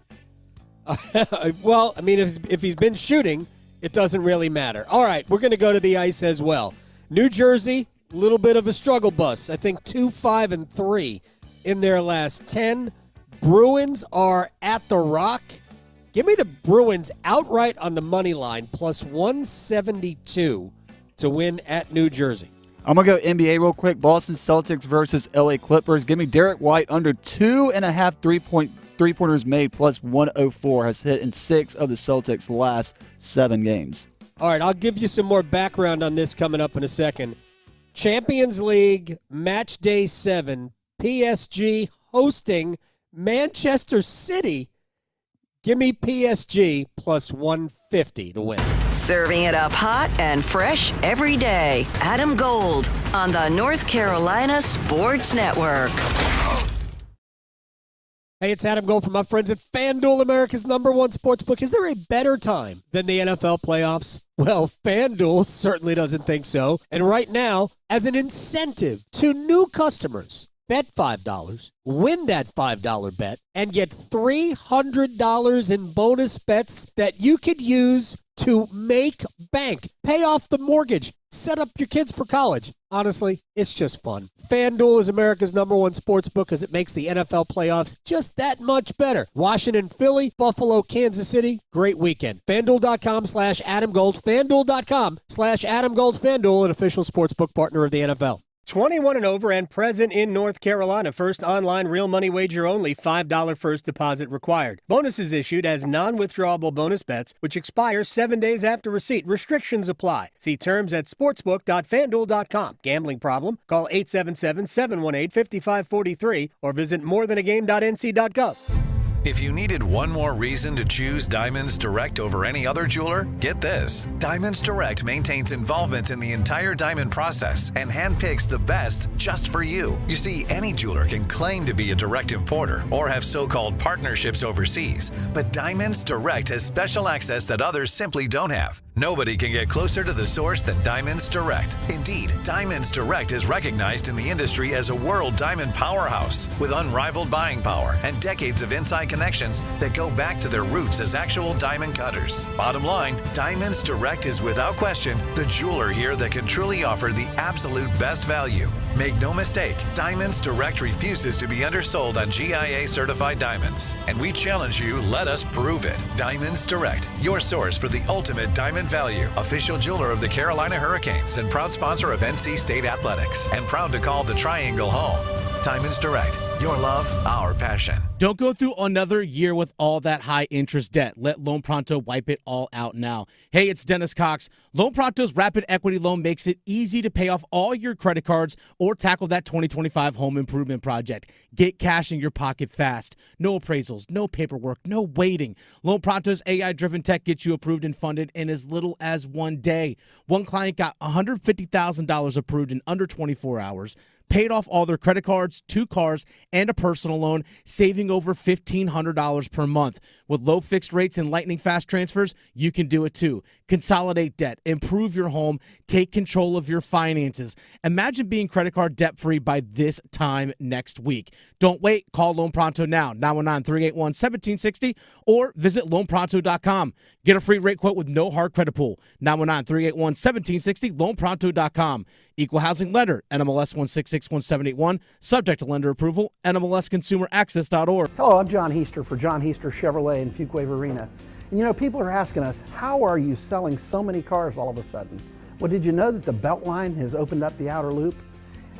S3: Well, I mean, if he's been shooting, it doesn't really matter. All right, we're going to go to the ice as well. New Jersey, a little bit of a struggle bus. I think 2-5-3 in their last 10. Bruins are at the Rock. Give me the Bruins outright on the money line, plus 172 to win at New Jersey.
S10: I'm going to go NBA real quick. Boston Celtics versus LA Clippers. Give me Derek White under 2.5 three-pointers made, plus 104. Has hit in 6 of the Celtics' last 7 games.
S3: All right, I'll give you some more background on this coming up in a second. Champions League, match day 7, PSG hosting Manchester City. Give me PSG plus 150 to win.
S9: Serving it up hot and fresh every day. Adam Gold on the North Carolina Sports Network.
S3: Hey, it's Adam Gold from my friends at FanDuel, America's #1 sportsbook. Is there a better time than the NFL playoffs? Well, FanDuel certainly doesn't think so. And right now, as an incentive to new customers, bet $5, win that $5 bet, and get $300 in bonus bets that you could use to make bank, pay off the mortgage, set up your kids for college. Honestly, it's just fun. FanDuel is America's #1 sportsbook because it makes the NFL playoffs just that much better. Washington, Philly, Buffalo, Kansas City, great weekend. FanDuel.com/AdamGold, FanDuel.com/AdamGold. FanDuel, an official sportsbook partner of the NFL. 21 and over and present in North Carolina. First online real money wager only. $5 first deposit required. Bonuses issued as non-withdrawable bonus bets, which expire 7 days after receipt. Restrictions apply. See terms at sportsbook.fanduel.com. Gambling problem? Call 877-718-5543 or visit morethanagame.nc.gov.
S7: If you needed one more reason to choose Diamonds Direct over any other jeweler, get this. Diamonds Direct maintains involvement in the entire diamond process and handpicks the best just for you. You see, any jeweler can claim to be a direct importer or have so-called partnerships overseas, but Diamonds Direct has special access that others simply don't have. Nobody can get closer to the source than Diamonds Direct. Indeed, Diamonds Direct is recognized in the industry as a world diamond powerhouse with unrivaled buying power and decades of inside connections that go back to their roots as actual diamond cutters. Bottom line, Diamonds Direct is without question the jeweler here that can truly offer the absolute best value. Make no mistake, Diamonds Direct refuses to be undersold on GIA certified diamonds. And we challenge you, let us prove it. Diamonds Direct, your source for the ultimate diamond value. Official jeweler of the Carolina Hurricanes and proud sponsor of NC State Athletics. And proud to call the Triangle home. Diamonds Direct, your love, our passion.
S8: Don't go through another year with all that high interest debt. Let Loan Pronto wipe it all out now. Hey, it's Dennis Cox. Loan Pronto's Rapid Equity Loan makes it easy to pay off all your credit cards or tackle that 2025 home improvement project. Get cash in your pocket fast. No appraisals, no paperwork, no waiting. Loan Pronto's AI-driven tech gets you approved and funded in as little as 1 day. One client got $150,000 approved in under 24 hours. Paid off all their credit cards, 2 cars, and a personal loan, saving over $1,500 per month. With low fixed rates and lightning fast transfers, you can do it too. Consolidate debt, improve your home, take control of your finances. Imagine being credit card debt-free by this time next week. Don't wait. Call Loan Pronto now, 919-381-1760, or visit loanpronto.com. Get a free rate quote with no hard credit pull, 919-381-1760, loanpronto.com. Equal housing lender, NMLS 1661781, subject to lender approval, NMLSconsumeraccess.org.
S18: Hello, I'm John Heister for John Heister Chevrolet in Fuquay Varina. And you know, people are asking us, how are you selling so many cars all of a sudden? Well, did you know that the Beltline has opened up the outer loop?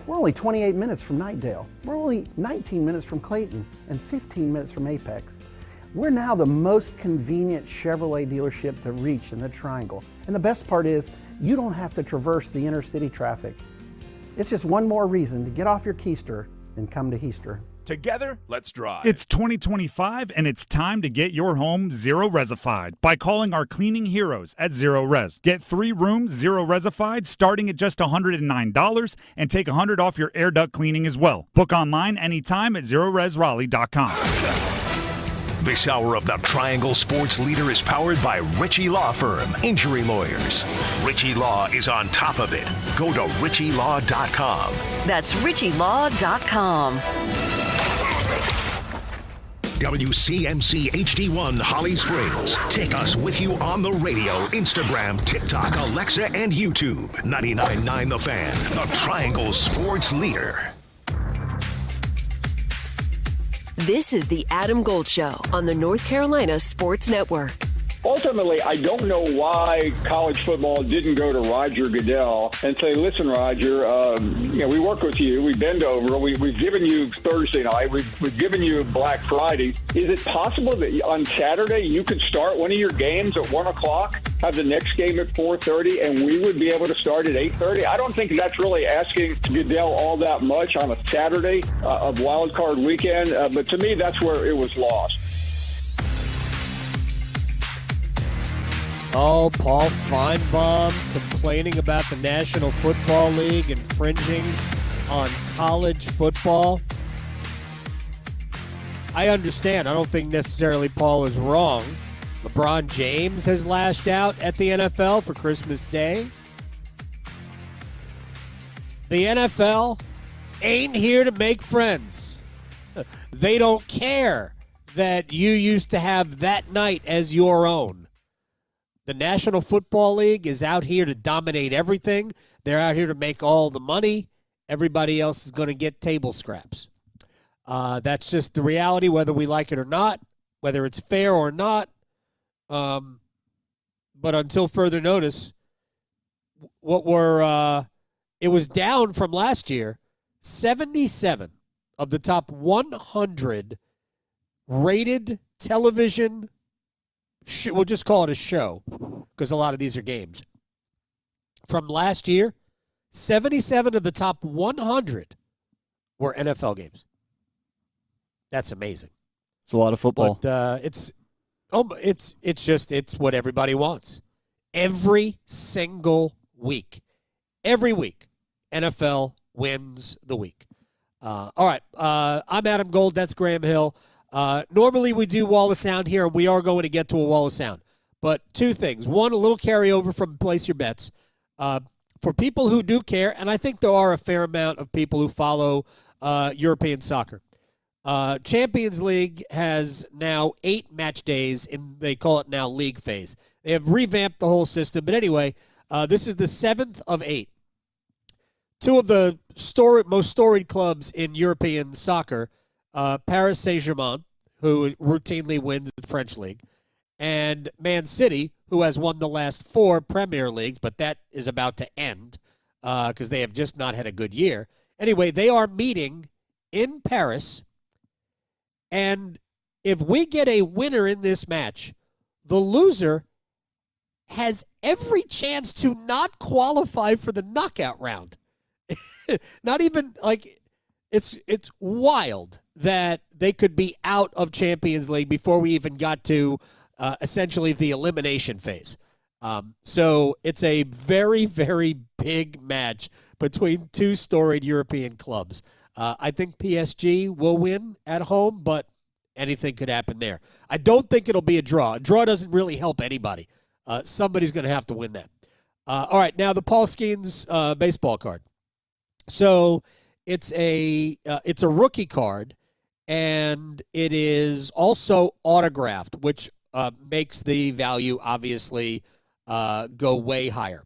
S18: We're only 28 minutes from Knightdale. We're only 19 minutes from Clayton and 15 minutes from Apex. We're now the most convenient Chevrolet dealership to reach in the Triangle. And the best part is, you don't have to traverse the inner city traffic. It's just one more reason to get off your keister and come to Heister.
S19: Together, let's drive.
S20: It's 2025, and it's time to get your home zero-resified by calling our cleaning heroes at Zero Res. Get 3 rooms zero-resified starting at just $109 and take $100 off your air duct cleaning as well. Book online anytime at ZeroResRaleigh.com.
S1: This hour of the Triangle Sports Leader is powered by Ritchie Law Firm, injury lawyers. Ritchie Law is on top of it. Go to RitchieLaw.com.
S9: That's RitchieLaw.com.
S1: WCMC HD1 Holly Springs. Take us with you on the radio, Instagram, TikTok, Alexa, and YouTube. 99.9 The Fan, the Triangle Sports Leader.
S4: This is the Adam Gold Show on the North Carolina Sports Network.
S21: Ultimately, I don't know why college football didn't go to Roger Goodell and say, listen, Roger, we work with you. We bend over. We've given you Thursday night. We've given you Black Friday. Is it possible that on Saturday you could start one of your games at 1 o'clock, have the next game at 4:30, and we would be able to start at 8:30? I don't think that's really asking Goodell all that much on a Saturday of Wild Card weekend. But to me, that's where it was lost.
S3: Oh, Paul Feinbaum complaining about the National Football League infringing on college football. I understand. I don't think necessarily Paul is wrong. LeBron James has lashed out at the NFL for Christmas Day. The NFL ain't here to make friends. They don't care that you used to have that night as your own. The National Football League is out here to dominate everything. They're out here to make all the money. Everybody else is going to get table scraps. That's just the reality, whether we like it or not, whether it's fair or not. But until further notice, it was down from last year. 77 of the top 100 rated television, we'll just call it a show because a lot of these are games. From last year, 77 of the top 100 were NFL games. That's amazing.
S10: It's a lot of football.
S3: But it's what everybody wants. Every single week. Every week, NFL wins the week. All right. I'm Adam Gold. That's Graham Hill. Normally we do Wall of Sound here, and we are going to get to a Wall of Sound. But two things. One, a little carryover from Place Your Bets. For people who do care, and I think there are a fair amount of people who follow European soccer. Champions League has now 8 match days, and they call it now league phase. They have revamped the whole system. But anyway, this is the 7th of 8. Two of the most storied clubs in European soccer, Paris Saint-Germain, who routinely wins the French league, and Man City, who has won the last 4 Premier Leagues, but that is about to end because they have just not had a good year. Anyway, they are meeting in Paris, and if we get a winner in this match, the loser has every chance to not qualify for the knockout round. Not even, like, it's wild that they could be out of Champions League before we even got to essentially the elimination phase. So it's a very, very big match between two storied European clubs. I think PSG will win at home, but anything could happen there. I don't think it'll be a draw. A draw doesn't really help anybody. Somebody's going to have to win that. All right, now the Paul Skeens baseball card. So it's a rookie card, and it is also autographed, which makes the value obviously go way higher.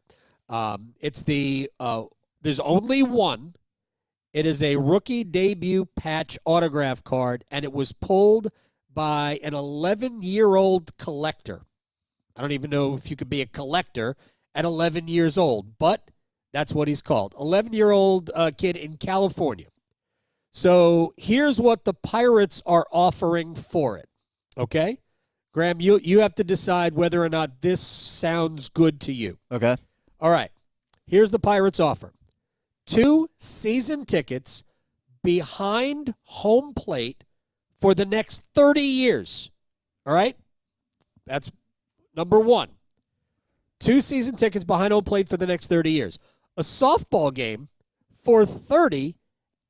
S3: There's only one. It is a rookie debut patch autograph card, and it was pulled by an 11-year-old collector. I don't even know if you could be a collector at 11 years old, but that's what he's called. 11-year-old kid in California. So here's what the Pirates are offering for it. Okay? Graham, you have to decide whether or not this sounds good to you.
S10: Okay.
S3: All right. Here's the Pirates offer. 2 season tickets behind home plate for the next 30 years. All right? That's number one. 2 season tickets behind home plate for the next 30 years. A softball game for 30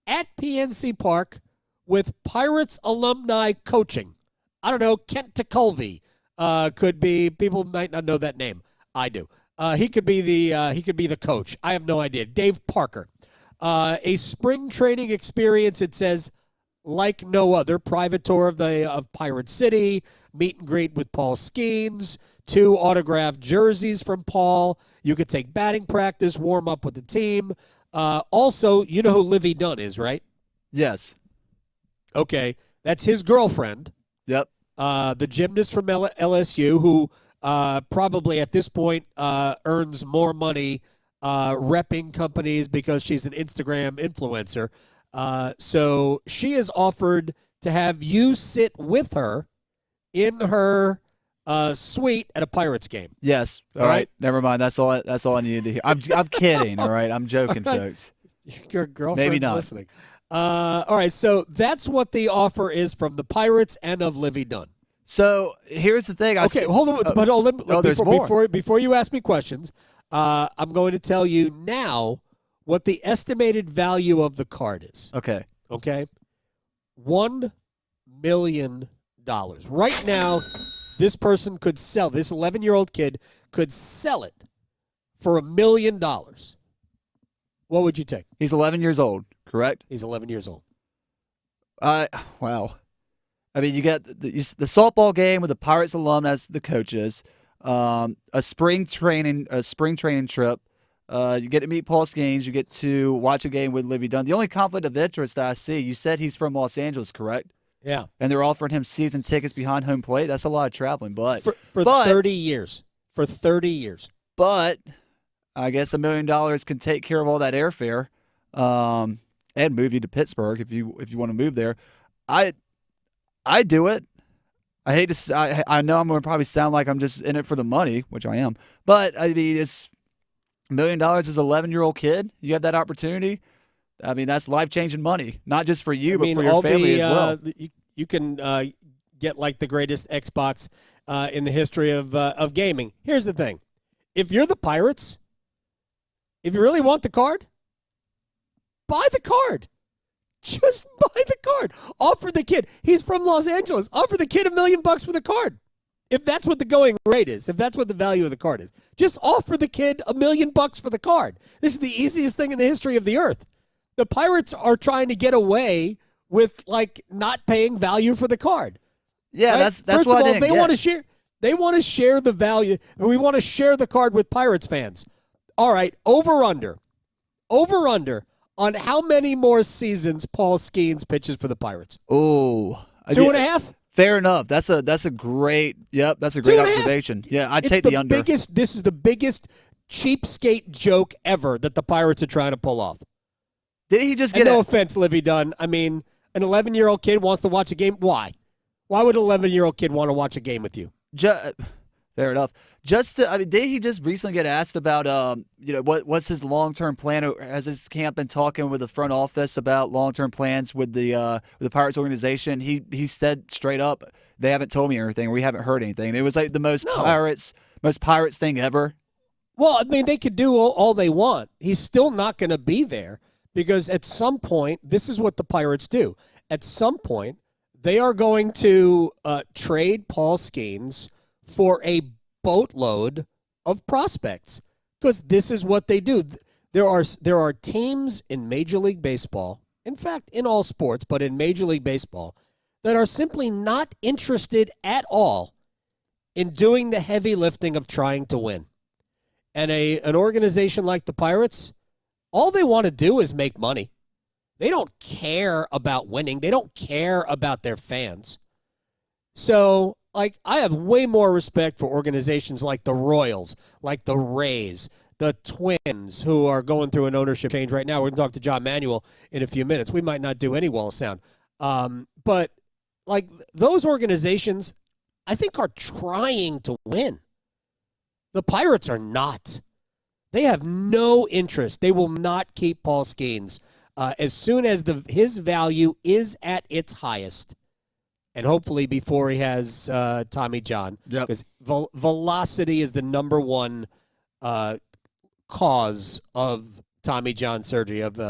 S3: at PNC Park with Pirates alumni coaching. I don't know, Kent Tekulve could be. People might not know that name. I do. He could be the coach. I have no idea. Dave Parker. A spring training experience, it says, like no other. Private tour of Pirate City, meet and greet with Paul Skeens, 2 autographed jerseys from Paul. You could take batting practice, warm up with the team. Also, you know who Livy Dunn is, right?
S10: Yes.
S3: Okay, that's his girlfriend.
S10: Yep.
S3: The gymnast from LSU who probably at this point earns more money repping companies because she's an Instagram influencer. So she has offered to have you sit with her in her suite at a Pirates game.
S10: Yes. All right. Never mind. That's all I needed to hear. I'm kidding. All right. I'm joking, folks.
S3: Your girlfriend's
S10: Maybe not.
S3: listening. All right. So that's what the offer is from the Pirates and of Livy Dunn.
S10: So here's the thing.
S3: Hold on. But
S10: there's more.
S3: Before you ask me questions, I'm going to tell you now what the estimated value of the card is.
S10: Okay.
S3: Okay? $1 million. Right now, this person could sell, this 11-year-old kid could sell it for $1 million. What would you take?
S10: He's 11 years old, correct?
S3: He's 11 years old.
S10: Wow. I mean, you get the softball game with the Pirates alum as the coaches, a spring training trip. You get to meet Paul Skeens. You get to watch a game with Livy Dunn. The only conflict of interest that I see, you said he's from Los Angeles, correct?
S3: Yeah.
S10: And they're offering him season tickets behind home plate. That's a lot of traveling, but
S3: for 30 years. For 30 years.
S10: But I guess $1 million can take care of all that airfare, and move you to Pittsburgh if you want to move there. I do it. I hate to. I know I'm going to probably sound like I'm just in it for the money, which I am. But I mean, it's $1 million as an 11-year-old kid. You have that opportunity. I mean, that's life-changing money, not just for you, but for your family as well.
S3: You can get like the greatest Xbox in the history of gaming. Here's the thing: if you're the Pirates, if you really want the card, buy the card. Just buy the card. Offer the kid. He's from Los Angeles. Offer the kid $1 million for the card. If that's what the going rate is, if that's what the value of the card is, just offer the kid $1 million for the card. This is the easiest thing in the history of the earth. The Pirates are trying to get away with like not paying value for the card.
S10: Yeah,
S3: right?
S10: that's
S3: First
S10: what
S3: of all,
S10: I didn't
S3: they
S10: get.
S3: want to share. They want to share the value. We want to share the card with Pirates fans. All right, over under on how many more seasons Paul Skeens pitches for the Pirates.
S10: Oh,
S3: 2.5.
S10: Fair enough. That's a great. Yep, that's a great observation. Yeah, I'd take the under.
S3: This is the biggest cheapskate joke ever that the Pirates are trying to pull off.
S10: Did he just get?
S3: No offense, Livy Dunn. I mean, an 11-year-old kid wants to watch a game. Why? Why would an 11-year-old kid want to watch a game with you?
S10: Fair enough. Did he just recently get asked about, what's his long-term plan? Has his camp been talking with the front office about long-term plans with the Pirates organization? He said straight up, they haven't told me anything. We haven't heard anything. It was like the most Pirates thing ever.
S3: Well, I mean, they could do all they want. He's still not going to be there because at some point, this is what the Pirates do. At some point, they are going to trade Paul Skeens for a boatload of prospects because this is what they do. There are teams in Major League Baseball, in fact, in all sports, but in Major League Baseball, that are simply not interested at all in doing the heavy lifting of trying to win. And an organization like the Pirates, all they want to do is make money. They don't care about winning. They don't care about their fans. So, I have way more respect for organizations like the Royals, like the Rays, the Twins, who are going through an ownership change right now. We're going to talk to John Manuel in a few minutes. We might not do any wall sound. But, those organizations, I think, are trying to win. The Pirates are not. They have no interest. They will not keep Paul Skeens as soon as his value is at its highest. And hopefully before he has Tommy John. Because velocity is the number one cause of Tommy John surgery, of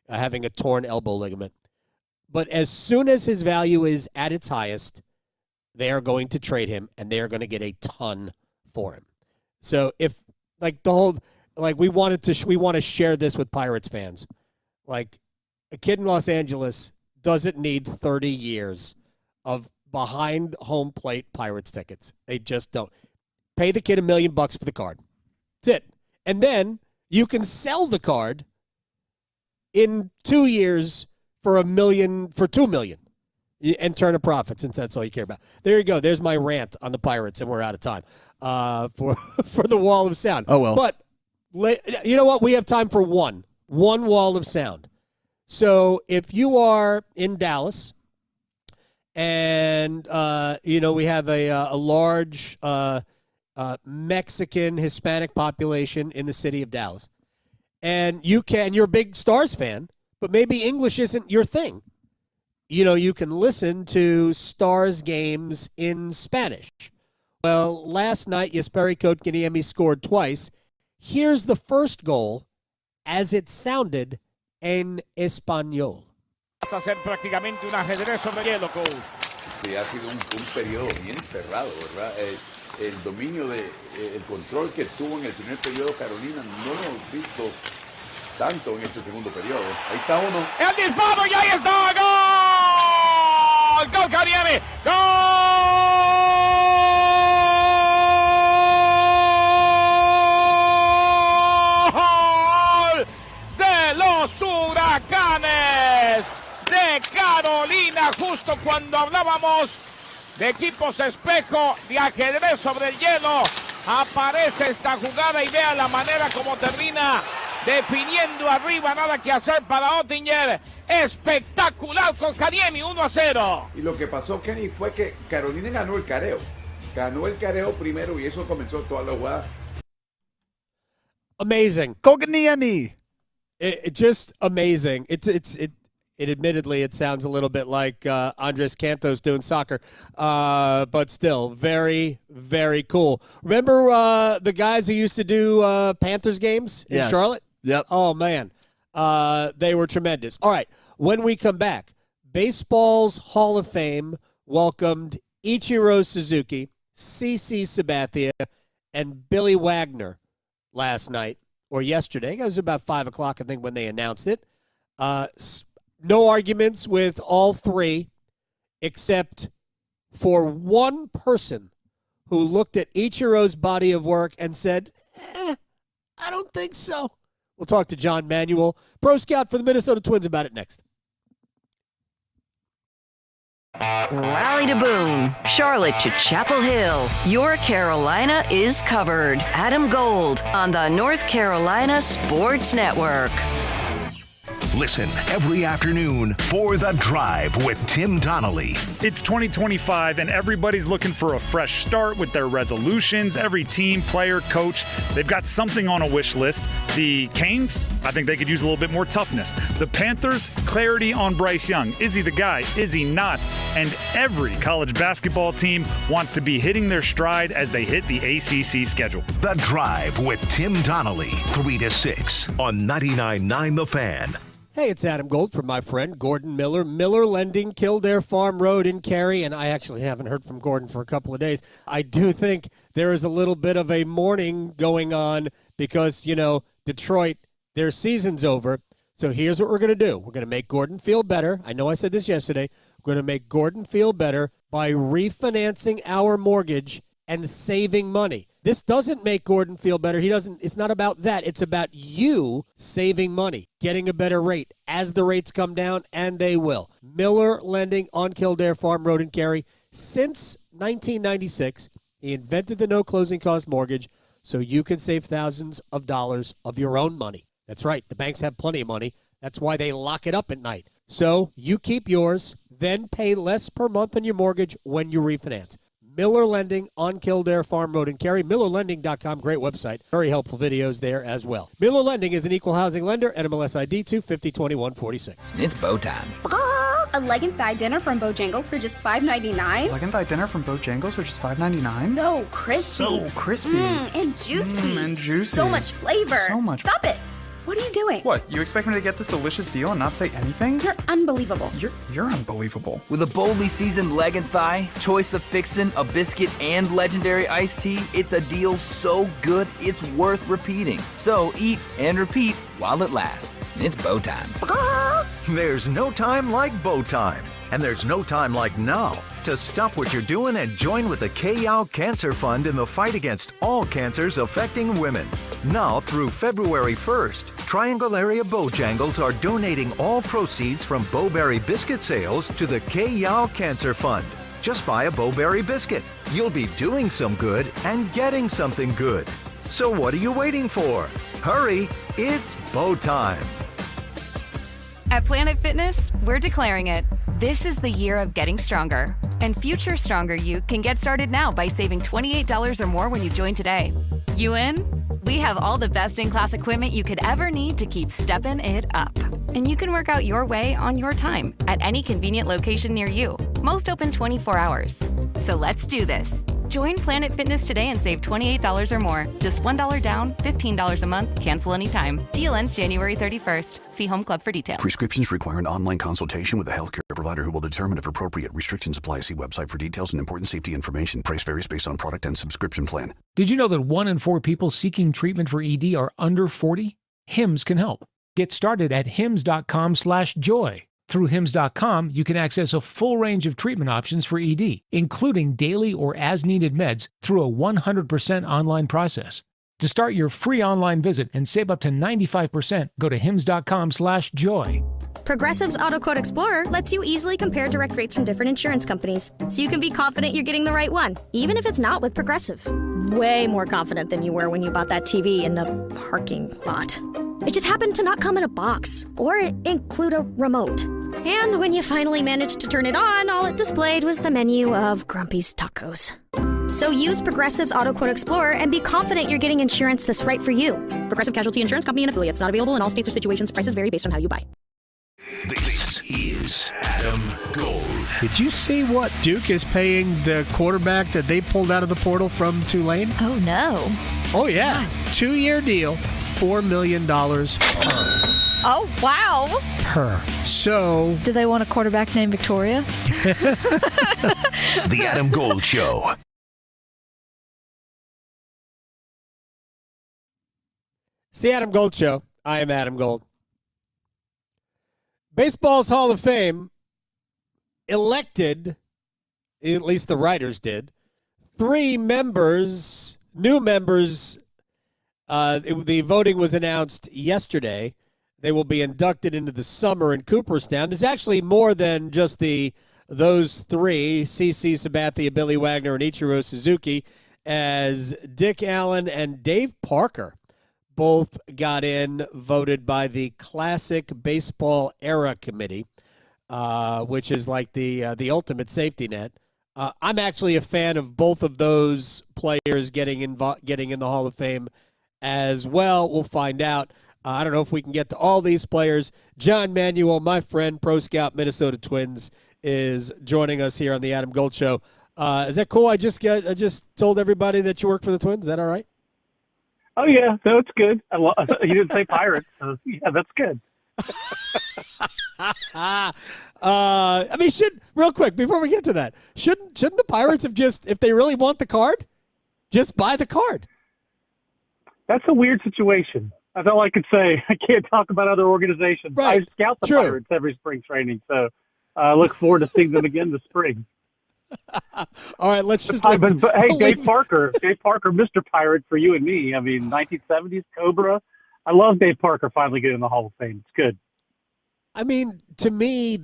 S3: having a torn elbow ligament. But as soon as his value is at its highest, they are going to trade him, and they are going to get a ton for him. So if, we want to share this with Pirates fans. A kid in Los Angeles doesn't need 30 years of behind home plate Pirates tickets. They just don't. Pay the kid $1 million for the card. That's it. And then you can sell the card in 2 years for $2 million and turn a profit, since that's all you care about. There you go. There's my rant on the Pirates, and we're out of time for the wall of sound.
S10: Oh, well.
S3: But you know what? We have time for one wall of sound. So if you are in Dallas and, we have a large Mexican, Hispanic population in the city of Dallas, and you're a big Stars fan, but maybe English isn't your thing. You can listen to Stars games in Spanish. Well, last night, Jesperi Kotkaniemi scored twice. Here's the first goal as it sounded en español.
S11: Vas a hacer prácticamente un ajedrez sobre hielo, Cole.
S22: Sí, ha sido un periodo bien cerrado, ¿verdad? El dominio, el control que tuvo en el primer periodo Carolina no lo hemos visto tanto en este segundo periodo. Ahí está uno.
S11: El disparo y ahí está. ¡Gol! ¡Gol, Cariani! ¡Gol! De los Huracanes de Carolina, justo cuando hablábamos de equipos espejo, de ajedrez sobre el hielo, aparece esta jugada y vea la manera como termina definiendo arriba, nada que hacer para Oettinger. Espectacular con Kariemi, 1-0.
S22: Y lo que pasó, Kenny, fue que Carolina ganó el careo. Ganó el careo primero y eso comenzó toda la jugada.
S3: Amazing.
S10: Kotkaniemi.
S3: Just amazing. It admittedly, it sounds a little bit like Andres Cantos doing soccer, but still very, very cool. Remember the guys who used to do Panthers games in Charlotte?
S10: Yep.
S3: Oh, man. They were tremendous. All right, when we come back, Baseball's Hall of Fame welcomed Ichiro Suzuki, CC Sabathia, and Billy Wagner last night, or yesterday. It was about 5 o'clock, I think, when they announced it. No arguments with all three, except for one person who looked at Ichiro's body of work and said, I don't think so. We'll talk to John Manuel, pro scout for the Minnesota Twins, about it next.
S9: Raleigh to Boone, Charlotte to Chapel Hill. Your Carolina is covered. Adam Gold on the North Carolina Sports Network.
S1: Listen every afternoon for The Drive with Tim Donnelly.
S20: It's 2025 and everybody's looking for a fresh start with their resolutions. Every team, player, coach, they've got something on a wish list. The Canes, I think they could use a little bit more toughness. The Panthers, clarity on Bryce Young. Is he the guy? Is he not? And every college basketball team wants to be hitting their stride as they hit the ACC schedule.
S1: The Drive with Tim Donnelly, 3 to 6 on 99.9 The Fan.
S3: Hey, it's Adam Gold from my friend Gordon Miller. Miller Lending, Kildare Farm Road in Cary, and I actually haven't heard from Gordon for a couple of days. I do think there is a little bit of a mourning going on because, Detroit, their season's over. So here's what we're going to do. We're going to make Gordon feel better. I know I said this yesterday. We're going to make Gordon feel better by refinancing our mortgage and saving money. This doesn't make Gordon feel better. It's not about that. It's about you saving money, getting a better rate as the rates come down, and they will. Miller Lending on Kildare Farm Road in Cary. Since 1996, he invented the no closing cost mortgage so you can save thousands of dollars of your own money. That's right. The banks have plenty of money. That's why they lock it up at night. So you keep yours, then pay less per month on your mortgage when you refinance. Miller Lending on Kildare Farm Road in Cary. MillerLending.com, great website. Very helpful videos there as well. Miller Lending is an equal housing lender, NMLS ID 2502146.
S23: It's bow time.
S24: A leg and thigh dinner from Bojangles for just $5.99.
S25: Leg and thigh dinner from Bojangles for just $5.99?
S24: So crispy.
S25: So crispy.
S24: And juicy.
S25: And juicy.
S24: So much flavor.
S25: So much.
S24: Stop it. What are you doing?
S25: What, you expect me to get this delicious deal and not say anything?
S24: You're unbelievable.
S25: You're unbelievable.
S23: With a boldly seasoned leg and thigh, choice of fixin', a biscuit, and legendary iced tea, it's a deal so good it's worth repeating. So eat and repeat while it lasts. It's bow time.
S6: There's no time like bow time, and there's no time like now to stop what you're doing and join with the K-Yow Cancer Fund in the fight against all cancers affecting women. Now through February 1st, Triangle Area Bojangles are donating all proceeds from Bowberry biscuit sales to the K-Yow Cancer Fund. Just buy a Bowberry biscuit. You'll be doing some good and getting something good. So what are you waiting for? Hurry, it's bow time.
S12: At Planet Fitness, we're declaring it. This is the year of getting stronger. And future stronger you can get started now by saving $28 or more when you join today. You in? We have all the best-in-class equipment you could ever need to keep stepping it up. And you can work out your way on your time at any convenient location near you. Most open 24 hours. So let's do this. Join Planet Fitness today and save $28 or more. Just $1 down, $15 a month, cancel anytime. Deal ends January 31st. See Home Club for details.
S13: Prescriptions require an online consultation with a healthcare provider who will determine if appropriate. Restrictions apply. See website for details and important safety information. Price varies based on product and subscription plan.
S14: Did you know that 1 in 4 people seeking treatment for ED are under 40? Hims can help. Get started at hims.com/joy. Through hims.com, you can access a full range of treatment options for ED, including daily or as-needed meds through a 100% online process. To start your free online visit and save up to 95%, go to hims.com/joy.
S15: Progressive's AutoQuote Explorer lets you easily compare direct rates from different insurance companies, so you can be confident you're getting the right one, even if it's not with Progressive. Way more confident than you were when you bought that TV in a parking lot. It just happened to not come in a box or include a remote. And when you finally managed to turn it on, all it displayed was the menu of Grumpy's Tacos. So use Progressive's AutoQuote Explorer and be confident you're getting insurance that's right for you. Progressive Casualty Insurance Company and affiliates. Not available in all states or situations. Prices vary based on how you buy.
S1: This is Adam Gold.
S3: Did you see what Duke is paying the quarterback that they pulled out of the portal from Tulane?
S17: Oh, no.
S3: Oh, yeah. 2-year deal, $4 million per.
S17: Oh, wow.
S3: Per. So.
S17: Do they want a quarterback named Victoria?
S1: The Adam Gold Show.
S3: It's the Adam Gold Show. I am Adam Gold. Baseball's Hall of Fame elected, at least the writers did, 3 members, new members. The voting was announced yesterday. They will be inducted into the summer in Cooperstown. There's actually more than just those 3, CC Sabathia, Billy Wagner, and Ichiro Suzuki, as Dick Allen and Dave Parker both got in, voted by the Classic Baseball Era Committee, which is like the ultimate safety net. I'm actually a fan of both of those players getting in the Hall of Fame as well. We'll find out. I don't know if we can get to all these players. John Manuel, my friend, Pro Scout Minnesota Twins, is joining us here on the Adam Gold Show. Is that cool? I just told everybody that you work for the Twins. Is that all right?
S26: Oh, yeah. No, it's good. You didn't say Pirates, so yeah, that's good.
S3: I mean, real quick, before we get to that, shouldn't the Pirates have just, if they really want the card, just buy the card?
S26: That's a weird situation. That's all I could say. I can't talk about other organizations.
S3: Right.
S26: I scout the
S3: True.
S26: Pirates every spring training, so I look forward to seeing them again this spring.
S3: All right, let's just.
S26: But hey, Dave Parker, Mr. Pirate for you and me. I mean, 1970s Cobra. I love Dave Parker finally getting in the Hall of Fame. It's good.
S3: I mean, to me,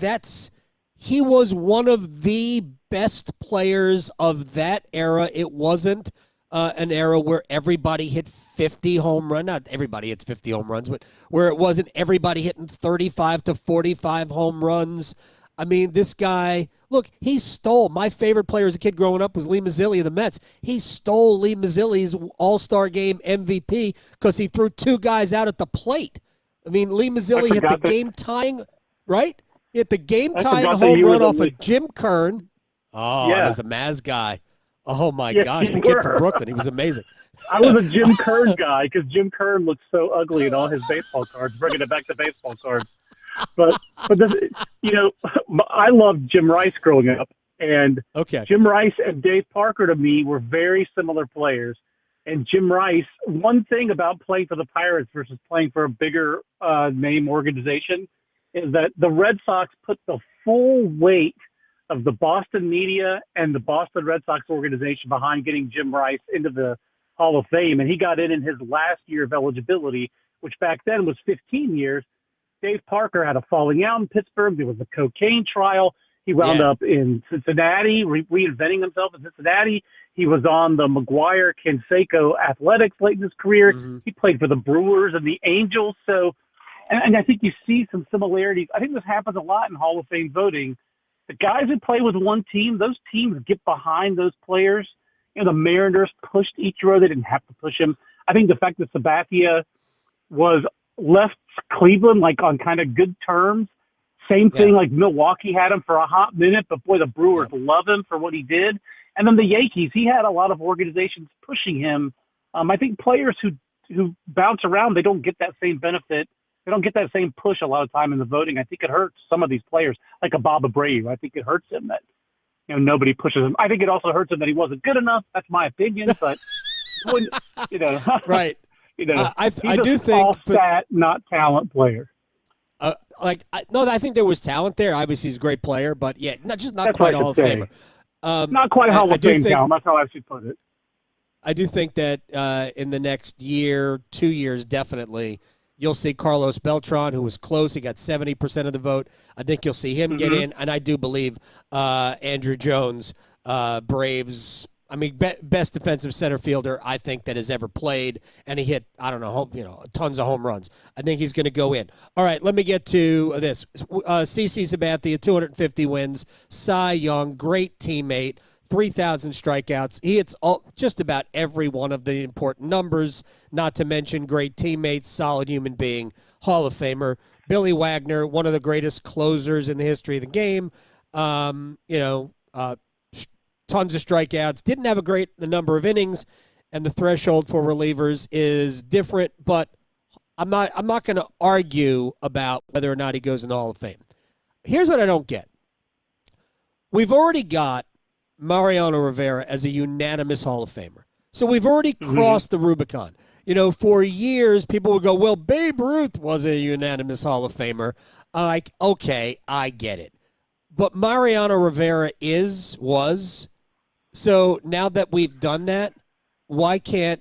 S3: he was one of the best players of that era. It wasn't an era where everybody hit 50 home runs. Not everybody hits 50 home runs, but where it wasn't everybody hitting 35 to 45 home runs. I mean, this guy, look, he stole. My favorite player as a kid growing up was Lee Mazzilli of the Mets. He stole Lee Mazzilli's All-Star Game MVP because he threw 2 guys out at the plate. I mean, Lee Mazzilli hit the game-tying, right? He hit the game-tying home run off of Jim Kern. Oh, yeah. I was a Maz guy. Oh, my gosh, the kid from Brooklyn. He was amazing.
S26: I was a Jim Kern guy because Jim Kern looked so ugly in all his baseball cards, bringing it back to baseball cards. But this, I loved Jim Rice growing up, and Jim Rice and Dave Parker to me were very similar players. And Jim Rice, one thing about playing for the Pirates versus playing for a bigger name organization is that the Red Sox put the full weight of the Boston media and the Boston Red Sox organization behind getting Jim Rice into the Hall of Fame, and he got in his last year of eligibility, which back then was 15 years. Dave Parker had a falling out in Pittsburgh. There was a cocaine trial. He wound up in Cincinnati, reinventing himself in Cincinnati. He was on the McGuire-Canseco Athletics late in his career. He played for the Brewers and the Angels. So, and I think you see some similarities. I think this happens a lot in Hall of Fame voting. The guys who play with one team, those teams get behind those players. You know, the Mariners pushed Ichiro. They didn't have to push him. I think the fact that Sabathia was left Cleveland like on kind of good terms. Same thing, like Milwaukee had him for a hot minute, but boy, the Brewers love him for what he did. And then the Yankees, he had a lot of organizations pushing him. I think players who bounce around, they don't get that same benefit. They don't get that same push a lot of time in the voting. I think it hurts some of these players, like a Bob Abreu. I think it hurts him that nobody pushes him. I think it also hurts him that he wasn't good enough. That's my opinion, but
S3: right.
S26: I do think all stat, not talent player.
S3: I think there was talent there. Obviously, he's a great player, but not quite a Hall of Famer.
S26: Not quite a Hall of Fame talent. That's how I should put it.
S3: I do think that in the next year, 2 years, definitely, you'll see Carlos Beltran, who was close. He got 70% of the vote. I think you'll see him get in, and I do believe Andrew Jones, Braves. I mean, best defensive center fielder I think that has ever played, and he hit tons of home runs. I think he's going to go in. All right, let me get to this. CC Sabathia, 250 wins, Cy Young, great teammate, 3,000 strikeouts. He hits just about every one of the important numbers. Not to mention great teammate, solid human being, Hall of Famer. Billy Wagner, one of the greatest closers in the history of the game. Tons of strikeouts, didn't have a great number of innings, and the threshold for relievers is different, but I'm not going to argue about whether or not he goes in the Hall of Fame. Here's what I don't get. We've already got Mariano Rivera as a unanimous Hall of Famer. So we've already crossed the Rubicon. For years, people would go, well, Babe Ruth was a unanimous Hall of Famer. I'm like, okay, I get it. But Mariano Rivera was. So now that we've done that, why can't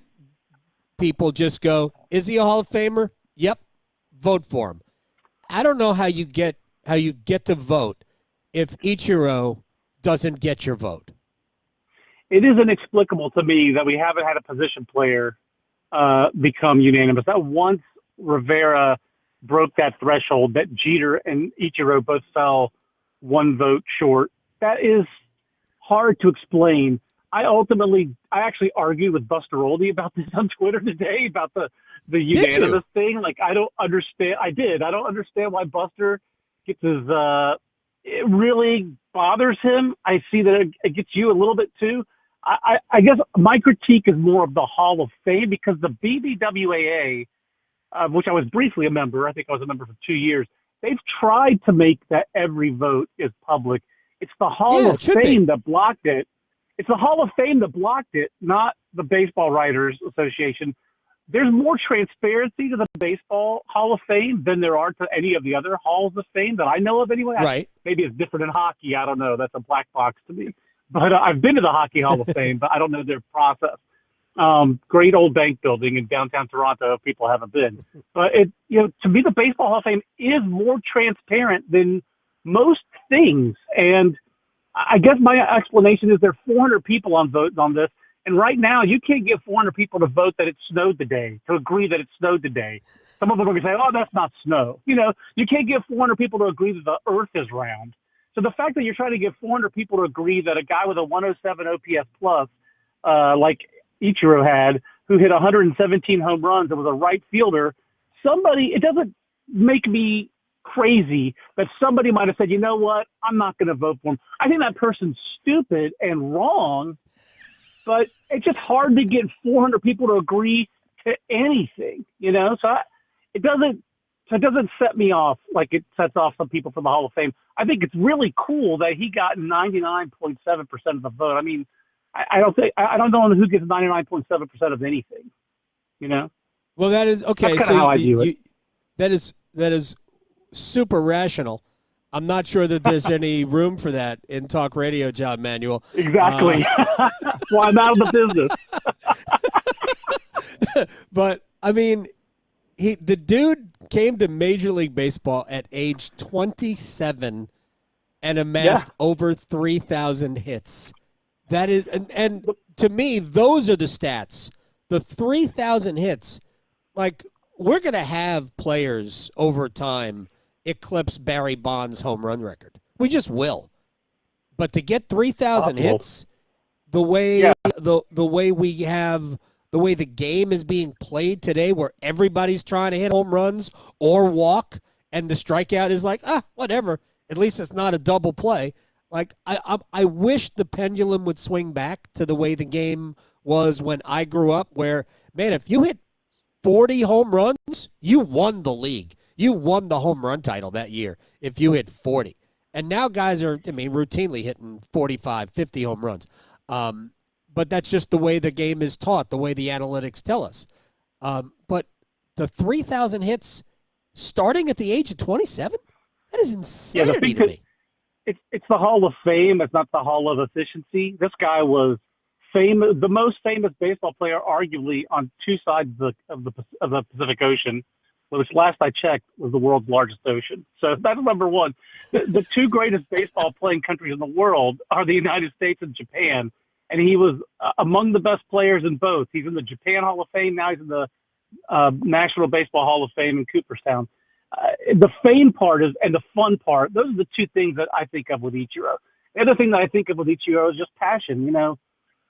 S3: people just go, is he a Hall of Famer? Yep, vote for him. I don't know how you get to vote if Ichiro doesn't get your vote.
S26: It is inexplicable to me that we haven't had a position player become unanimous. That once Rivera broke that threshold, that Jeter and Ichiro both fell one vote short. That is hard to explain. I actually argued with Buster Olney about this on Twitter today about the unanimous thing. Like, I don't understand. I don't understand why Buster gets his, it really bothers him. I see that it gets you a little bit too. I guess my critique is more of the Hall of Fame because the BBWAA, which I was briefly a member, I think I was a member for 2 years, they've tried to make that every vote is public. It's the Hall of Fame that blocked it. It's the Hall of Fame that blocked it, not the Baseball Writers Association. There's more transparency to the Baseball Hall of Fame than there are to any of the other Halls of Fame that I know of anyway.
S3: Right.
S26: Maybe it's different in hockey. I don't know. That's a black box to me. But I've been to the Hockey Hall of Fame, but I don't know their process. Great old bank building in downtown Toronto if people haven't been. But to me, the Baseball Hall of Fame is more transparent than most things. And I guess my explanation is there are 400 people on votes on this. And right now, you can't get 400 people to vote that it snowed today, to agree that it snowed today. Some of them are going to say, oh, that's not snow. You can't get 400 people to agree that the earth is round. So the fact that you're trying to get 400 people to agree that a guy with a 107 OPS plus, like Ichiro had, who hit 117 home runs and was a right fielder, it doesn't make me crazy that somebody might have said, you know what, I'm not going to vote for him. I think that person's stupid and wrong, but it's just hard to get 400 people to agree to anything, So it doesn't set me off like it sets off some people from the Hall of Fame. I think it's really cool that he got 99.7% of the vote. I mean, I don't know who gets 99.7% of anything,
S3: Well, that is okay.
S26: That's kind of how I view it.
S3: That is super rational. I'm not sure that there's any room for that in talk radio, John Manuel.
S26: Exactly. That's why I'm out of the
S3: business. But, I mean, the dude came to Major League Baseball at age 27 and amassed over 3,000 hits. That is, and to me, those are the stats. The 3,000 hits, like, we're going to have players over time eclipse Barry Bonds' home run record. We just will. But to get 3,000 hits, the way the game is being played today, where everybody's trying to hit home runs or walk, and the strikeout is like, whatever. At least it's not a double play. Like, I wish the pendulum would swing back to the way the game was when I grew up, where, man, if you hit 40 home runs, you won the league. You won the home run title that year if you hit 40. And now guys are, routinely hitting 45, 50 home runs. But that's just the way the game is taught, the way the analytics tell us. But the 3,000 hits starting at the age of 27? That is insanity to me.
S26: It's the Hall of Fame. It's not the Hall of Efficiency. This guy was the most famous baseball player, arguably, on two sides of the Pacific Ocean, which last I checked was the world's largest ocean. So that's number one. The two greatest baseball playing countries in the world are the United States and Japan, and he was among the best players in both. He's in the Japan Hall of Fame. Now he's in the National Baseball Hall of Fame in Cooperstown. The fame part and the fun part, those are the two things that I think of with Ichiro. The other thing that I think of with Ichiro is just passion.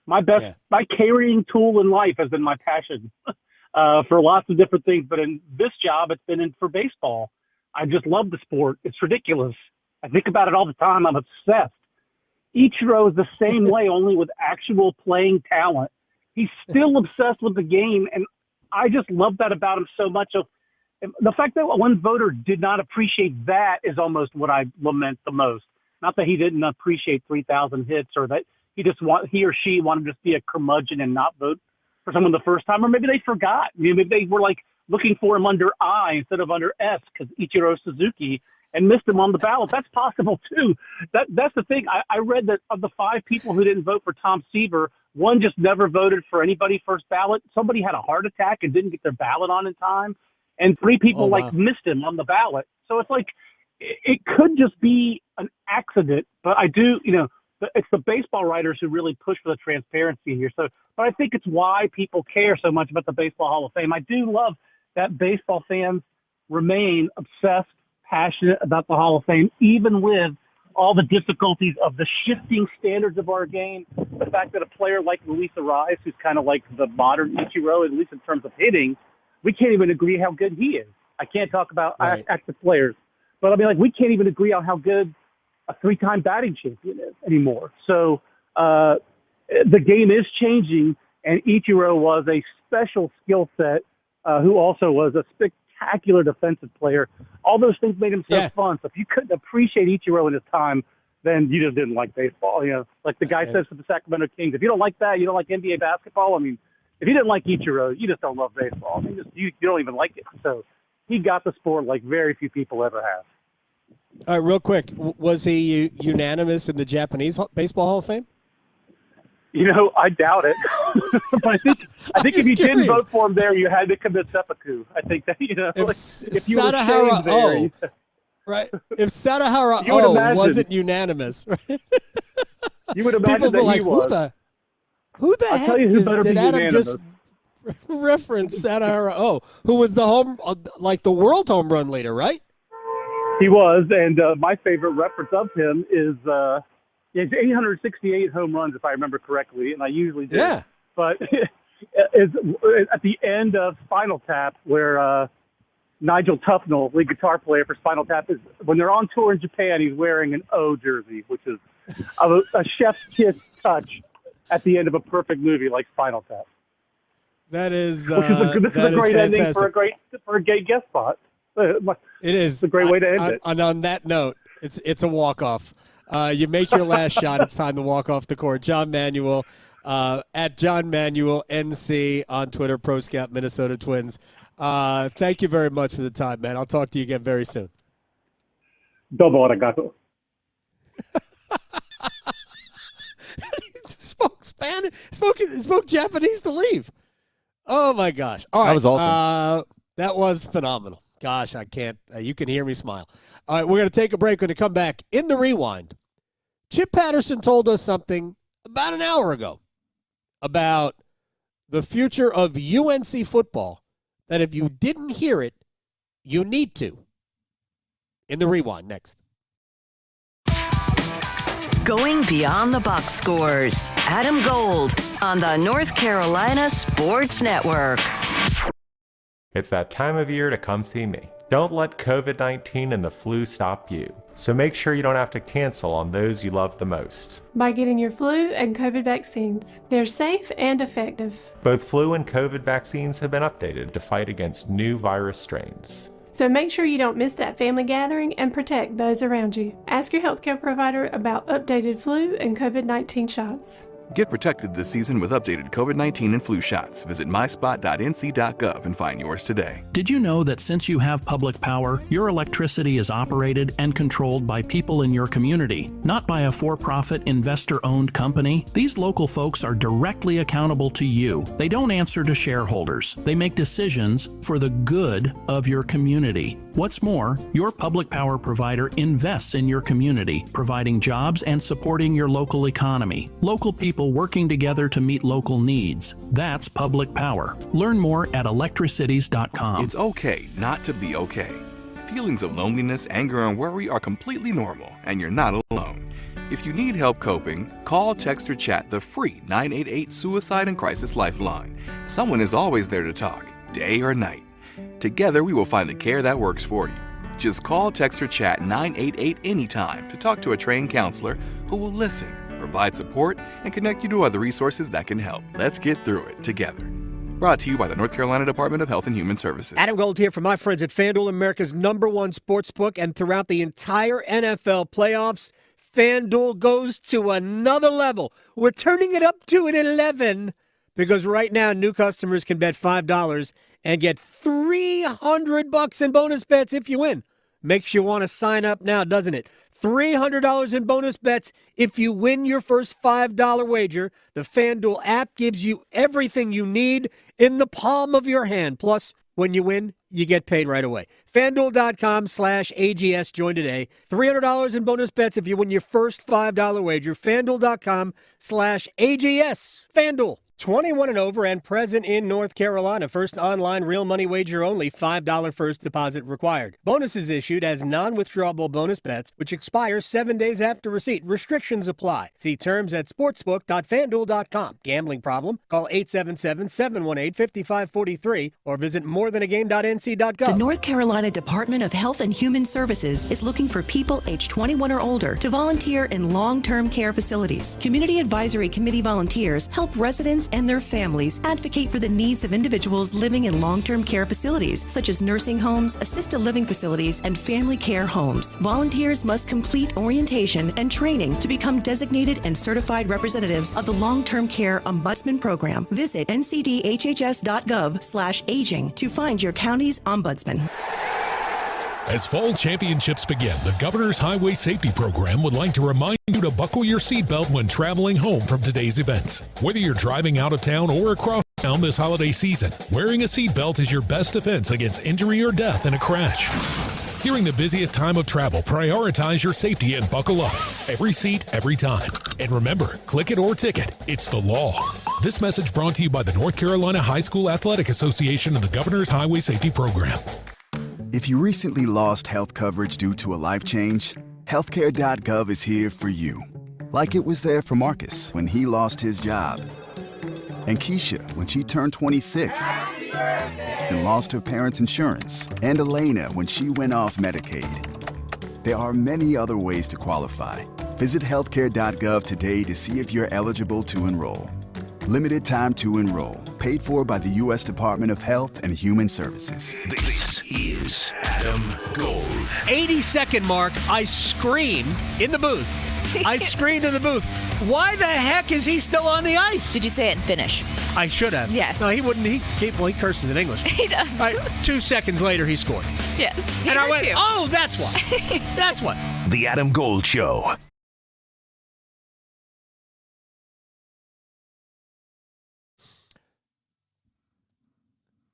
S26: My carrying tool in life has been my passion for lots of different things. But in this job, it's been for baseball. I just love the sport. It's ridiculous. I think about it all the time. I'm obsessed. Ichiro is the same way, only with actual playing talent. He's still obsessed with the game, and I just love that about him so much. So the fact that one voter did not appreciate that is almost what I lament the most. Not that he didn't appreciate 3,000 hits, or that he or she wanted to just be a curmudgeon and not vote for someone the first time, or maybe they forgot. Maybe they were like looking for him under I instead of under S because Ichiro Suzuki, and missed him on the ballot. That's possible too. That's the thing. I read that of the 5 people who didn't vote for Tom Seaver, one just never voted for anybody first ballot. Somebody had a heart attack and didn't get their ballot on in time, and 3 people missed him on the ballot. So it's like it could just be an accident. But I do, it's the baseball writers who really push for the transparency here. So, but I think it's why people care so much about the Baseball Hall of Fame. I do love that baseball fans remain obsessed, passionate about the Hall of Fame, even with all the difficulties of the shifting standards of our game. The fact that a player like Luis Ariz, who's kind of like the modern Ichiro, at least in terms of hitting, we can't even agree how good he is. I can't talk about active players, but we can't even agree on how good a 3-time batting champion is anymore. So the game is changing, and Ichiro was a special skill set who also was a spectacular defensive player. All those things made him so fun. So if you couldn't appreciate Ichiro in his time, then you just didn't like baseball. Like the guy says to the Sacramento Kings, if you don't like that, you don't like NBA basketball. If you didn't like Ichiro, you just don't love baseball. You don't even like it. So he got the sport like very few people ever have.
S3: All right, real quick, was he unanimous in the Japanese Baseball Hall of Fame?
S26: I doubt it. But I think if you didn't vote for him there, you had to commit seppuku. I think that if you
S3: Sadahara
S26: there,
S3: right? If Sadahara wasn't unanimous, right?
S26: You would imagine
S3: people were like,
S26: he was.
S3: Who the heck did Adam just reference Sadahara who was the the world home run leader, right?
S26: He was, and my favorite reference of him is he has 868 home runs, if I remember correctly, and I usually do.
S3: Yeah.
S26: But it's at the end of Spinal Tap, where Nigel Tufnell, lead guitar player for Spinal Tap, is when they're on tour in Japan, he's wearing an O jersey, which is a chef's kiss touch at the end of a perfect movie like Spinal Tap.
S3: That is
S26: this is a great ending for a gay guest spot.
S3: It is.
S26: It's a great way to end it.
S3: And on that note, it's a walk-off. You make your last shot. It's time to walk off the court. John Manuel, at John Manuel NC on Twitter, Pro Scout Minnesota Twins. Thank you very much for the time, man. I'll talk to you again very soon.
S26: Domo arigato.
S3: spoke Japanese to leave. Oh my gosh! All right,
S10: that was awesome.
S3: That was phenomenal. Gosh, I can't. You can hear me smile. All right, we're going to take a break. When we come back in the rewind, Chip Patterson told us something about an hour ago about the future of UNC football. That if you didn't hear it, you need to. In the rewind next.
S9: Going beyond the box scores. Adam Gold on the North Carolina Sports Network.
S2: It's that time of year to come see me. Don't let COVID-19 and the flu stop you. So make sure you don't have to cancel on those you love the most.
S5: By getting your flu and COVID vaccines. They're safe and effective.
S2: Both flu and COVID vaccines have been updated to fight against new virus strains.
S5: So make sure you don't miss that family gathering and protect those around you. Ask your healthcare provider about updated flu and COVID-19 shots.
S7: Get protected this season with updated COVID-19 and flu shots. Visit myspot.nc.gov and find yours today.
S8: Did you know that since you have public power, your electricity is operated and controlled by people in your community, not by a for-profit investor-owned company? These local folks are directly accountable to you. They don't answer to shareholders. They make decisions for the good of your community. What's more, your public power provider invests in your community, providing jobs and supporting your local economy. Local people working together to meet local needs. That's public power. Learn more at electricities.com.
S7: It's okay not to be okay. Feelings of loneliness, anger, and worry are completely normal, and you're not alone. If you need help coping, call, text, or chat the free 988 Suicide and Crisis Lifeline. Someone is always there to talk, day or night. Together, we will find the care that works for you. Just call, text, or chat 988 anytime to talk to a trained counselor who will listen, provide support, and connect you to other resources that can help. Let's get through it together. Brought to you by the North Carolina Department of Health and Human Services.
S3: Adam Gold here from my friends at FanDuel, America's #1 sportsbook, and throughout the entire NFL playoffs, FanDuel goes to another level. We're turning it up to an 11 because right now new customers can bet $5 and get $300 in bonus bets if you win. Makes you want to sign up now, doesn't it? $300 in bonus bets if you win your first $5 wager. The FanDuel app gives you everything you need in the palm of your hand. Plus, when you win, you get paid right away. FanDuel.com/AGS. Join today. $300 in bonus bets if you win your first $5 wager. FanDuel.com/AGS. FanDuel. 21 and over and present in North Carolina. First online real money wager only. $5 first deposit required. Bonuses issued as non-withdrawable bonus bets, which expire 7 days after receipt. Restrictions apply. See terms at sportsbook.fanduel.com. Gambling problem? Call 877-718-5543 or visit morethanagame.nc.gov.
S4: The North Carolina Department of Health and Human Services is looking for people age 21 or older to volunteer in long-term care facilities. Community Advisory Committee volunteers help residents and their families advocate for the needs of individuals living in long-term care facilities, such as nursing homes, assisted living facilities, and family care homes. Volunteers must complete orientation and training to become designated and certified representatives of the Long-Term Care Ombudsman Program. Visit ncdhhs.gov/aging to find your county's ombudsman.
S16: As fall championships begin, the Governor's Highway Safety Program would like to remind you to buckle your seatbelt when traveling home from today's events. Whether you're driving out of town or across town this holiday season, wearing a seatbelt is your best defense against injury or death in a crash. During the busiest time of travel, prioritize your safety and buckle up. Every seat, every time. And remember, click it or ticket. It's the law. This message brought to you by the North Carolina High School Athletic Association and the Governor's Highway Safety Program.
S18: If you recently lost health coverage due to a life change, healthcare.gov is here for you. Like it was there for Marcus when he lost his job, and Keisha when she turned 26 and lost her parents' insurance, and Elena when she went off Medicaid. There are many other ways to qualify. Visit healthcare.gov today to see if you're eligible to enroll. Limited time to enroll. Paid for by the U.S. Department of Health and Human Services.
S1: This is Adam Gold.
S3: 80-second mark, I scream in the booth. I screamed in the booth, why the heck is he still on the ice?
S17: Did you say it in Finnish?
S3: I should have.
S17: Yes.
S3: No, he wouldn't. He curses in English.
S17: He does.
S3: All right, 2 seconds later, he scored.
S17: Yes.
S3: And I went, oh, that's why. That's why.
S1: The Adam Gold Show.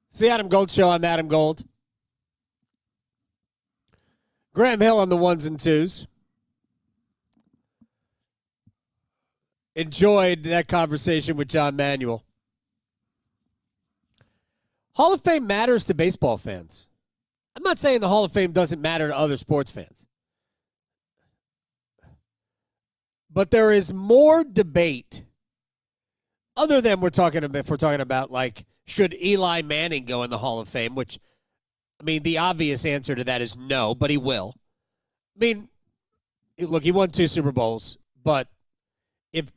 S11: It's the Adam Gold Show. I'm Adam Gold. Graham Hill on the ones and twos. Enjoyed that conversation with John Manuel. Hall of Fame matters to baseball fans. I'm not saying the Hall of Fame doesn't matter to other sports fans. But there is more debate other than if we're talking about like, should Eli Manning go in the Hall of Fame, which, I mean, the obvious answer to that is no, but he will. I mean, look, he won 2 Super Bowls, but if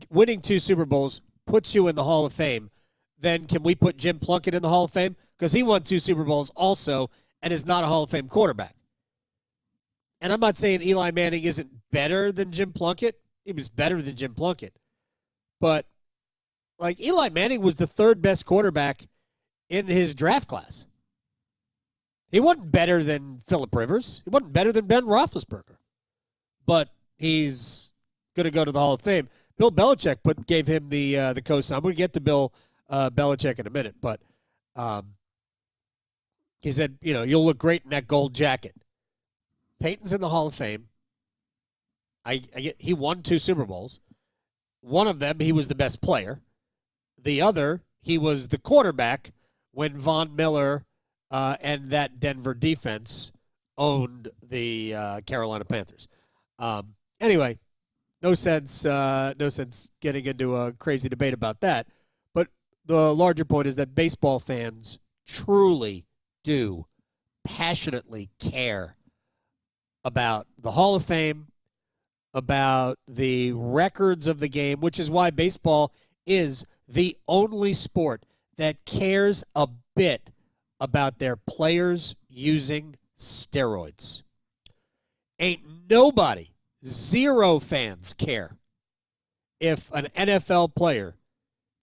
S11: winning 2 Super Bowls puts you in the Hall of Fame, then can we put Jim Plunkett in the Hall of Fame? Because he won 2 Super Bowls also and is not a Hall of Fame quarterback. And I'm not saying Eli Manning isn't better than Jim Plunkett. He was better than Jim Plunkett. But, like, Eli Manning was the 3rd best quarterback in his draft class. He wasn't better than Phillip Rivers. He wasn't better than Ben Roethlisberger. But he's going to go to the Hall of Fame. Bill Belichick gave him the cosign. We'll get to Bill Belichick in a minute. But he said, you'll look great in that gold jacket. Peyton's in the Hall of Fame. He won 2 Super Bowls. One of them, he was the best player. The other, he was the quarterback when Von Miller and that Denver defense owned the Carolina Panthers. Anyway, no sense getting into a crazy debate about that. But the larger point is that baseball fans truly do passionately care about the Hall of Fame, about the records of the game, which is why baseball is the only sport that cares a bit about their players using steroids. Ain't nobody, 0 fans care if an NFL player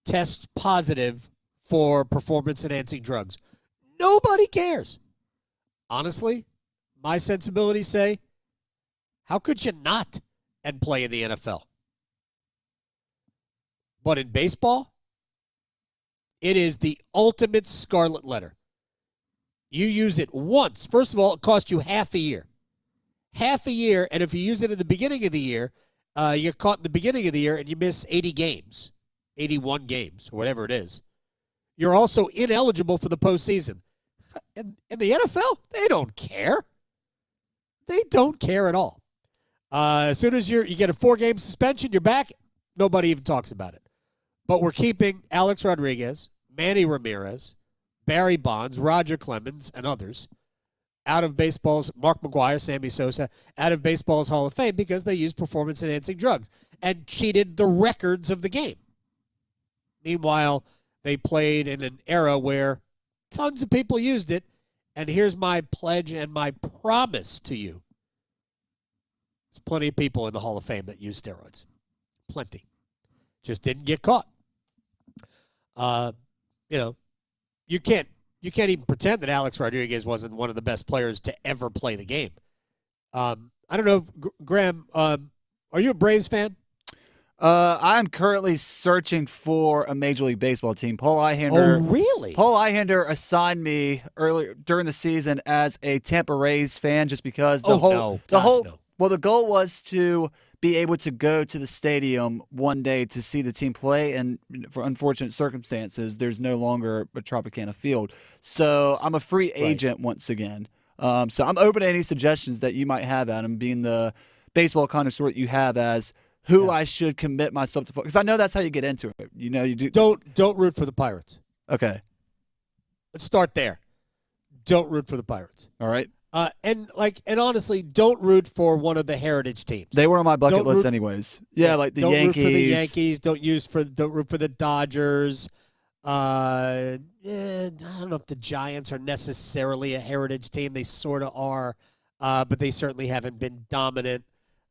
S11: tests positive for performance-enhancing drugs. Nobody cares. Honestly, my sensibilities say, how could you not and play in the NFL? But in baseball, it is the ultimate scarlet letter. You use it once. First of all, it costs you half a year. Half a year, and if you use it at the beginning of the year, you're caught in the beginning of the year and you miss 80 games, 81 games, or whatever it is. You're also ineligible for the postseason. In the NFL, they don't care. They don't care at all. As soon as you get a 4-game suspension, you're back, nobody even talks about it. But we're keeping Alex Rodriguez, Manny Ramirez, Barry Bonds, Roger Clemens, and others out of baseball's, Mark McGwire, Sammy Sosa, out of baseball's Hall of Fame because they used performance-enhancing drugs and cheated the records of the game. Meanwhile, they played in an era where tons of people used it, and here's my pledge and my promise to you. There's plenty of people in the Hall of Fame that use steroids. Plenty. Just didn't get caught. You can't even pretend that Alex Rodriguez wasn't one of the best players to ever play the game. I don't know, Graham, are you a Braves fan?
S10: I'm currently searching for a Major League Baseball team. Paul Eihander.
S11: Oh, really?
S10: Paul Eihander assigned me earlier during the season as a Tampa Rays fan, just because the goal was to be able to go to the stadium one day to see the team play, and for unfortunate circumstances, there's no longer a Tropicana Field. So I'm a free agent once again. So I'm open to any suggestions that you might have, Adam, being the baseball connoisseur that you have, as who I should commit myself to, because I know that's how you get into it. You do.
S11: Don't root for the Pirates.
S10: Okay.
S11: Let's start there. Don't root for the Pirates.
S10: All right.
S11: And honestly, don't root for one of the heritage teams.
S10: They were on my bucket list anyways. Yeah, like the Yankees.
S11: Don't root for the Yankees. Don't root for the Dodgers. I don't know if the Giants are necessarily a heritage team. They sort of are, but they certainly haven't been dominant.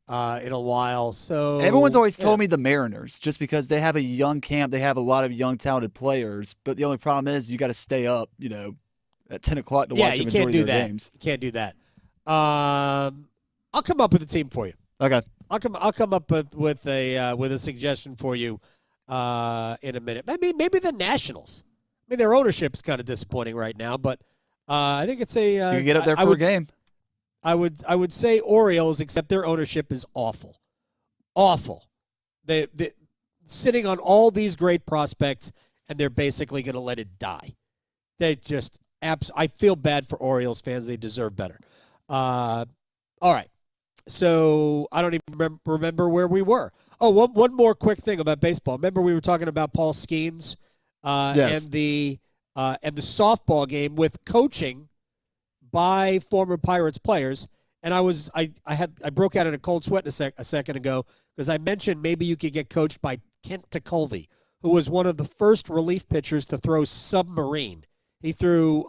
S11: in a while. So
S10: everyone's always told me the Mariners, just because they have a young camp, they have a lot of young talented players. But the only problem is you got to stay up, at 10 o'clock to watch the majority of their games.
S11: You can't do that. I'll come up with a team for you.
S10: Okay.
S11: I'll come up with a suggestion for you in a minute. Maybe the Nationals. I mean, their ownership is kind of disappointing right now, but I think it's a.
S10: You can get up there for a game.
S11: I would say Orioles, except their ownership is awful. Awful. They sitting on all these great prospects, and they're basically going to let it die. They just I feel bad for Orioles fans. They deserve better. All right. So I don't even remember where we were. Oh, one more quick thing about baseball. Remember we were talking about Paul Skeens
S10: Yes.
S11: and the softball game with coaching by former Pirates players. And I broke out in a cold sweat a second ago because I mentioned maybe you could get coached by Kent Tekulve, who was one of the first relief pitchers to throw submarine. He threw,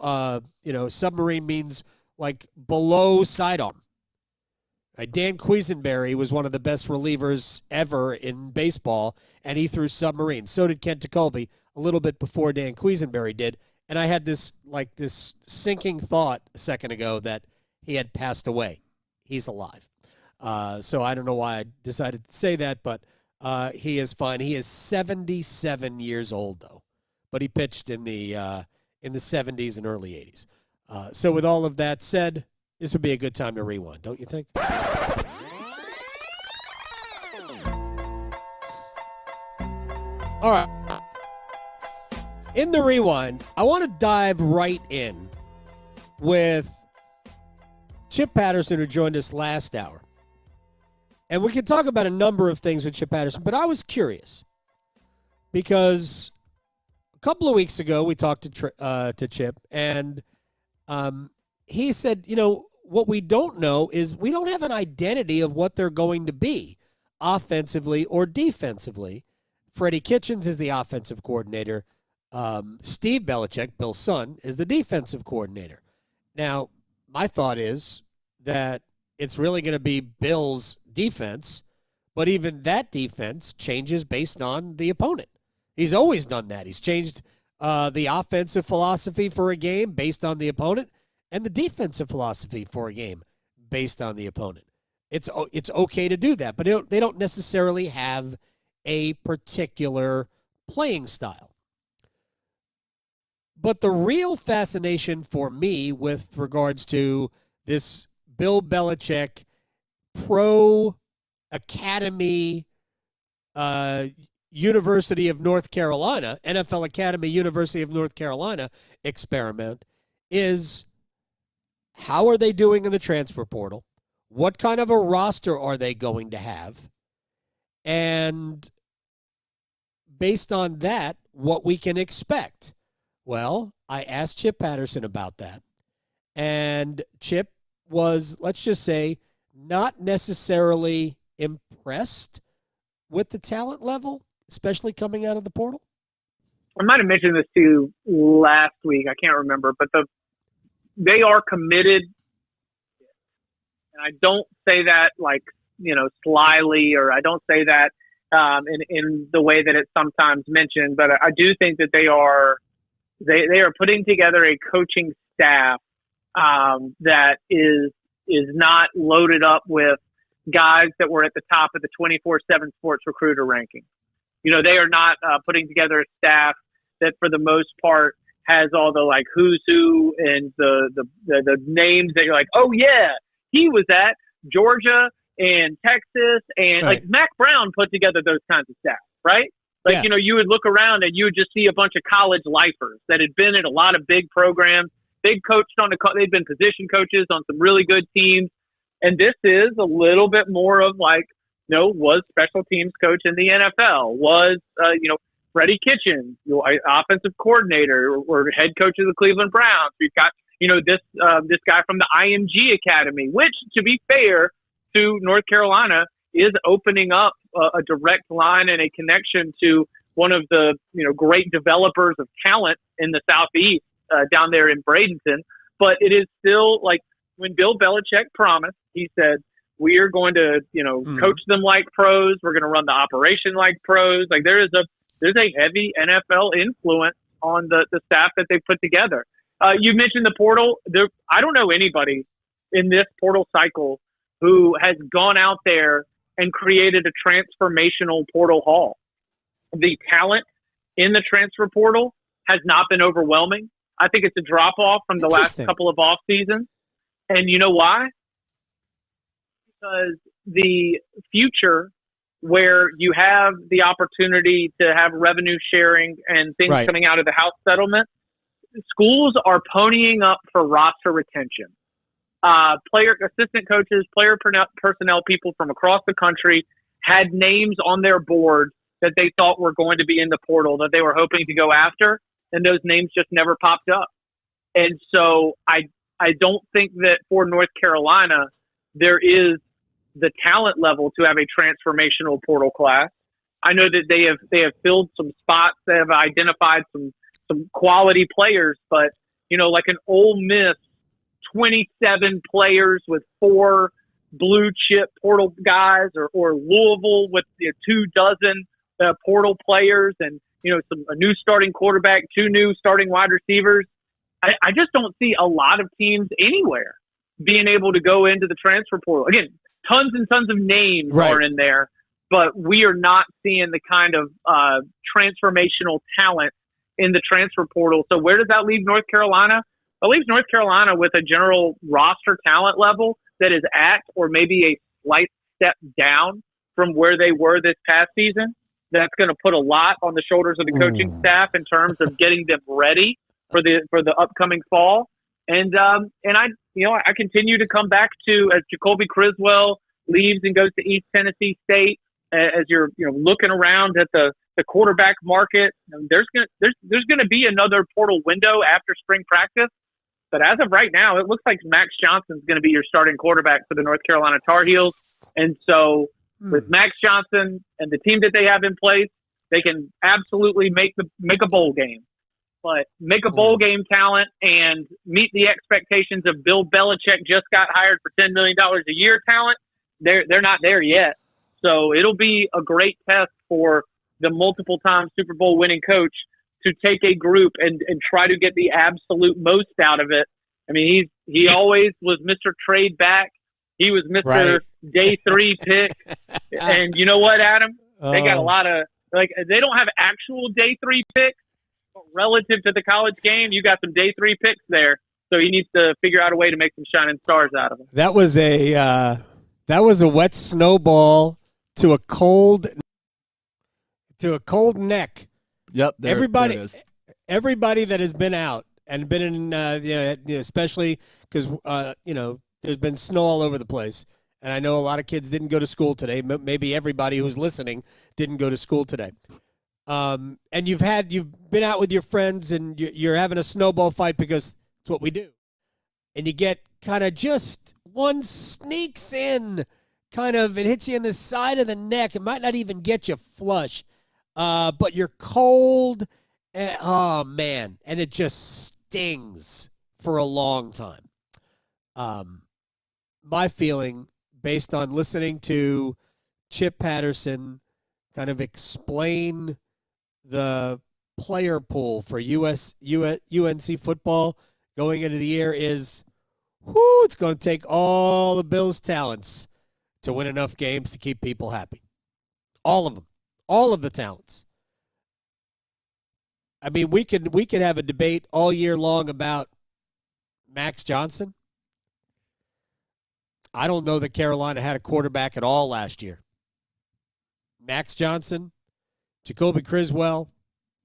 S11: submarine means like below sidearm. Dan Quisenberry was one of the best relievers ever in baseball, and he threw submarine. So did Kent Tekulve a little bit before Dan Quisenberry did. And I had this sinking thought a second ago that he had passed away. He's alive. So I don't know why I decided to say that, but he is fine. He is 77 years old, though. But he pitched in the 70s and early 80s. So with all of that said, this would be a good time to rewind, don't you think? All right. In the rewind, I want to dive right in with Chip Patterson, who joined us last hour. And we can talk about a number of things with Chip Patterson, but I was curious because a couple of weeks ago we talked to Chip, and he said, what we don't know is we don't have an identity of what they're going to be offensively or defensively. Freddie Kitchens is the offensive coordinator. Steve Belichick, Bill's son, is the defensive coordinator. Now, my thought is that it's really going to be Bill's defense, but even that defense changes based on the opponent. He's always done that. He's changed the offensive philosophy for a game based on the opponent and the defensive philosophy for a game based on the opponent. It's okay to do that, but they don't necessarily have a particular playing style. But the real fascination for me with regards to this Bill Belichick pro academy University of North Carolina, NFL Academy University of North Carolina experiment is how are they doing in the transfer portal? What kind of a roster are they going to have? And based on that, what we can expect. Well, I asked Chip Patterson about that. And Chip was, let's just say, not necessarily impressed with the talent level, especially coming out of the portal.
S19: I might have mentioned this to you last week. I can't remember, but they are committed. And I don't say that slyly, or I don't say that in the way that it's sometimes mentioned, but I do think that they are putting together a coaching staff that is not loaded up with guys that were at the top of the 24/7 Sports Recruiter ranking. They are not putting together a staff that, for the most part, has all the who's who and the names that you're like, oh yeah, he was at Georgia and Texas, and
S11: right.
S19: Mac Brown put together those kinds of staff, right? You would look around and you would just see a bunch of college lifers that had been in a lot of big programs. They'd they'd been position coaches on some really good teams. And this is a little bit more of was special teams coach in the NFL, was, Freddie Kitchens, offensive coordinator or head coach of the Cleveland Browns. We've got, this guy from the IMG Academy, which, to be fair to North Carolina, is opening up a direct line and a connection to one of the great developers of talent in the Southeast down there in Bradenton. But it is still when Bill Belichick promised, he said, We are going to, coach them like pros. We're going to run the operation like pros. Like there's a heavy NFL influence on the staff that they put together. You mentioned the portal. I don't know anybody in this portal cycle who has gone out there and created a transformational portal haul. The talent in the transfer portal has not been overwhelming. I think it's a drop-off from the last couple of off seasons. And you know why? Because the future where you have the opportunity to have revenue sharing and things coming out of the house settlement, schools are ponying up for roster retention. Assistant coaches, player personnel people from across the country had names on their board that they thought were going to be in the portal that they were hoping to go after, and those names just never popped up. And so I don't think that for North Carolina there is the talent level to have a transformational portal class. I know that they have filled some spots, they have identified some quality players, but like an Ole Miss, 27 players with 4 blue chip portal guys, or Louisville with 24 portal players, and a new starting quarterback, 2 new starting wide receivers. I just don't see a lot of teams anywhere being able to go into the transfer portal. Again, tons and tons of names are in there, but we are not seeing the kind of transformational talent in the transfer portal. So where does that leave North Carolina? It leaves North Carolina with a general roster talent level that is at or maybe a slight step down from where they were this past season. That's going to put a lot on the shoulders of the coaching staff in terms of getting them ready for the upcoming fall. And I continue to come back to, as Jacoby Criswell leaves and goes to East Tennessee State, as you're looking around at the quarterback market, there's going to be another portal window after spring practice. But as of right now, it looks like Max Johnson's going to be your starting quarterback for the North Carolina Tar Heels. And so with Max Johnson and the team that they have in place, they can absolutely make a bowl game. But make a bowl game talent and meet the expectations of Bill Belichick just got hired for $10 million a year talent. They're not there yet. So it'll be a great test for the multiple-time Super Bowl winning coach to take a group and try to get the absolute most out of it. I mean, he always was Mr. Trade Back. He was Mr. Day 3 pick. And you know what, Adam? They got a lot of they don't have actual Day 3 picks, but relative to the college game, you got some Day 3 picks there. So he needs to figure out a way to make some shining stars out of them.
S11: That was a wet snowball to a cold neck.
S10: Yep.
S11: Everybody
S10: there it is.
S11: Everybody that has been out and been in, especially because there's been snow all over the place, and I know a lot of kids didn't go to school today. Maybe everybody who's listening didn't go to school today. And you've been out with your friends, and you're having a snowball fight because it's what we do. And you get kind of just one sneaks in, it hits you in the side of the neck. It might not even get you flush. But you're cold, and it just stings for a long time. My feeling, based on listening to Chip Patterson kind of explain the player pool for UNC football going into the year is, it's going to take all the Bills' talents to win enough games to keep people happy. All of them. All of the talents. I mean, we could have a debate all year long about Max Johnson. I don't know that Carolina had a quarterback at all last year. Max Johnson, Jacoby Criswell.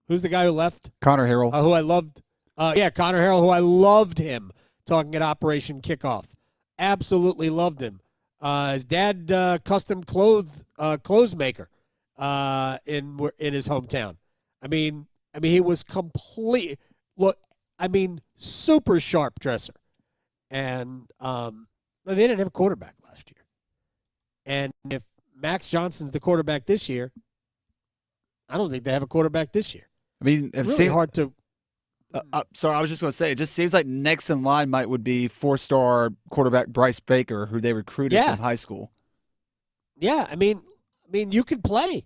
S11: Who's the guy who left?
S10: Connor Harrell.
S11: Who I loved. Connor Harrell, who I loved him talking at Operation Kickoff. Absolutely loved him. His dad, custom clothes maker. In his hometown. I mean, he was super sharp dresser. And they didn't have a quarterback last year. And if Max Johnson's the quarterback this year, I don't think they have a quarterback this year.
S10: I mean,
S11: it's really hard to.
S10: Sorry, I was just going to say, it just seems like next in line would be 4-star quarterback Bryce Baker, who they recruited from high school.
S11: Yeah, I mean, you can play.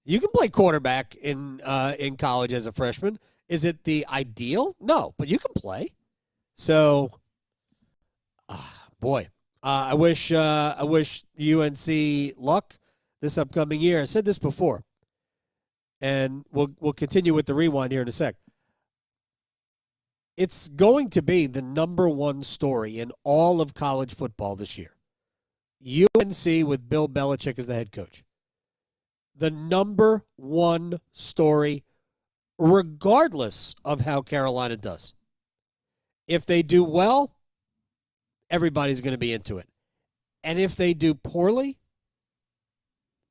S11: You can play quarterback in college as a freshman. Is it the ideal? No, but you can play. So, boy, I wish UNC luck this upcoming year. I said this before, and we'll continue with the rewind here in a sec. It's going to be the number one story in all of college football this year. UNC with Bill Belichick as the head coach. The number one story, regardless of how Carolina does. If they do well, everybody's going to be into it. And if they do poorly,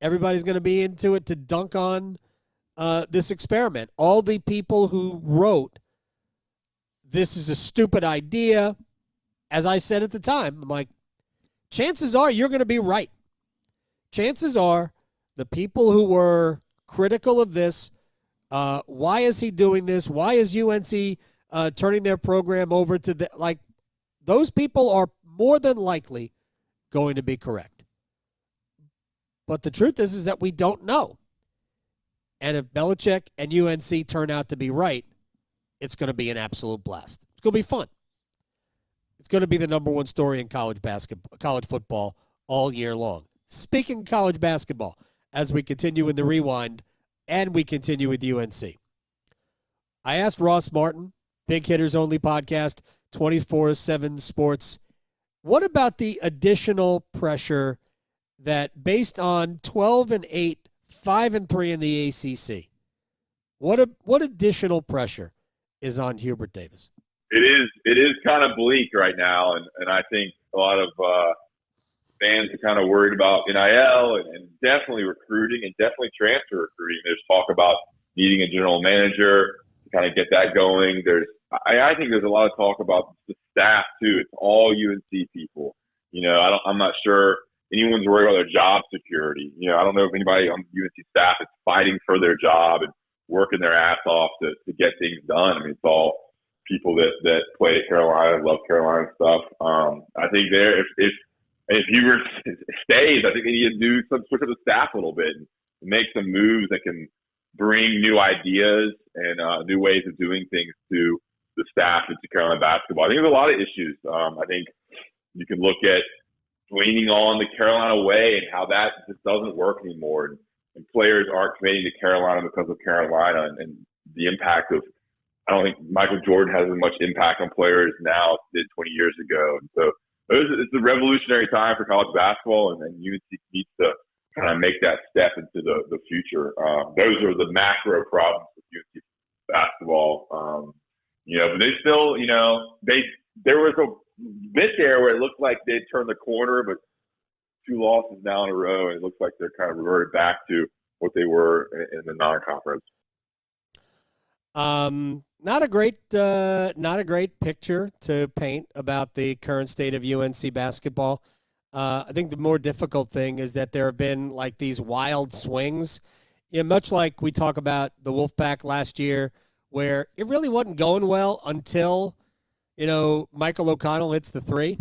S11: everybody's going to be into it to dunk on this experiment. All the people who wrote, this is a stupid idea, as I said at the time, I'm like, chances are you're going to be right. Chances are the people who were critical of this, why is he doing this? Why is UNC turning their program over to those people are more than likely going to be correct. But the truth is that we don't know. And if Belichick and UNC turn out to be right, it's going to be an absolute blast. It's going to be fun. It's going to be the number one story in college football all year long. Speaking of college basketball, as we continue in the rewind and we continue with UNC. I asked Ross Martin, Big Hitters Only podcast, 24/7 Sports, what about the additional pressure that based on 12-8, 5-3 in the ACC, what additional pressure is on Hubert Davis?
S20: It is kind of bleak right now, and I think a lot of fans are kind of worried about NIL and definitely recruiting and definitely transfer recruiting. There's talk about needing a general manager to kind of get that going. I think there's a lot of talk about the staff too. It's all UNC people. I'm not sure anyone's worried about their job security. I don't know if anybody on UNC staff is fighting for their job and working their ass off to get things done. I mean, it's all people that play at Carolina, love Carolina stuff. I think if Hubert stays, I think they need to do switch up the staff a little bit and make some moves that can bring new ideas and new ways of doing things to the staff and to Carolina basketball. I think there's a lot of issues. I think you can look at leaning on the Carolina way and how that just doesn't work anymore. And players aren't committing to Carolina because of Carolina and the impact of, I don't think Michael Jordan has as much impact on players now as he did 20 years ago. And so it's a revolutionary time for college basketball, and UNC needs to kind of make that step into the future. Those are the macro problems with UNC basketball. But they still, there was a bit there where it looked like they'd turned the corner, but 2 losses now in a row, and it looks like they're kind of reverted back to what they were in the non-conference.
S11: Not a great picture to paint about the current state of UNC basketball. I think the more difficult thing is that there have been like these wild swings, much like we talk about the Wolfpack last year, where it really wasn't going well until, Michael O'Connell hits the 3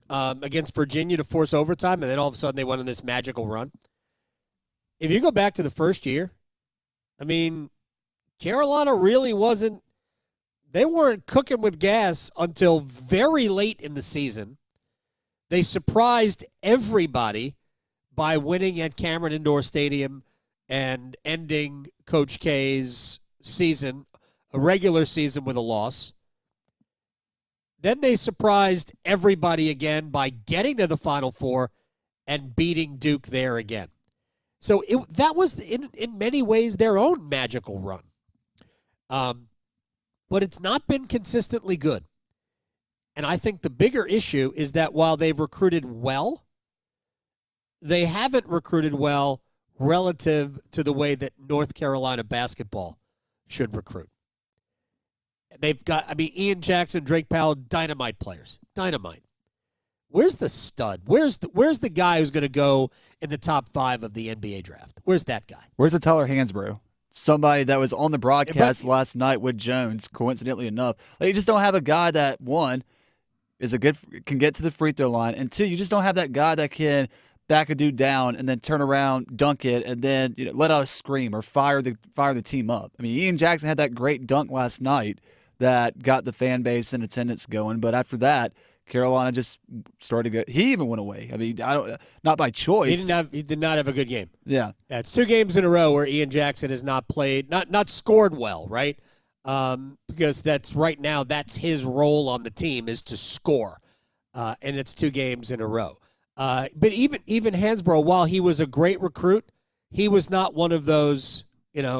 S11: against Virginia to force overtime, and then all of a sudden they went on this magical run. If you go back to the first year, I mean, Carolina really they weren't cooking with gas until very late in the season. They surprised everybody by winning at Cameron Indoor Stadium and ending Coach K's season, a regular season, with a loss. Then they surprised everybody again by getting to the Final Four and beating Duke there again. So that was, in many ways, their own magical run. But it's not been consistently good. And I think the bigger issue is that while they've recruited well, they haven't recruited well relative to the way that North Carolina basketball should recruit. They've got, Ian Jackson, Drake Powell, dynamite players. Dynamite. Where's the stud? Where's the guy who's going to go in the top 5 of the NBA draft? Where's that guy?
S10: Where's the Tyler Hansbrough? somebody that was on the broadcast last night with Jones, coincidentally enough. Like, you just don't have a guy that, one, can get to the free throw line, and two, you just don't have that guy that can back a dude down and then turn around, dunk it, and then let out a scream or fire the team up. I mean, Ian Jackson had that great dunk last night that got the fan base and attendance going, but after that, Carolina just started to go. He even went away. I mean, not by choice.
S11: He did not have a good game.
S10: Yeah.
S11: It's 2 games in a row where Ian Jackson has not played, not scored well, right? Because that's his role on the team is to score, and it's 2 games in a row. But even Hansbrough, while he was a great recruit, he was not one of those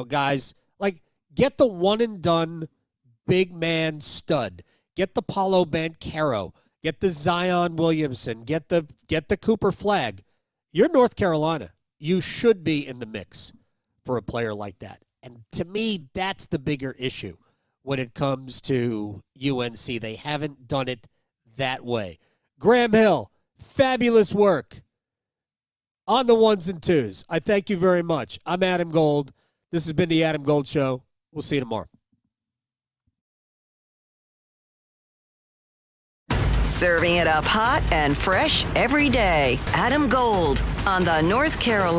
S11: guys like get the one and done big man stud, get the Paulo Banchero, get the Zion Williamson, get the Cooper Flagg. You're North Carolina. You should be in the mix for a player like that. And to me, that's the bigger issue when it comes to UNC. They haven't done it that way. Graham Hill, fabulous work on the 1s and 2s. I thank you very much. I'm Adam Gold. This has been the Adam Gold Show. We'll see you tomorrow.
S9: Serving it up hot and fresh every day. Adam Gold on the North Carolina